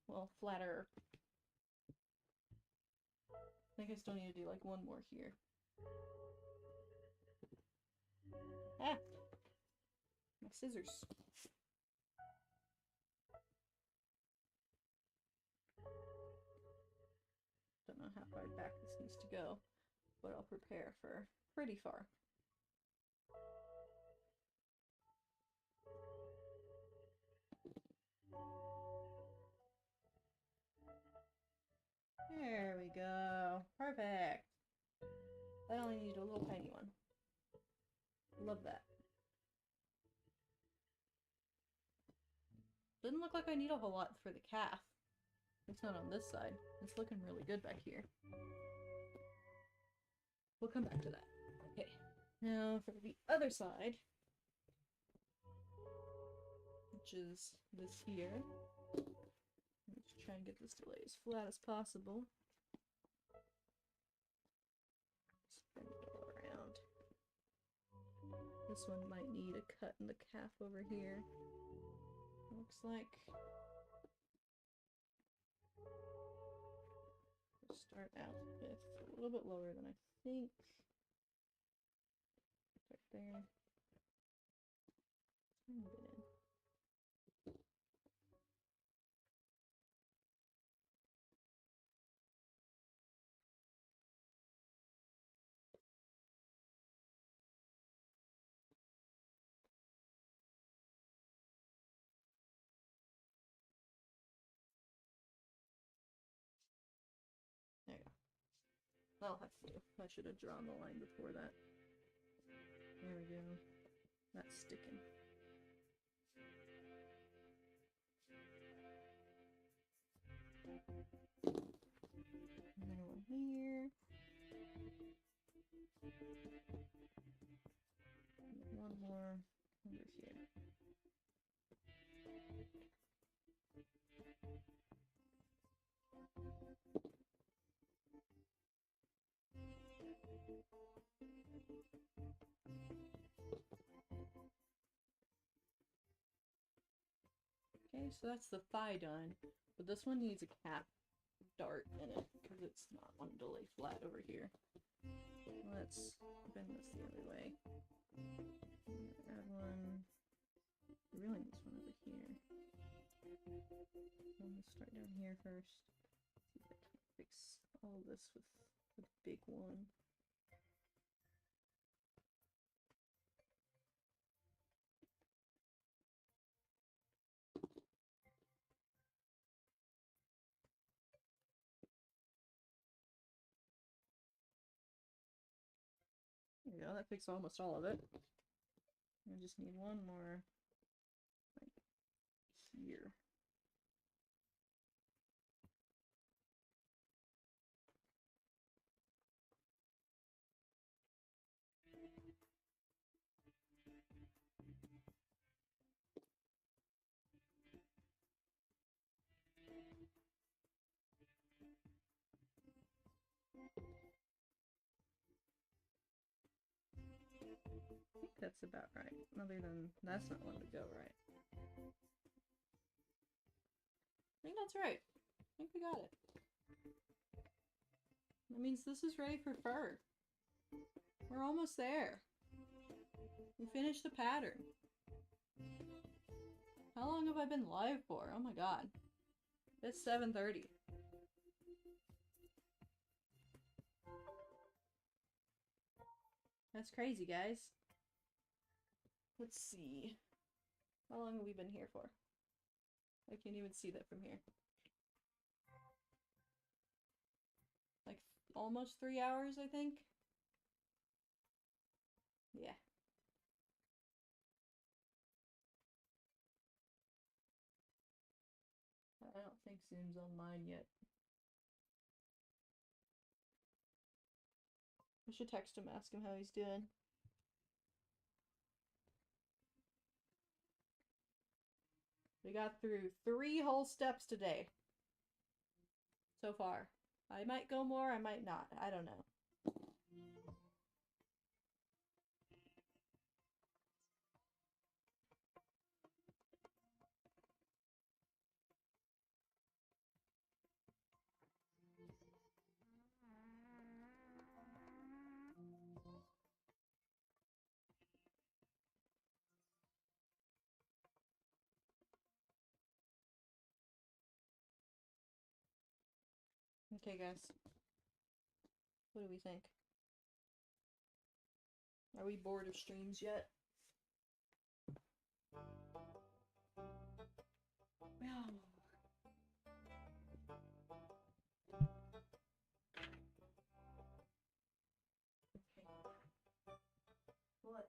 Well, flatter. I think I still need to do like one more here. Ah! My scissors. Don't know how far back this needs to go, but I'll prepare for pretty far. There we go. Perfect. I only need a little tiny one. Love that. Didn't look like I need a whole lot for the calf. It's not on this side. It's looking really good back here. We'll come back to that. Okay. Now for the other side, which is this here. Let's try and get this to lay as flat as possible. Spin it all around. This one might need a cut in the calf over here. Looks like. We'll start out with a little bit lower than I think. Right there. Tiny bit in. There you go. That'll have to do. I should have drawn the line before that. There we go. That's sticking. Another one here. One more over here. Okay, so that's the thigh done, but this one needs a calf dart in it because it's not wanting to lay flat over here. Let's bend this the other way. Add one. We really need this one over here. Let's start down here first. See if I can fix all this with the big one. There we go, that fixed almost all of it. I just need one more, like, here. I think that's about right. Other than that's not one to go right. I think that's right. I think we got it. That means this is ready for fur. We're almost there. We finished the pattern. How long have I been live for? Oh my god. It's 7:30. That's crazy, guys. Let's see. How long have we been here for? I can't even see that from here. Like almost 3 hours, I think. Yeah. I don't think Zoom's online yet. I should text him, ask him how he's doing. We got through 3 whole steps today. So far. I might go more, I might not. I don't know. Okay, guys. What do we think? Are we bored of streams yet? Well. What?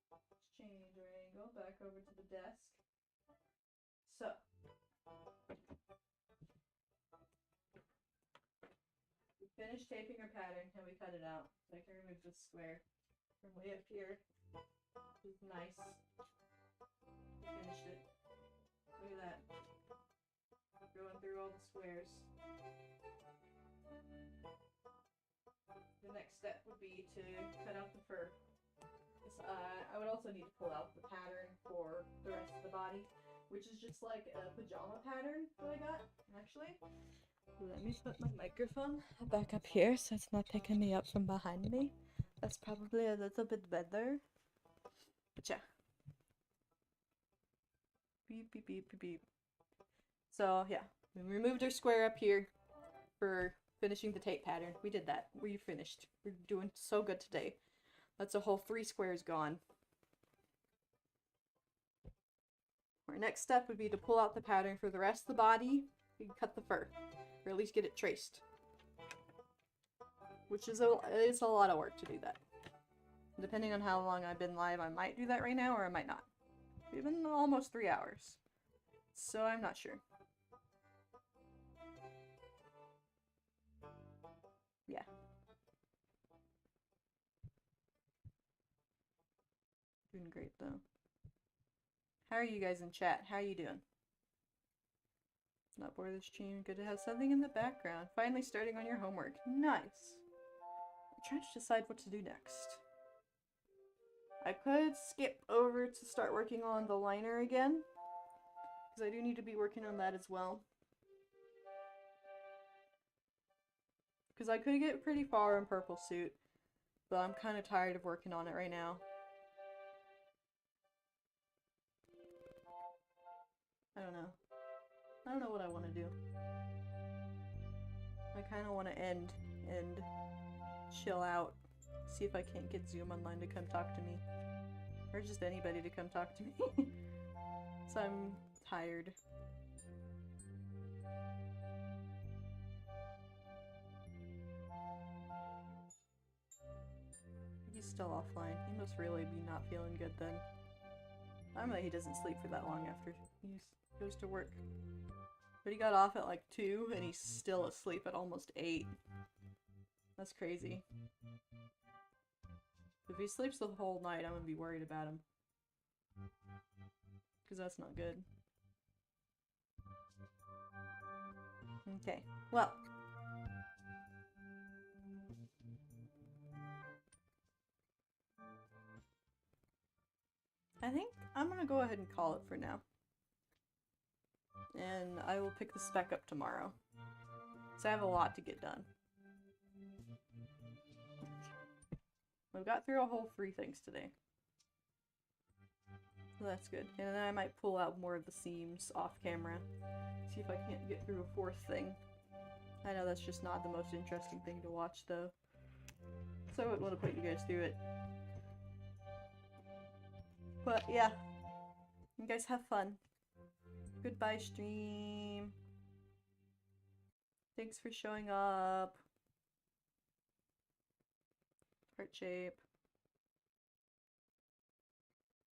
Let's change our angle back over to the desk. So. We finished taping our pattern and we cut it out. So I can remove this square from way up here. Which is nice. We finished it. Look at that. Going through all the squares. The next step would be to cut out the fur. I would also need to pull out the pattern for the rest of the body, which is just like a pajama pattern that I got, actually. Let me put my microphone back up here so it's not picking me up from behind me. That's probably a little bit better. But yeah. Beep, beep, beep, beep, beep. So yeah, we removed our square up here for finishing the tape pattern. We did that. We finished. We're doing so good today. That's a whole 3 squares gone. Our next step would be to pull out the pattern for the rest of the body and cut the fur. Or at least get it traced. Which is a lot of work to do that. Depending on how long I've been live, I might do that right now or I might not. We've been almost 3 hours. So I'm not sure. Yeah. Doing great though. How are you guys in chat? How are you doing? Not bored of the stream. Good to have something in the background. Finally starting on your homework. Nice. I'm trying to decide what to do next. I could skip over to start working on the liner again. Because I do need to be working on that as well. Because I could get pretty far in purple suit. But I'm kind of tired of working on it right now. I don't know what I want to do. I kind of want to end and chill out. See if I can't get Zoom online to come talk to me. Or just anybody to come talk to me. So I'm tired. He's still offline. He must really be not feeling good then. I'm glad he doesn't sleep for that long after he goes to work. But he got off at like 2 and he's still asleep at almost 8. That's crazy. If he sleeps the whole night, I'm gonna be worried about him. Because that's not good. Okay, well. I think I'm gonna go ahead and call it for now. And I will pick the spec up tomorrow. So I have a lot to get done. We've got through a whole 3 things today. So that's good. And then I might pull out more of the seams off camera. See if I can't get through a 4th thing. I know that's just not the most interesting thing to watch though. So I wouldn't want to put you guys through it. But yeah. You guys have fun. Goodbye, stream. Thanks for showing up. Heart shape.